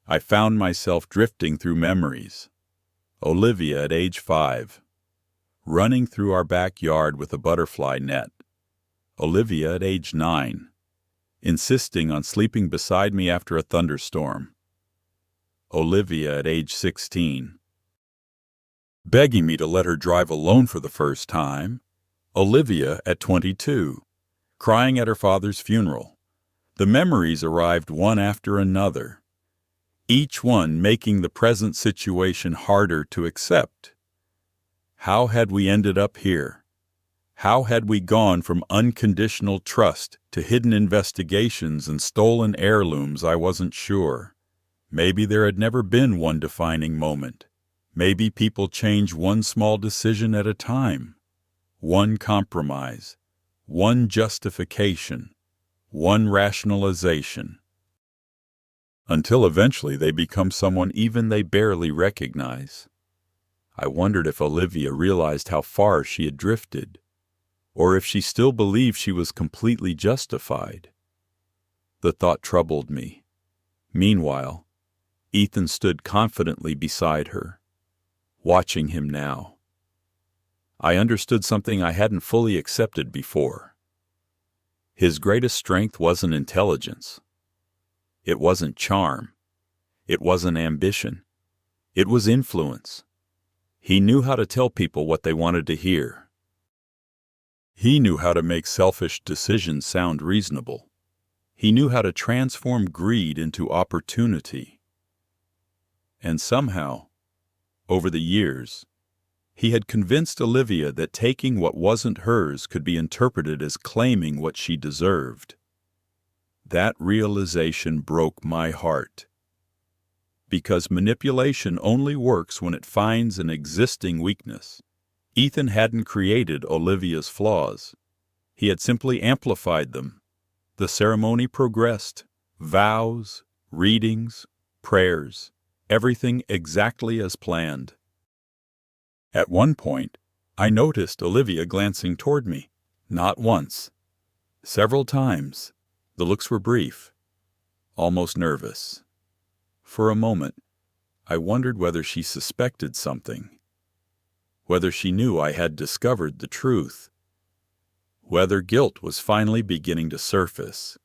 I found myself drifting through memories. Olivia at age 5, running through our backyard with a butterfly net. Olivia at age 9, insisting on sleeping beside me after a thunderstorm. Olivia at age 16, begging me to let her drive alone for the first time. Olivia at 22, crying at her father's funeral. The memories arrived one after another, each one making the present situation harder to accept. How had we ended up here? How had we gone from unconditional trust to hidden investigations and stolen heirlooms? I wasn't sure. Maybe there had never been one defining moment. Maybe people change one small decision at a time. One compromise, one justification, one rationalization. Until eventually they become someone even they barely recognize. I wondered if Olivia realized how far she had drifted, or if she still believed she was completely justified. The thought troubled me. Meanwhile, Ethan stood confidently beside her, watching him now. I understood something I hadn't fully accepted before. His greatest strength wasn't intelligence. It wasn't charm. It wasn't ambition. It was influence. He knew how to tell people what they wanted to hear. He knew how to make selfish decisions sound reasonable. He knew how to transform greed into opportunity. And somehow, over the years, he had convinced Olivia that taking what wasn't hers could be interpreted as claiming what she deserved. That realization broke my heart. Because manipulation only works when it finds an existing weakness. Ethan hadn't created Olivia's flaws. He had simply amplified them. The ceremony progressed. Vows, readings, prayers, everything exactly as planned. At one point, I noticed Olivia glancing toward me. Not once. Several times. The looks were brief, almost nervous. For a moment, I wondered whether she suspected something, whether she knew I had discovered the truth, whether guilt was finally beginning to surface.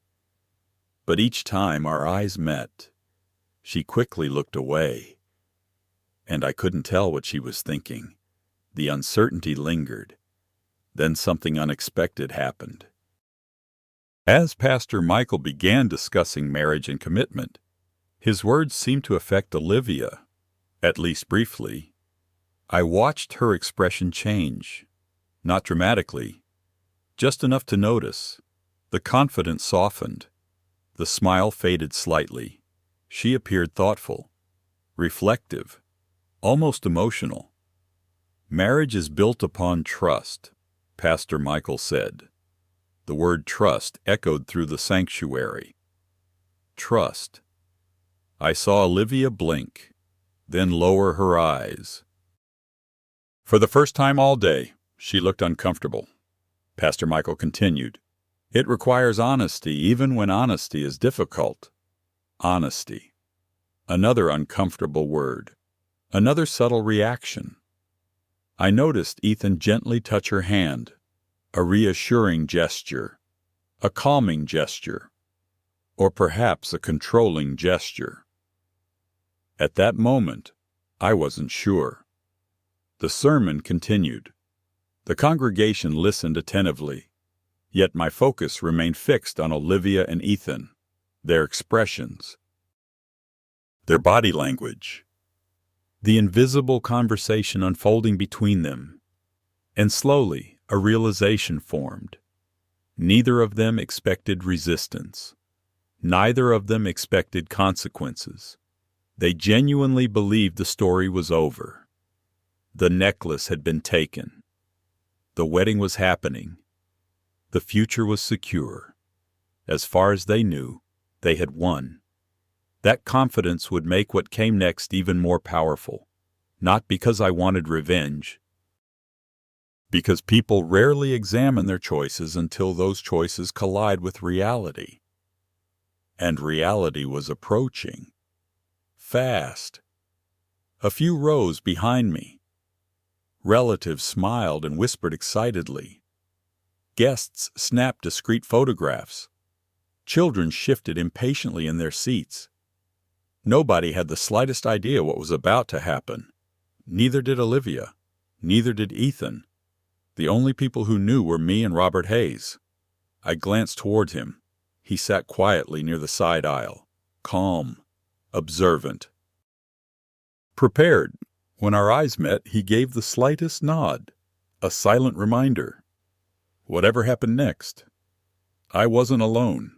But each time our eyes met, she quickly looked away, and I couldn't tell what she was thinking. The uncertainty lingered. Then something unexpected happened. As Pastor Michael began discussing marriage and commitment, his words seemed to affect Olivia, at least briefly. I watched her expression change, not dramatically, just enough to notice. The confidence softened. The smile faded slightly. She appeared thoughtful, reflective, almost emotional. Marriage is built upon trust, Pastor Michael said. The word trust echoed through the sanctuary. Trust. I saw Olivia blink, then lower her eyes. For the first time all day, she looked uncomfortable. Pastor Michael continued, "It requires honesty even when honesty is difficult. Honesty. Another uncomfortable word. Another subtle reaction. I noticed Ethan gently touch her hand, a reassuring gesture, a calming gesture, or perhaps a controlling gesture. At that moment, I wasn't sure. The sermon continued. The congregation listened attentively, yet my focus remained fixed on Olivia and Ethan, their expressions, their body language, the invisible conversation unfolding between them. And slowly, a realization formed. Neither of them expected resistance. Neither of them expected consequences. They genuinely believed the story was over. The necklace had been taken. The wedding was happening. The future was secure. As far as they knew, they had won. That confidence would make what came next even more powerful, not because I wanted revenge, because people rarely examine their choices until those choices collide with reality. And reality was approaching. Fast. A few rows behind me. Relatives smiled and whispered excitedly. Guests snapped discreet photographs. Children shifted impatiently in their seats. Nobody had the slightest idea what was about to happen. Neither did Olivia. Neither did Ethan. The only people who knew were me and Robert Hayes. I glanced toward him. He sat quietly near the side aisle, calm, observant. Prepared. When our eyes met, he gave the slightest nod, a silent reminder. Whatever happened next, I wasn't alone.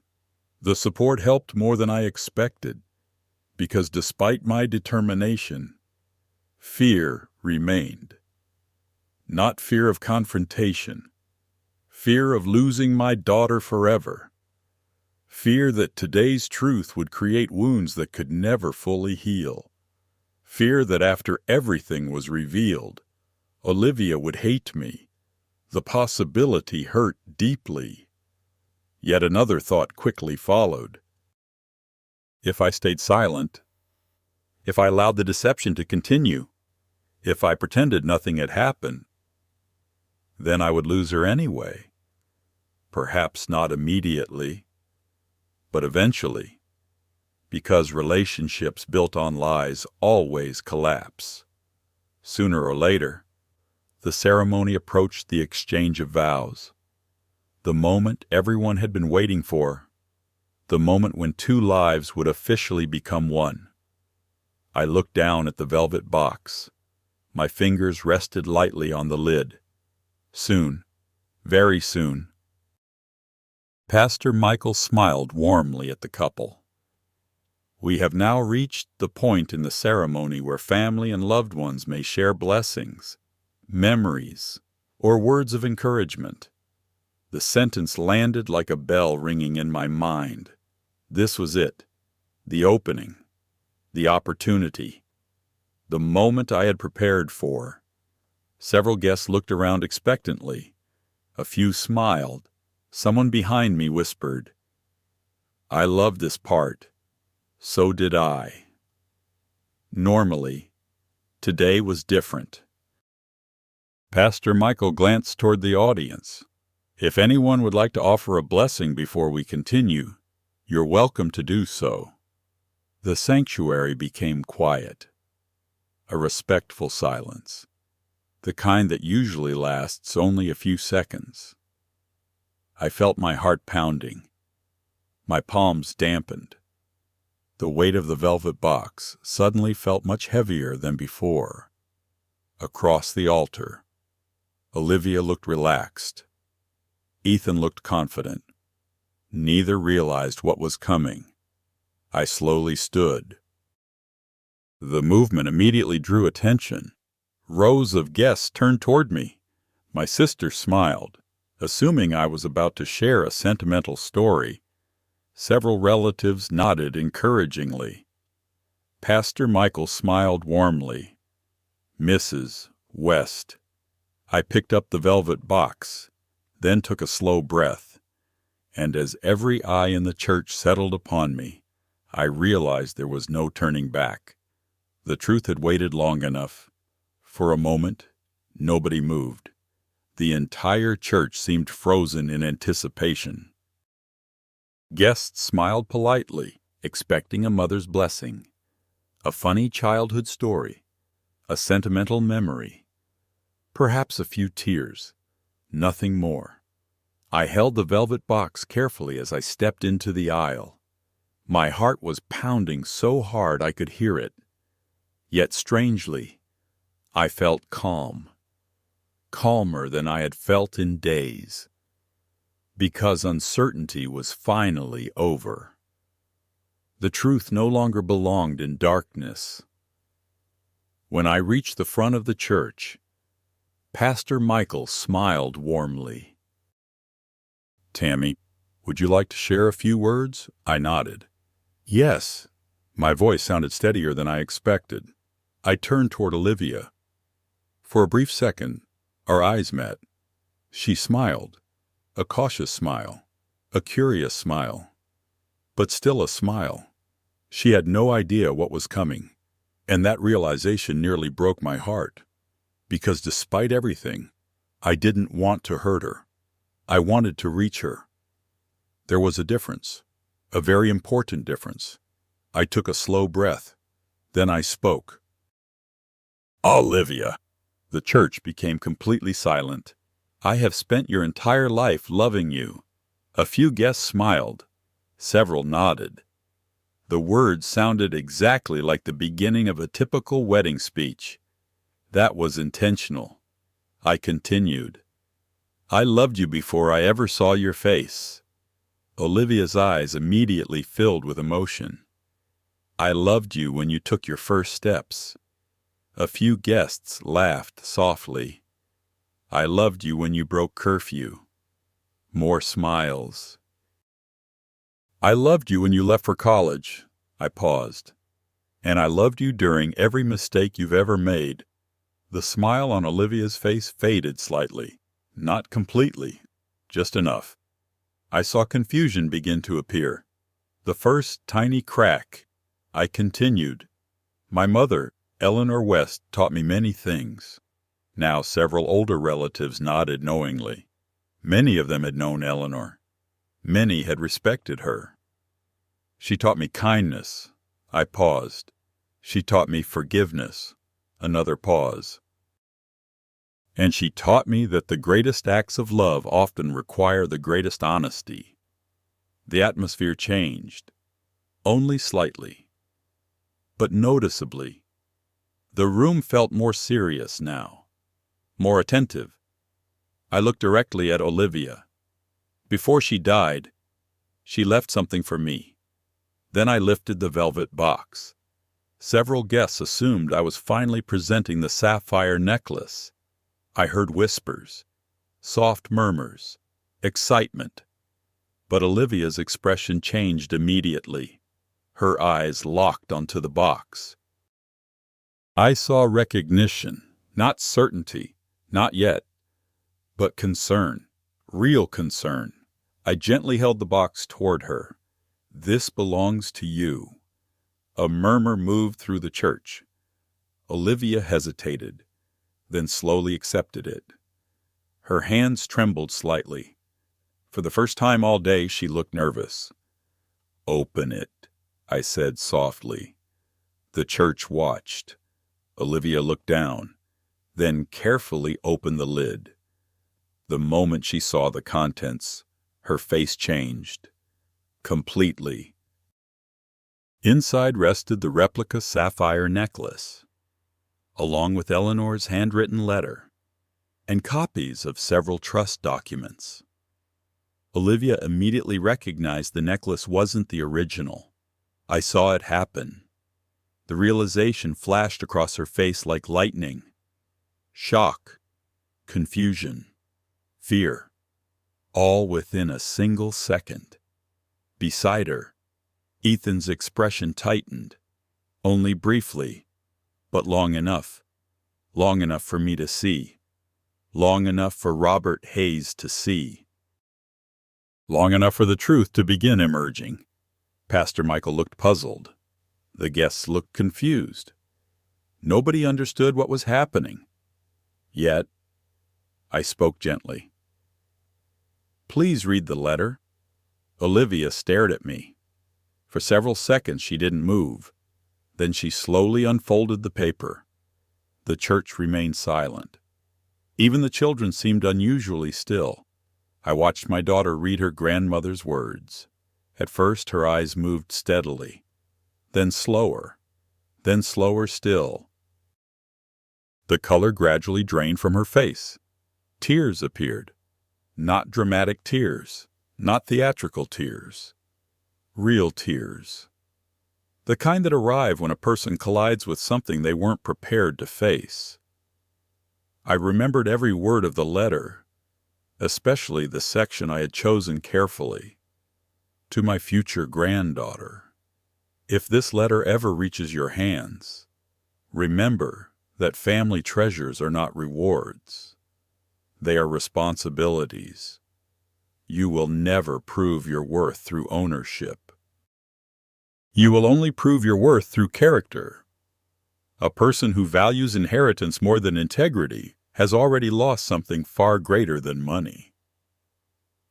The support helped more than I expected, because despite my determination, fear remained. Not fear of confrontation, fear of losing my daughter forever, fear that today's truth would create wounds that could never fully heal, fear that after everything was revealed, Olivia would hate me. The possibility hurt deeply. Yet another thought quickly followed. If I stayed silent, if I allowed the deception to continue, if I pretended nothing had happened, then I would lose her anyway. Perhaps not immediately, but eventually, because relationships built on lies always collapse. Sooner or later, the ceremony approached the exchange of vows. The moment everyone had been waiting for. The moment when two lives would officially become one. I looked down at the velvet box. My fingers rested lightly on the lid. Soon, very soon. Pastor Michael smiled warmly at the couple. We have now reached the point in the ceremony where family and loved ones may share blessings, memories, or words of encouragement. The sentence landed like a bell ringing in my mind. This was it, the opening, the opportunity, the moment I had prepared for. Several guests looked around expectantly. A few smiled. Someone behind me whispered, "I love this part." So did I. Normally, today was different. Pastor Michael glanced toward the audience. If anyone would like to offer a blessing before we continue, you're welcome to do so. The sanctuary became quiet. A respectful silence. The kind that usually lasts only a few seconds. I felt my heart pounding. My palms dampened. The weight of the velvet box suddenly felt much heavier than before. Across the altar, Olivia looked relaxed. Ethan looked confident. Neither realized what was coming. I slowly stood. The movement immediately drew attention. Rows of guests turned toward me. My sister smiled, assuming I was about to share a sentimental story. Several relatives nodded encouragingly. Pastor Michael smiled warmly. Mrs. West. I picked up the velvet box, then took a slow breath, and as every eye in the church settled upon me, I realized there was no turning back. The truth had waited long enough. For a moment, nobody moved. The entire church seemed frozen in anticipation. Guests smiled politely, expecting a mother's blessing, a funny childhood story, a sentimental memory, perhaps a few tears, nothing more. I held the velvet box carefully as I stepped into the aisle. My heart was pounding so hard I could hear it. Yet strangely, I felt calm, calmer than I had felt in days, because uncertainty was finally over. The truth no longer belonged in darkness. When I reached the front of the church, Pastor Michael smiled warmly. "Tammy, would you like to share a few words?" I nodded. "Yes." My voice sounded steadier than I expected. I turned toward Olivia. For a brief second, our eyes met. She smiled, a cautious smile, a curious smile, but still a smile. She had no idea what was coming, and that realization nearly broke my heart, because despite everything, I didn't want to hurt her. I wanted to reach her. There was a difference, a very important difference. I took a slow breath. Then I spoke. "Olivia." The church became completely silent. "I have spent your entire life loving you." A few guests smiled. Several nodded. The words sounded exactly like the beginning of a typical wedding speech. That was intentional. I continued. "I loved you before I ever saw your face." Olivia's eyes immediately filled with emotion. "I loved you when you took your first steps." A few guests laughed softly. "I loved you when you broke curfew." More smiles. "I loved you when you left for college." I paused. "And I loved you during every mistake you've ever made." The smile on Olivia's face faded slightly. Not completely, just enough. I saw confusion begin to appear. The first tiny crack. I continued. "My mother, Eleanor West, taught me many things." Now several older relatives nodded knowingly. Many of them had known Eleanor. Many had respected her. "She taught me kindness." I paused. "She taught me forgiveness." Another pause. "And she taught me that the greatest acts of love often require the greatest honesty." The atmosphere changed. Only slightly, but noticeably. The room felt more serious now, more attentive. I looked directly at Olivia. Before she died, she left something for me. Then I lifted the velvet box. Several guests assumed I was finally presenting the sapphire necklace. I heard whispers, soft murmurs, excitement. But Olivia's expression changed immediately. Her eyes locked onto the box. I saw recognition, not certainty, not yet, but concern, real concern. I gently held the box toward her. "This belongs to you." A murmur moved through the church. Olivia hesitated, then slowly accepted it. Her hands trembled slightly. For the first time all day, she looked nervous. "Open it," I said softly. The church watched. Olivia looked down, then carefully opened the lid. The moment she saw the contents, her face changed. Completely. Inside rested the replica sapphire necklace, along with Eleanor's handwritten letter, and copies of several trust documents. Olivia immediately recognized the necklace wasn't the original. I saw it happen. The realization flashed across her face like lightning. Shock, confusion, fear, all within a single second. Beside her, Ethan's expression tightened, only briefly, but long enough for me to see, long enough for Robert Hayes to see, long enough for the truth to begin emerging. Pastor Michael looked puzzled. The guests looked confused. Nobody understood what was happening. Yet, I spoke gently. "Please read the letter." Olivia stared at me. For several seconds she didn't move. Then she slowly unfolded the paper. The church remained silent. Even the children seemed unusually still. I watched my daughter read her grandmother's words. At first her eyes moved steadily, then slower still. The color gradually drained from her face. Tears appeared. Not dramatic tears, not theatrical tears. Real tears. The kind that arrive when a person collides with something they weren't prepared to face. I remembered every word of the letter, especially the section I had chosen carefully. To my future granddaughter. If this letter ever reaches your hands, remember that family treasures are not rewards. They are responsibilities. You will never prove your worth through ownership. You will only prove your worth through character. A person who values inheritance more than integrity has already lost something far greater than money.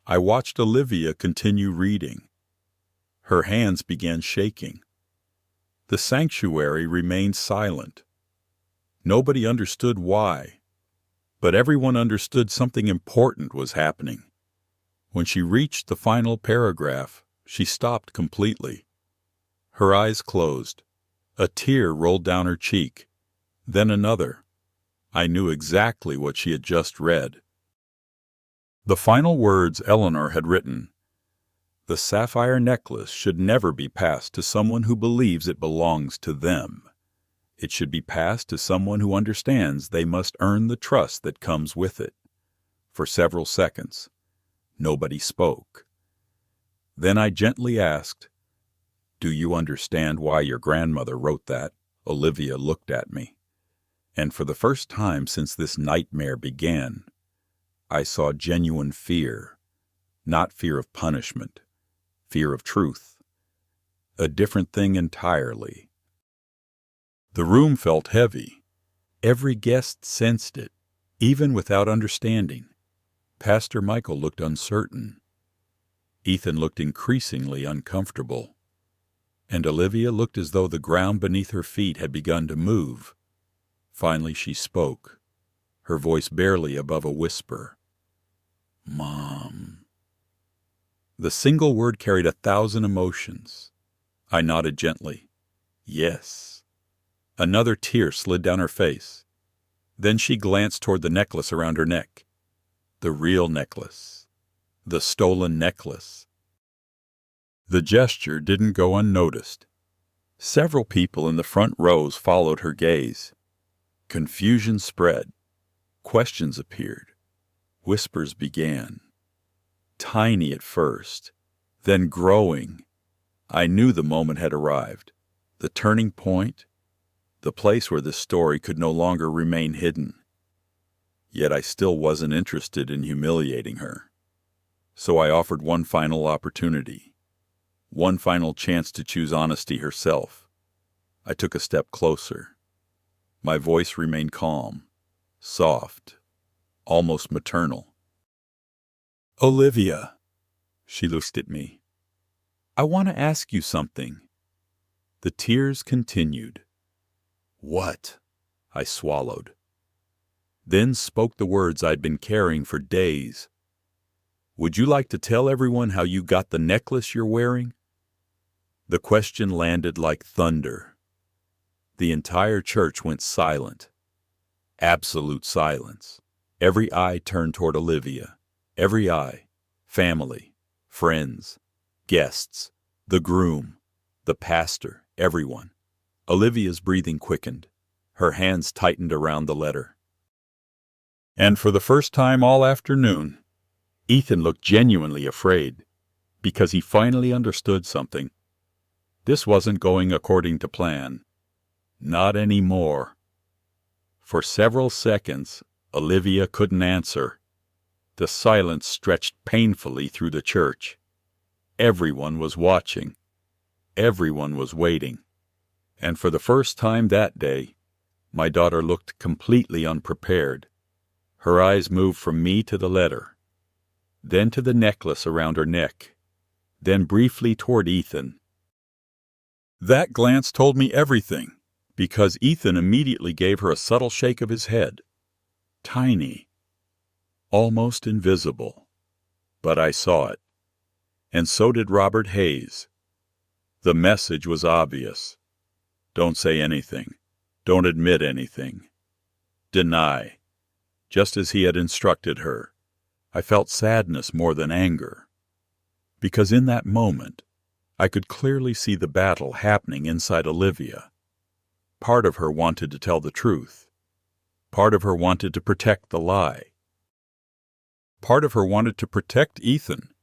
I watched Olivia continue reading. Her hands began shaking. The sanctuary remained silent. Nobody understood why, but everyone understood something important was happening. When she reached the final paragraph, she stopped completely. Her eyes closed. A tear rolled down her cheek, then another. I knew exactly what she had just read. The final words Eleanor had written. The sapphire necklace should never be passed to someone who believes it belongs to them. It should be passed to someone who understands they must earn the trust that comes with it. For several seconds, nobody spoke. Then I gently asked, "Do you understand why your grandmother wrote that?" Olivia looked at me. And for the first time since this nightmare began, I saw genuine fear, not fear of punishment. Fear of truth. A different thing entirely. The room felt heavy. Every guest sensed it, even without understanding. Pastor Michael looked uncertain. Ethan looked increasingly uncomfortable. And Olivia looked as though the ground beneath her feet had begun to move. Finally she spoke, her voice barely above a whisper. "Mom." The single word carried 1,000 emotions. I nodded gently. Yes. Another tear slid down her face. Then she glanced toward the necklace around her neck. The real necklace. The stolen necklace. The gesture didn't go unnoticed. Several people in the front rows followed her gaze. Confusion spread. Questions appeared. Whispers began. Tiny at first, then growing. I knew the moment had arrived. The turning point. The place where this story could no longer remain hidden. Yet I still wasn't interested in humiliating her. So I offered one final opportunity. One final chance to choose honesty herself. I took a step closer. My voice remained calm, soft, almost maternal. "Olivia," she looked at me. "I want to ask you something." The tears continued. "What?" I swallowed. Then spoke the words I'd been carrying for days. "Would you like to tell everyone how you got the necklace you're wearing?" The question landed like thunder. The entire church went silent. Absolute silence. Every eye turned toward Olivia. Every eye. Family. Friends. Guests. The groom. The pastor. Everyone. Olivia's breathing quickened. Her hands tightened around the letter. And for the first time all afternoon, Ethan looked genuinely afraid, because he finally understood something. This wasn't going according to plan. Not anymore. For several seconds, Olivia couldn't answer. The silence stretched painfully through the church. Everyone was watching. everyone was waiting. And for the first time that day, my daughter looked completely unprepared. Her eyes moved from me to the letter, then to the necklace around her neck, then briefly toward Ethan. That glance told me everything, because Ethan immediately gave her a subtle shake of his head. Tiny, almost invisible. But I saw it. And so did Robert Hayes. The message was obvious. Don't say anything. Don't admit anything. Deny. Just as he had instructed her. I felt sadness more than anger. Because in that moment, I could clearly see the battle happening inside Olivia. Part of her wanted to tell the truth. Part of her wanted to protect the lie. Part of her wanted to protect Ethan.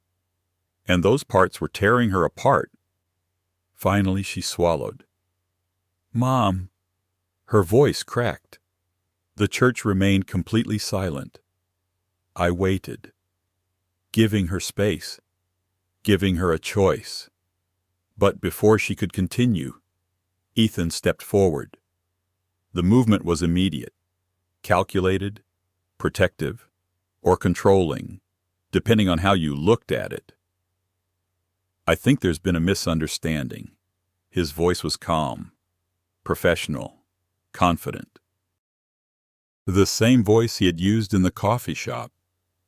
And those parts were tearing her apart. Finally, she swallowed. "Mom." Her voice cracked. The church remained completely silent. I waited, giving her space, giving her a choice. But before she could continue, Ethan stepped forward. The movement was immediate, calculated, protective, or controlling, depending on how you looked at it. "I think there's been a misunderstanding." His voice was calm, professional, confident. The same voice he had used in the coffee shop.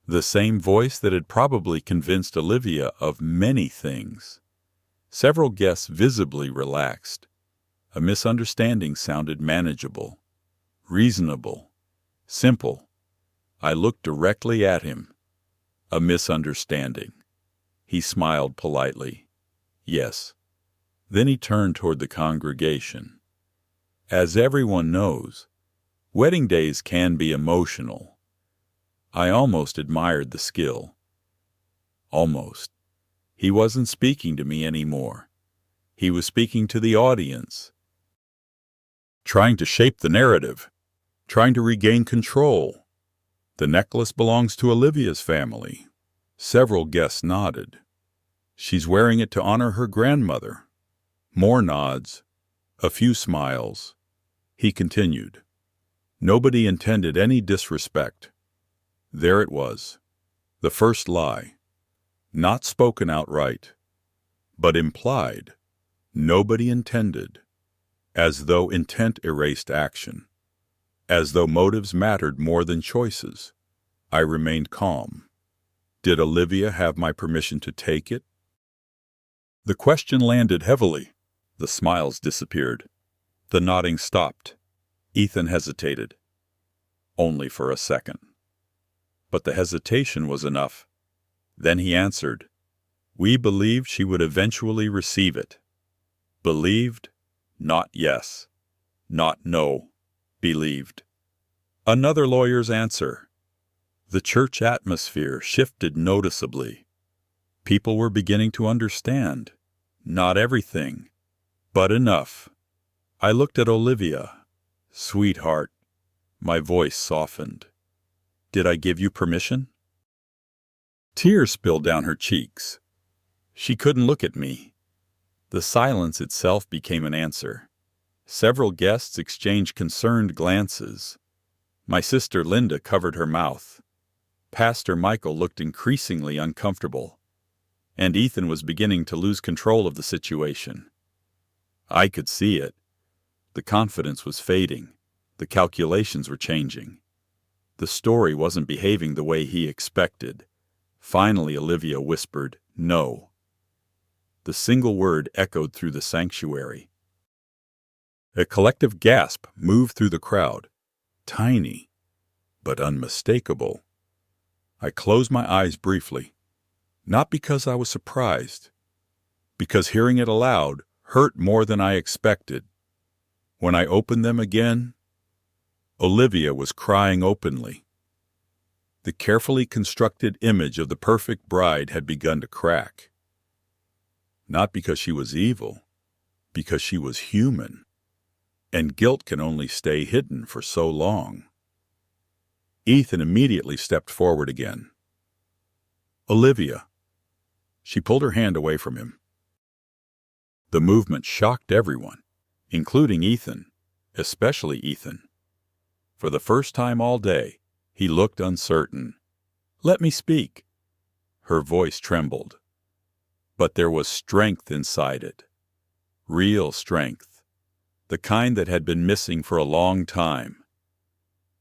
The same voice that had probably convinced Olivia of many things. Several guests visibly relaxed. A misunderstanding sounded manageable, reasonable, simple. I looked directly at him. A misunderstanding. He smiled politely. Yes. Then he turned toward the congregation. As everyone knows, wedding days can be emotional. I almost admired the skill. Almost. He wasn't speaking to me anymore. He was speaking to the audience. Trying to shape the narrative. Trying to regain control. The necklace belongs to Olivia's family. Several guests nodded. She's wearing it to honor her grandmother. More nods. A few smiles. He continued. Nobody intended any disrespect. There it was. The first lie. Not spoken outright, but implied. Nobody intended. As though intent erased action. As though motives mattered more than choices. I remained calm. Did Olivia have my permission to take it? The question landed heavily. The smiles disappeared. The nodding stopped. Ethan hesitated. Only for a second. But the hesitation was enough. Then he answered, "We believed she would eventually receive it." Believed, not yes. Not no. Believed. Another lawyer's answer. The church atmosphere shifted noticeably. People were beginning to understand. Not everything, but enough. I looked at Olivia. "Sweetheart." My voice softened. "Did I give you permission?" Tears spilled down her cheeks. She couldn't look at me. The silence itself became an answer. Several guests exchanged concerned glances. My sister Linda covered her mouth. Pastor Michael looked increasingly uncomfortable. And Ethan was beginning to lose control of the situation. I could see it. The confidence was fading. The calculations were changing. The story wasn't behaving the way he expected. Finally, Olivia whispered, "No." The single word echoed through the sanctuary. A collective gasp moved through the crowd. Tiny, but unmistakable. I closed my eyes briefly. Not because I was surprised. Because hearing it aloud hurt more than I expected. When I opened them again, Olivia was crying openly. The carefully constructed image of the perfect bride had begun to crack. Not because she was evil, because she was human. And guilt can only stay hidden for so long. Ethan immediately stepped forward again. "Olivia." She pulled her hand away from him. The movement shocked everyone, including Ethan, especially Ethan. For the first time all day, he looked uncertain. "Let me speak." Her voice trembled. But there was strength inside it. Real strength. The kind that had been missing for a long time.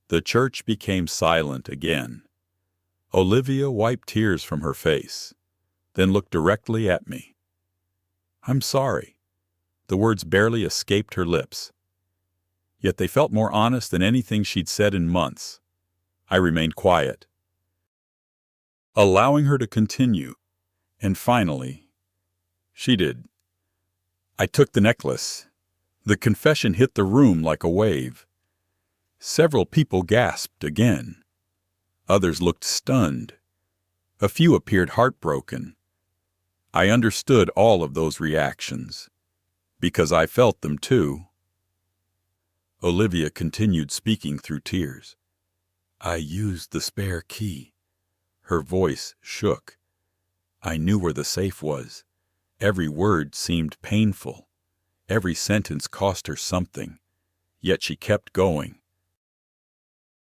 The church became silent again. Olivia wiped tears from her face, then looked directly at me. "I'm sorry." The words barely escaped her lips. Yet they felt more honest than anything she'd said in months. I remained quiet, allowing her to continue, and finally, she did. "I took the necklace." The confession hit the room like a wave. Several people gasped again. Others looked stunned. A few appeared heartbroken. I understood all of those reactions, because I felt them too. Olivia continued speaking through tears. "I used the spare key." Her voice shook. I knew where the safe was. Every word seemed painful. Every sentence cost her something. Yet she kept going.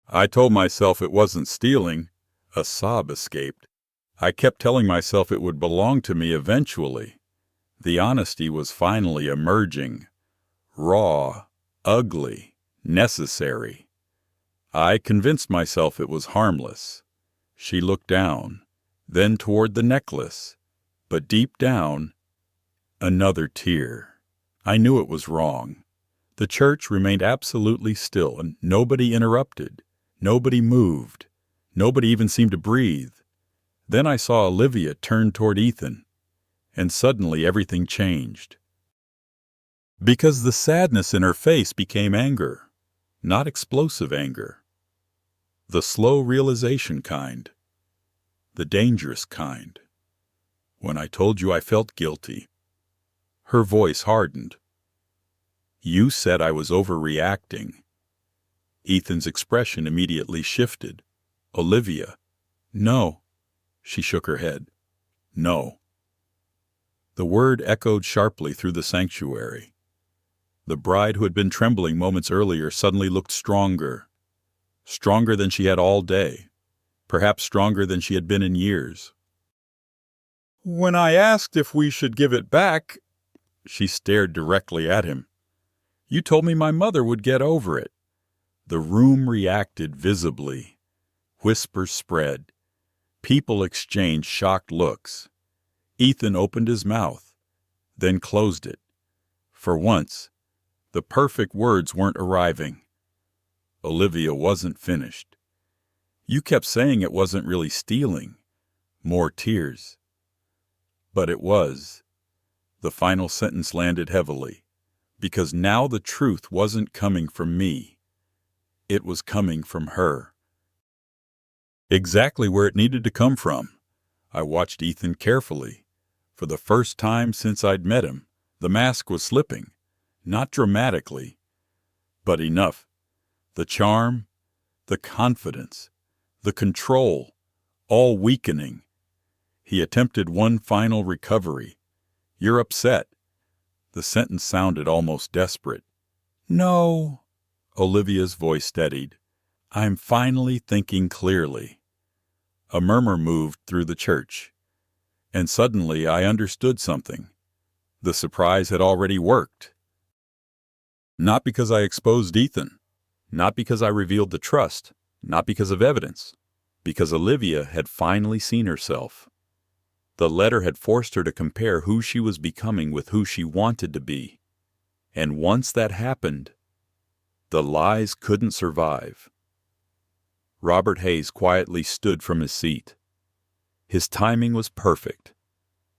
"I told myself it wasn't stealing." A sob escaped. "I kept telling myself it would belong to me eventually." The honesty was finally emerging. Raw, ugly, necessary. I convinced myself it was harmless. She looked down, then toward the necklace. But deep down, another tear. I knew it was wrong. The church remained absolutely still, and nobody interrupted. Nobody moved. Nobody even seemed to breathe. Then I saw Olivia turn toward Ethan, and suddenly everything changed. Because the sadness in her face became anger, not explosive anger. The slow realization kind. The dangerous kind. "When I told you I felt guilty." Her voice hardened. "You said I was overreacting." Ethan's expression immediately shifted. "Olivia." "No." She shook her head. "No." The word echoed sharply through the sanctuary. The bride who had been trembling moments earlier suddenly looked stronger. Stronger than she had all day. Perhaps stronger than she had been in years. "When I asked if we should give it back," she stared directly at him, "you told me my mother would get over it." The room reacted visibly. Whispers spread. People exchanged shocked looks. Ethan opened his mouth, then closed it. For once, the perfect words weren't arriving. Olivia wasn't finished. "You kept saying it wasn't really stealing." More tears. But it was. The final sentence landed heavily, because now the truth wasn't coming from me. It was coming from her. Exactly where it needed to come from. I watched Ethan carefully. For the first time since I'd met him, the mask was slipping. Not dramatically, but enough. The charm, the confidence, the control, all weakening. He attempted one final recovery. "You're upset." The sentence sounded almost desperate. "No." Olivia's voice steadied. "I'm finally thinking clearly." A murmur moved through the church. And suddenly I understood something. The surprise had already worked. Not because I exposed Ethan. Not because I revealed the trust. Not because of evidence. Because Olivia had finally seen herself. The letter had forced her to compare who she was becoming with who she wanted to be. And once that happened, the lies couldn't survive. Robert Hayes quietly stood from his seat. His timing was perfect.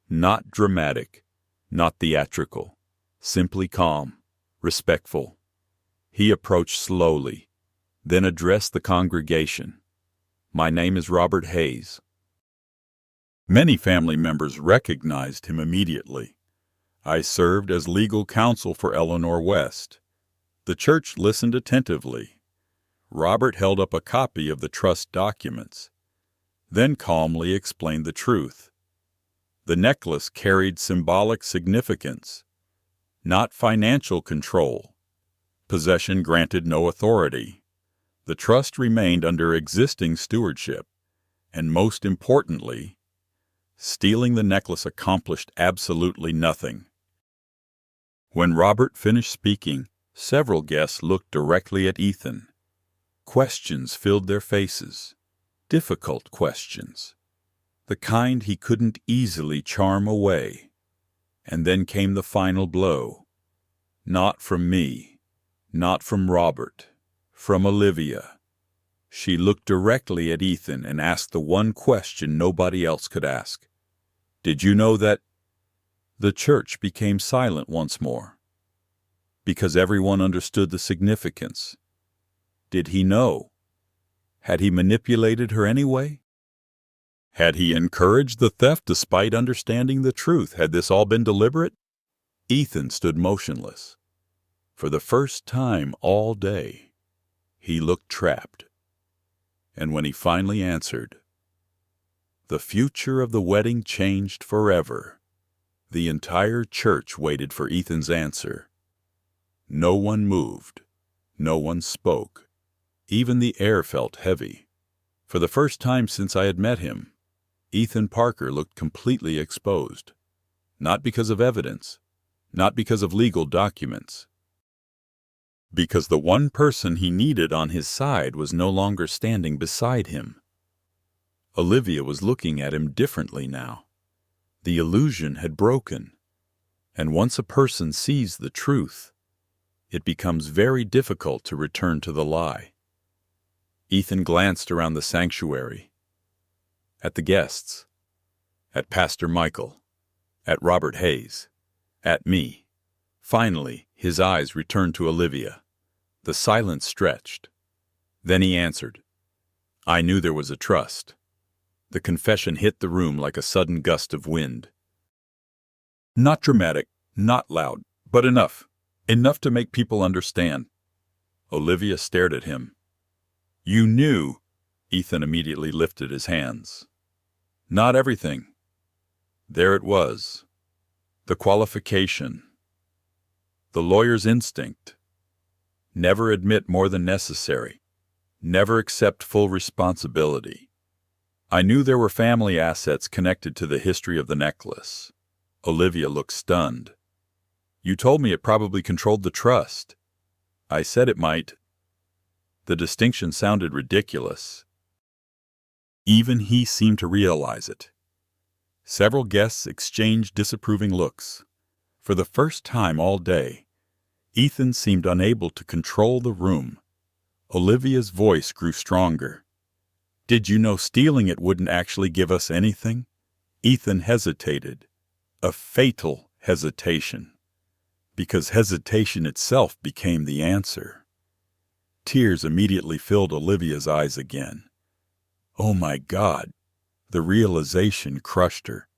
Not dramatic, not theatrical, simply calm, respectful. He approached slowly, then addressed the congregation. "My name is Robert Hayes." Many family members recognized him immediately. I served as legal counsel for Eleanor West. The church listened attentively. Robert held up a copy of the trust documents, then calmly explained the truth. The necklace carried symbolic significance. not financial control. Possession granted no authority. The trust remained under existing stewardship, and most importantly, stealing the necklace accomplished absolutely nothing. When Robert finished speaking, several guests looked directly at Ethan. Questions filled their faces, difficult questions, the kind he couldn't easily charm away. And then came the final blow. Not from me, not from Robert, from Olivia. She looked directly at Ethan and asked the one question nobody else could ask. Did you know that? The church became silent once more, because everyone understood the significance. Did he know? Had he manipulated her anyway? Had he encouraged the theft despite understanding the truth? Had this all been deliberate? Ethan stood motionless. For the first time all day, he looked trapped. And when he finally answered, the future of the wedding changed forever. The entire church waited for Ethan's answer. No one moved. No one spoke. Even the air felt heavy. For the first time since I had met him, Ethan Parker looked completely exposed. Not because of evidence, not because of legal documents. Because the one person he needed on his side was no longer standing beside him. Olivia was looking at him differently now. The illusion had broken. And once a person sees the truth, it becomes very difficult to return to the lie. Ethan glanced around the sanctuary, at the guests, at Pastor Michael, at Robert Hayes, at me. Finally, his eyes returned to Olivia. The silence stretched. Then he answered. I knew there was a trust. The confession hit the room like a sudden gust of wind. Not dramatic, not loud, but enough. Enough to make people understand. Olivia stared at him. You knew. Ethan immediately lifted his hands. Not everything. There it was. The qualification. The lawyer's instinct. Never admit more than necessary. Never accept full responsibility. I knew there were family assets connected to the history of the necklace. Olivia looked stunned. You told me it probably controlled the trust. I said it might. The distinction sounded ridiculous. Even he seemed to realize it. Several guests exchanged disapproving looks. For the first time all day, Ethan seemed unable to control the room. Olivia's voice grew stronger. Did you know stealing it wouldn't actually give us anything? Ethan hesitated. A fatal hesitation. Because hesitation itself became the answer. Tears immediately filled Olivia's eyes again. Oh my God! The realization crushed her.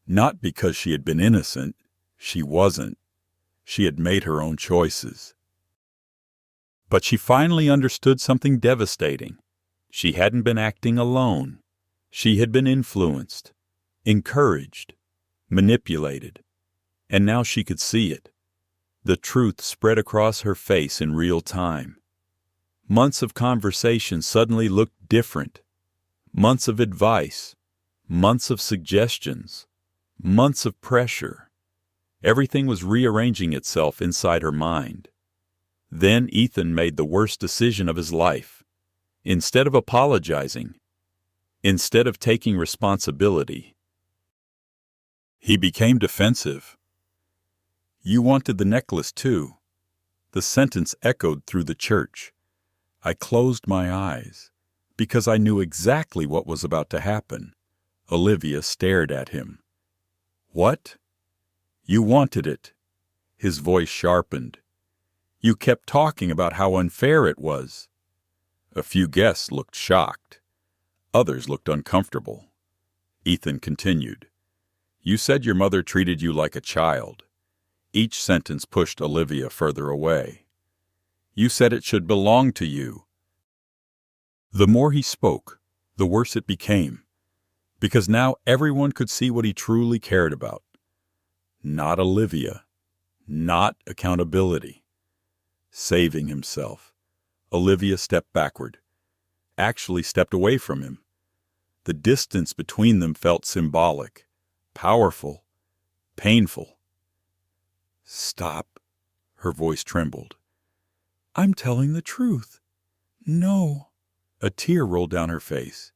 Not because she had been innocent. She wasn't. She had made her own choices. But she finally understood something devastating. She hadn't been acting alone. She had been influenced, encouraged, manipulated. And now she could see it. The truth spread across her face in real time. Months of conversation suddenly looked different. Months of advice, months of suggestions, months of pressure. Everything was rearranging itself inside her mind. Then Ethan made the worst decision of his life. Instead of apologizing, instead of taking responsibility, he became defensive. You wanted the necklace too. The sentence echoed through the church. I closed my eyes, because I knew exactly what was about to happen. Olivia stared at him. What? You wanted it. His voice sharpened. You kept talking about how unfair it was. A few guests looked shocked. Others looked uncomfortable. Ethan continued. You said your mother treated you like a child. Each sentence pushed Olivia further away. You said it should belong to you. The more he spoke, the worse it became, because now everyone could see what he truly cared about. Not Olivia, not accountability. Saving himself. Olivia stepped backward, actually stepped away from him. The distance between them felt symbolic, powerful, painful. "Stop," her voice trembled. "I'm telling the truth." "No." A tear rolled down her face.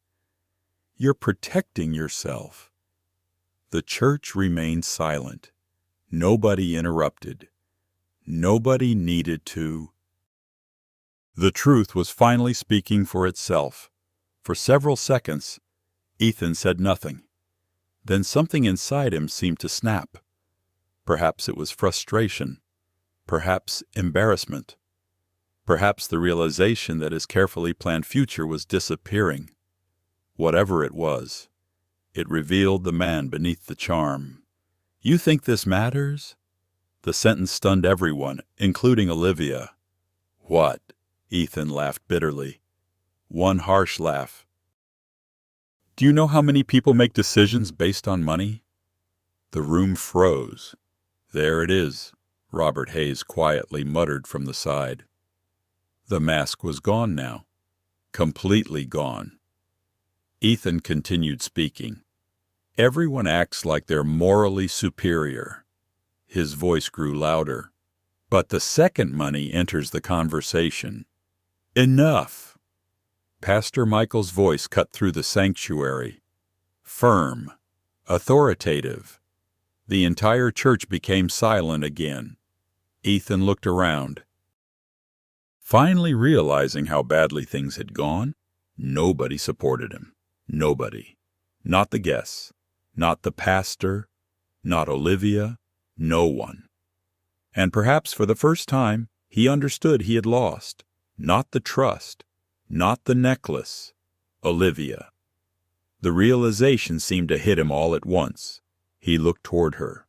"You're protecting yourself." The church remained silent. Nobody interrupted. Nobody needed to. The truth was finally speaking for itself. For several seconds, Ethan said nothing. Then something inside him seemed to snap. Perhaps it was frustration. Perhaps embarrassment. Perhaps the realization that his carefully planned future was disappearing. Whatever it was, it revealed the man beneath the charm. "You think this matters?" The sentence stunned everyone, including Olivia. "What?" Ethan laughed bitterly. One harsh laugh. "Do you know how many people make decisions based on money?" The room froze. "There it is," Robert Hayes quietly muttered from the side. The mask was gone now. Completely gone. Ethan continued speaking. "Everyone acts like they're morally superior." His voice grew louder. "But the second money enters the conversation. Enough!" Pastor Michael's voice cut through the sanctuary. Firm. Authoritative. The entire church became silent again. Ethan looked around. Finally realizing how badly things had gone, nobody supported him. Nobody. Not the guests. Not the pastor. Not Olivia. No one. And perhaps for the first time, he understood he had lost. Not the trust. Not the necklace. Olivia. The realization seemed to hit him all at once. He looked toward her.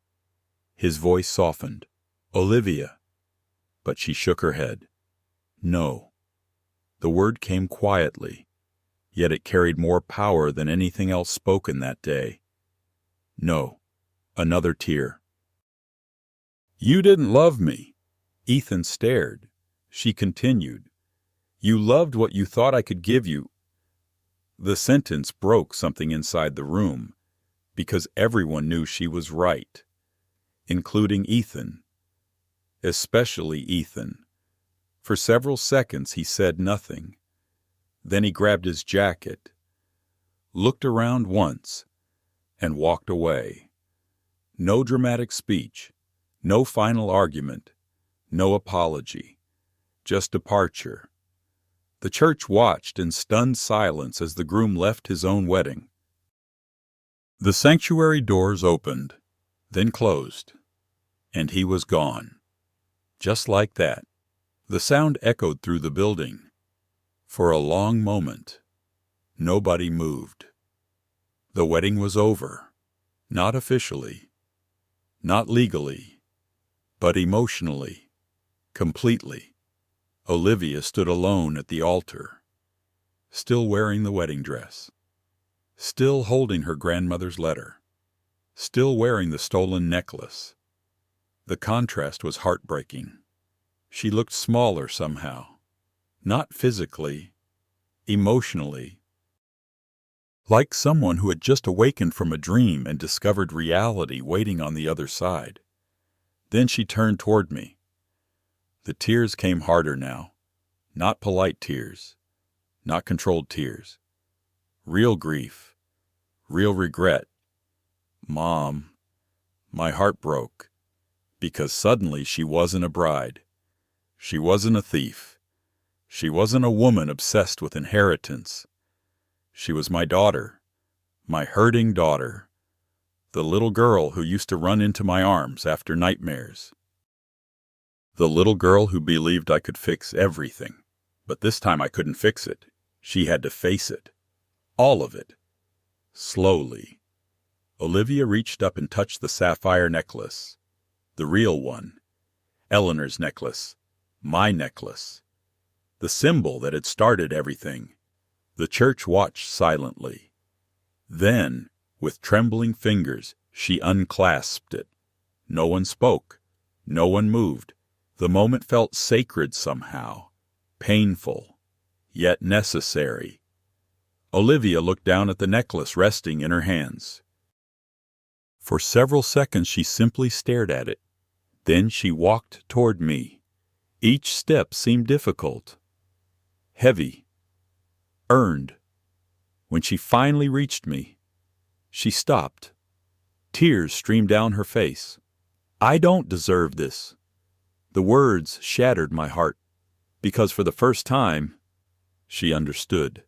His voice softened. "Olivia." But she shook her head. "No." The word came quietly, yet it carried more power than anything else spoken that day. "No." Another tear. "You didn't love me." Ethan stared. She continued. "You loved what you thought I could give you." The sentence broke something inside the room, because everyone knew she was right, including Ethan. Especially Ethan. For several seconds he said nothing. Then he grabbed his jacket, looked around once, and walked away. No dramatic speech, no final argument, no apology, just departure. The church watched in stunned silence as the groom left his own wedding. The sanctuary doors opened, then closed, and he was gone. Just like that. The sound echoed through the building. For a long moment, nobody moved. The wedding was over. Not officially. Not legally. But emotionally. Completely. Olivia stood alone at the altar, still wearing the wedding dress, still holding her grandmother's letter, still wearing the stolen necklace. The contrast was heartbreaking. She looked smaller somehow, not physically, emotionally, like someone who had just awakened from a dream and discovered reality waiting on the other side. Then she turned toward me. The tears came harder now, not polite tears, not controlled tears. Real grief, real regret. "Mom," my heart broke, because suddenly she wasn't a bride. She wasn't a thief. She wasn't a woman obsessed with inheritance. She was my daughter, my hurting daughter, the little girl who used to run into my arms after nightmares. The little girl who believed I could fix everything, but this time I couldn't fix it. She had to face it. All of it. Slowly. Olivia reached up and touched the sapphire necklace. The real one. Eleanor's necklace. My necklace. The symbol that had started everything. The church watched silently. Then, with trembling fingers, she unclasped it. No one spoke. No one moved. The moment felt sacred somehow, painful, yet necessary. Olivia looked down at the necklace resting in her hands. For several seconds she simply stared at it. Then she walked toward me. Each step seemed difficult, heavy, earned. When she finally reached me, she stopped. Tears streamed down her face. "I don't deserve this." The words shattered my heart, because for the first time, she understood.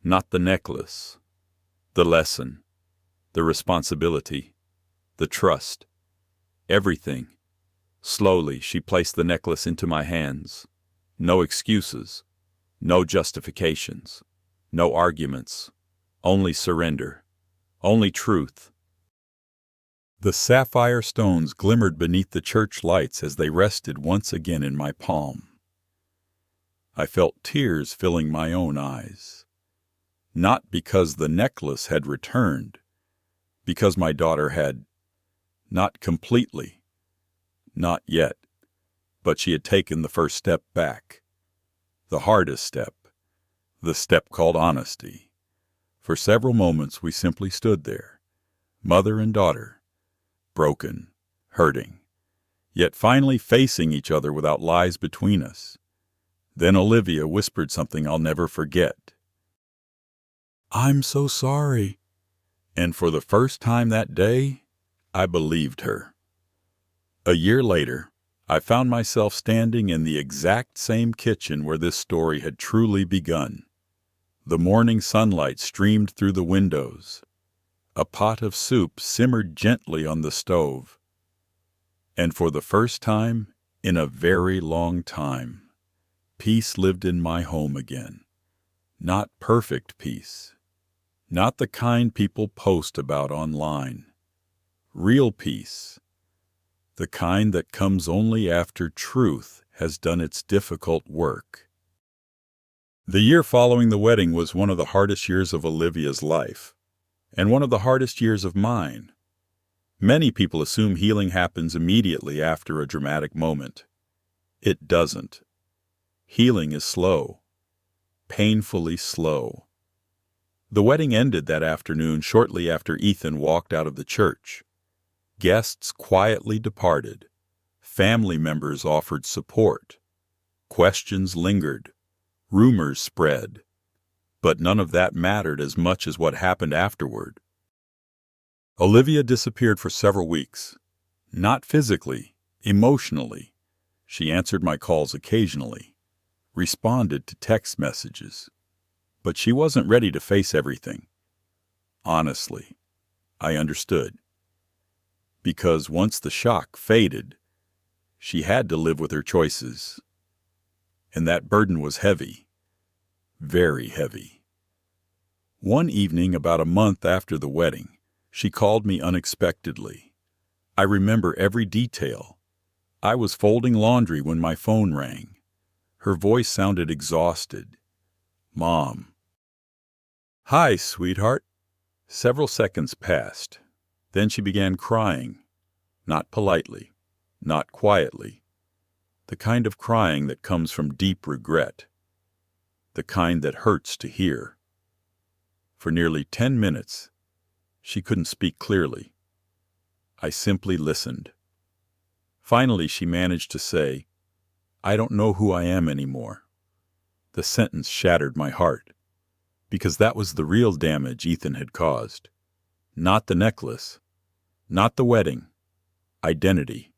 Not the necklace, the lesson, the responsibility, the trust, everything. Slowly, she placed the necklace into my hands. No excuses, no justifications, no arguments, only surrender, only truth. The sapphire stones glimmered beneath the church lights as they rested once again in my palm. I felt tears filling my own eyes. Not because the necklace had returned, because my daughter had, not completely, not yet, but she had taken the first step back. The hardest step, the step called honesty. For several moments we simply stood there, mother and daughter, broken, hurting, yet finally facing each other without lies between us. Then Olivia whispered something I'll never forget. "I'm so sorry." And for the first time that day, I believed her. A year later, I found myself standing in the exact same kitchen where this story had truly begun. The morning sunlight streamed through the windows. A pot of soup simmered gently on the stove. And for the first time, in a very long time, peace lived in my home again. Not perfect peace. Not the kind people post about online. Real peace. The kind that comes only after truth has done its difficult work. The year following the wedding was one of the hardest years of Olivia's life, and one of the hardest years of mine. Many people assume healing happens immediately after a dramatic moment. It doesn't. Healing is slow, painfully slow. The wedding ended that afternoon shortly after Ethan walked out of the church. Guests quietly departed. Family members offered support. Questions lingered. Rumors spread. But none of that mattered as much as what happened afterward. Olivia disappeared for several weeks. Not physically, emotionally. She answered my calls occasionally, responded to text messages. But she wasn't ready to face everything. Honestly, I understood. Because once the shock faded, she had to live with her choices. And that burden was heavy. Very heavy. One evening, about a month after the wedding, she called me unexpectedly. I remember every detail. I was folding laundry when my phone rang. Her voice sounded exhausted. "Mom." "Hi, sweetheart." Several seconds passed. Then she began crying. Not politely, not quietly. The kind of crying that comes from deep regret. The kind that hurts to hear. For nearly 10 minutes, she couldn't speak clearly. I simply listened. Finally, she managed to say, "I don't know who I am anymore." The sentence shattered my heart, because that was the real damage Ethan had caused. Not the necklace, not the wedding, identity.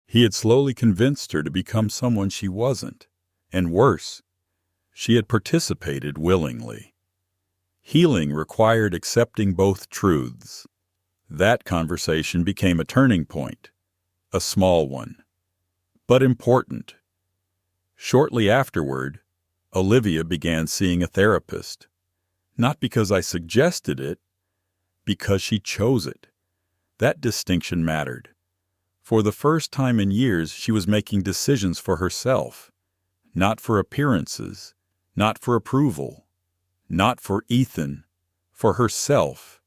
He had slowly convinced her to become someone she wasn't, and worse, she had participated willingly. Healing required accepting both truths. That conversation became a turning point, a small one, but important. Shortly afterward, Olivia began seeing a therapist, not because I suggested it, because she chose it. That distinction mattered. For the first time in years, she was making decisions for herself, not for appearances, not for approval, not for Ethan, for herself.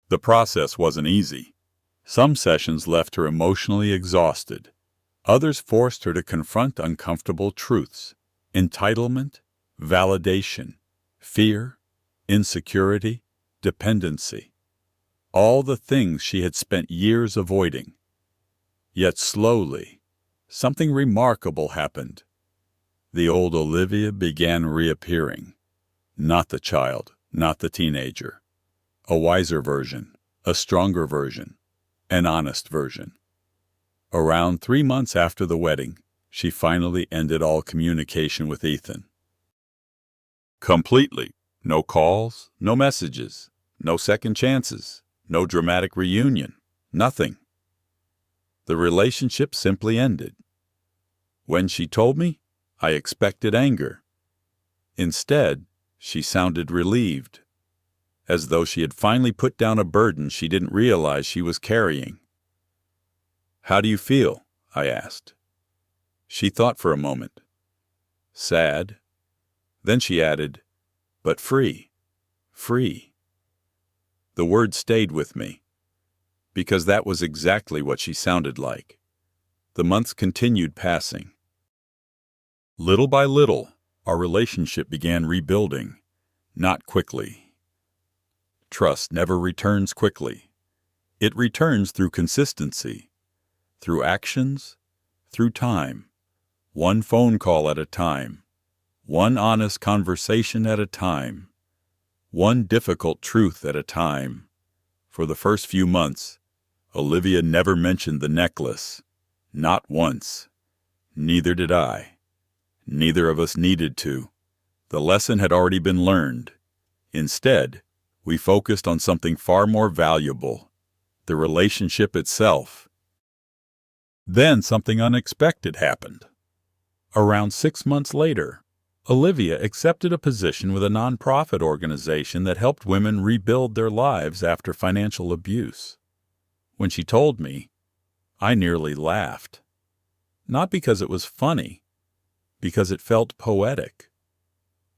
The process wasn't easy. Some sessions left her emotionally exhausted. Others forced her to confront uncomfortable truths: entitlement, validation, fear, insecurity, dependency. All the things she had spent years avoiding. Yet slowly, something remarkable happened. The old Olivia began reappearing. Not the child, not the teenager. A wiser version, a stronger version, an honest version. Around 3 months after the wedding, she finally ended all communication with Ethan. Completely. No calls, no messages, no second chances, no dramatic reunion, nothing. The relationship simply ended. When she told me, I expected anger. Instead, she sounded relieved, as though she had finally put down a burden she didn't realize she was carrying. "How do you feel?" I asked. She thought for a moment. Sad. Then she added, "But free, free." The word stayed with me, because that was exactly what she sounded like. The months continued passing. Little by little, our relationship began rebuilding, not quickly. Trust never returns quickly. It returns through consistency, through actions, through time, one phone call at a time, one honest conversation at a time, one difficult truth at a time. For the first few months, Olivia never mentioned the necklace, not once. Neither did I. Neither of us needed to. The lesson had already been learned. Instead, we focused on something far more valuable: the relationship itself. Then something unexpected happened. Around 6 months later, Olivia accepted a position with a nonprofit organization that helped women rebuild their lives after financial abuse. When she told me, I nearly laughed. Not because it was funny, because it felt poetic.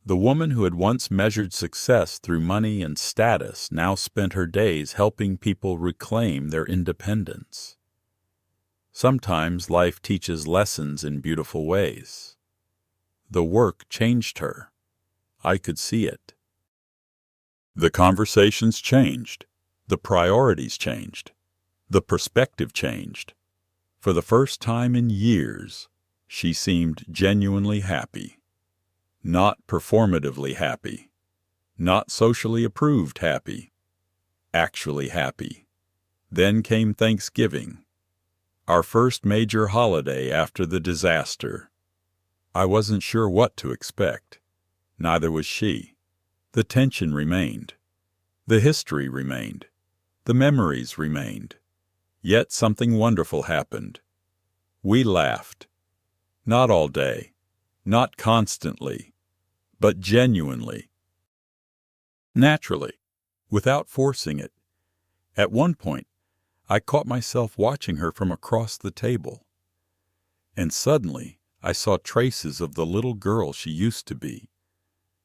The woman who had once measured success through money and status now spent her days helping people reclaim their independence. Sometimes life teaches lessons in beautiful ways. The work changed her. I could see it. The conversations changed. The priorities changed. The perspective changed. For the first time in years, she seemed genuinely happy. Not performatively happy. Not socially approved happy. Actually happy. Then came Thanksgiving, our first major holiday after the disaster. I wasn't sure what to expect. Neither was she. The tension remained. The history remained. The memories remained. Yet something wonderful happened. We laughed. Not all day, not constantly, but genuinely. Naturally, without forcing it. At one point, I caught myself watching her from across the table. And suddenly, I saw traces of the little girl she used to be.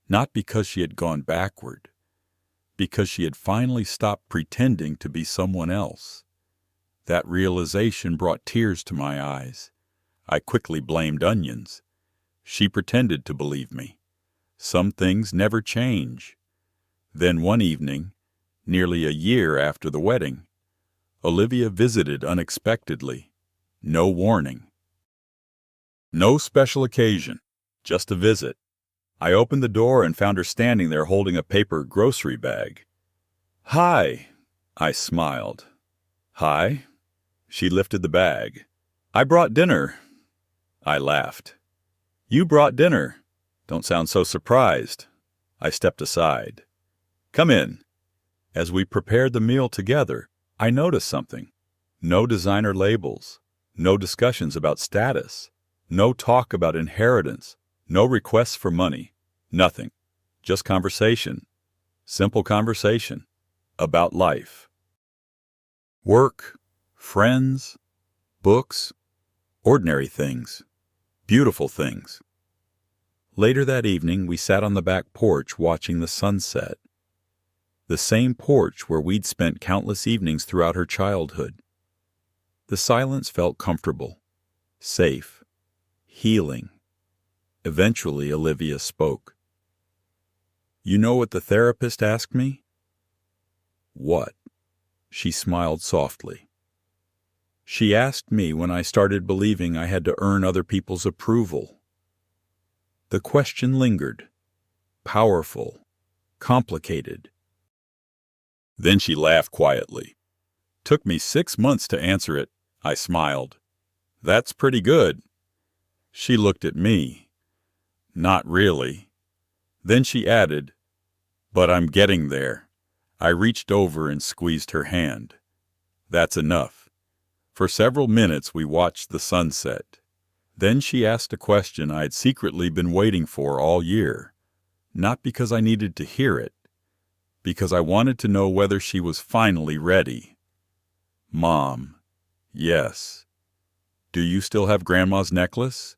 Not because she had gone backward, because she had finally stopped pretending to be someone else. That realization brought tears to my eyes. I quickly blamed onions. She pretended to believe me. Some things never change. Then one evening, nearly a year after the wedding, Olivia visited unexpectedly. No warning. No special occasion, just a visit. I opened the door and found her standing there holding a paper grocery bag. "Hi," I smiled. "Hi?" She lifted the bag. "I brought dinner." I laughed. "You brought dinner. Don't sound so surprised." I stepped aside. "Come in." As we prepared the meal together, I noticed something. No designer labels, no discussions about status, no talk about inheritance, no requests for money, nothing. Just conversation. Simple conversation. About life. Work, friends, books, ordinary things, beautiful things. Later that evening, we sat on the back porch watching the sunset. The same porch where we'd spent countless evenings throughout her childhood. The silence felt comfortable, safe, healing. Eventually, Olivia spoke. "You know what the therapist asked me?" "What?" She smiled softly. "She asked me when I started believing I had to earn other people's approval." The question lingered, powerful, complicated. Then she laughed quietly. "Took me 6 months to answer it," I smiled. "That's pretty good." She looked at me. "Not really." Then she added, "But I'm getting there." I reached over and squeezed her hand. "That's enough." For several minutes we watched the sunset. Then she asked a question I had secretly been waiting for all year, not because I needed to hear it, because I wanted to know whether she was finally ready. "Mom." "Yes." "Do you still have Grandma's necklace?"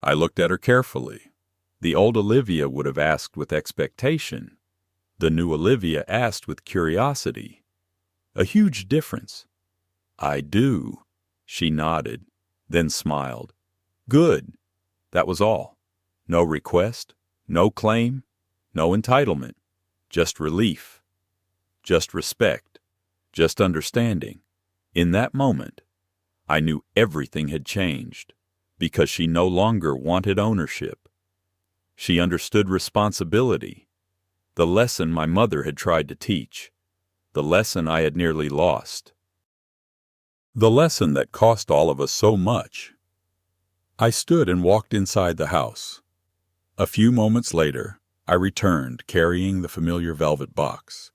I looked at her carefully. The old Olivia would have asked with expectation. The new Olivia asked with curiosity. A huge difference. "I do." She nodded, then smiled. "Good." That was all. No request, no claim, no entitlement. Just relief. Just respect. Just understanding. In that moment, I knew everything had changed, because she no longer wanted ownership. She understood responsibility, the lesson my mother had tried to teach, the lesson I had nearly lost, the lesson that cost all of us so much. I stood and walked inside the house. A few moments later, I returned carrying the familiar velvet box.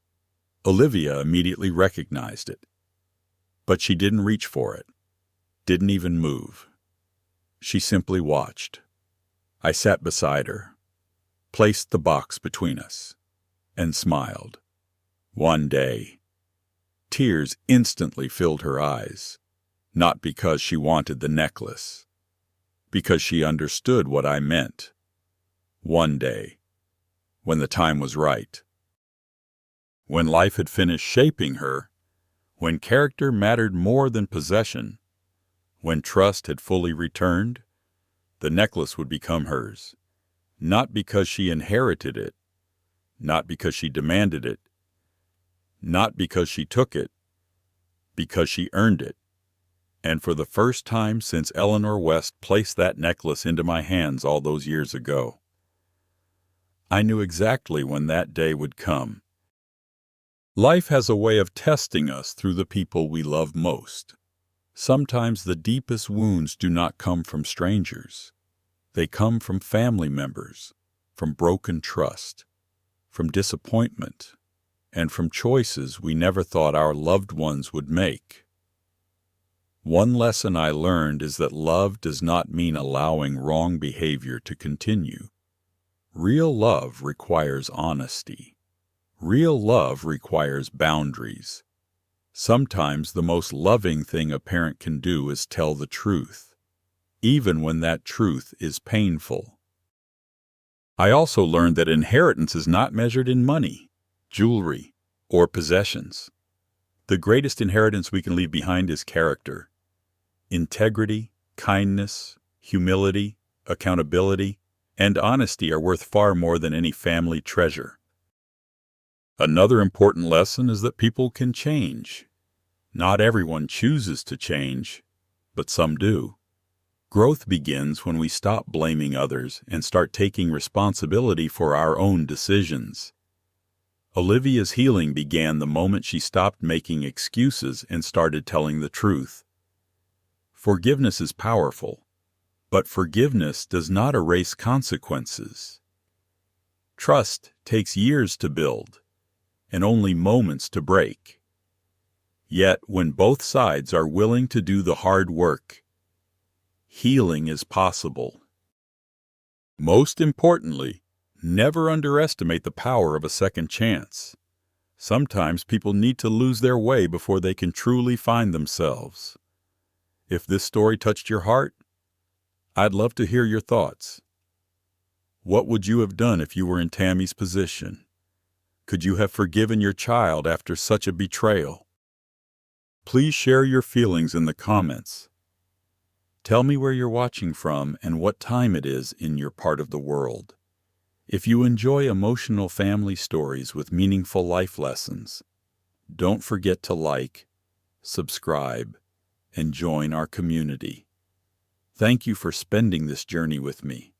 Olivia immediately recognized it, but she didn't reach for it, didn't even move. She simply watched. I sat beside her, placed the box between us, and smiled. One day, tears instantly filled her eyes, not because she wanted the necklace, because she understood what I meant. One day, when the time was right, when life had finished shaping her, when character mattered more than possession, when trust had fully returned, the necklace would become hers, not because she inherited it, not because she demanded it, not because she took it, because she earned it. And for the first time since Eleanor West placed that necklace into my hands all those years ago, I knew exactly when that day would come. Life has a way of testing us through the people we love most. Sometimes the deepest wounds do not come from strangers. They come from family members, from broken trust, from disappointment, and from choices we never thought our loved ones would make. One lesson I learned is that love does not mean allowing wrong behavior to continue. Real love requires honesty. Real love requires boundaries. Sometimes the most loving thing a parent can do is tell the truth, even when that truth is painful. I also learned that inheritance is not measured in money, jewelry, or possessions. The greatest inheritance we can leave behind is character. Integrity, kindness, humility, accountability, and honesty are worth far more than any family treasure. Another important lesson is that people can change. Not everyone chooses to change, but some do. Growth begins when we stop blaming others and start taking responsibility for our own decisions. Olivia's healing began the moment she stopped making excuses and started telling the truth. Forgiveness is powerful, but forgiveness does not erase consequences. Trust takes years to build, and only moments to break. Yet, when both sides are willing to do the hard work, healing is possible. Most importantly, never underestimate the power of a second chance. Sometimes people need to lose their way before they can truly find themselves. If this story touched your heart, I'd love to hear your thoughts. What would you have done if you were in Tammy's position? Could you have forgiven your child after such a betrayal? Please share your feelings in the comments. Tell me where you're watching from and what time it is in your part of the world. If you enjoy emotional family stories with meaningful life lessons, don't forget to like, subscribe, and join our community. Thank you for spending this journey with me.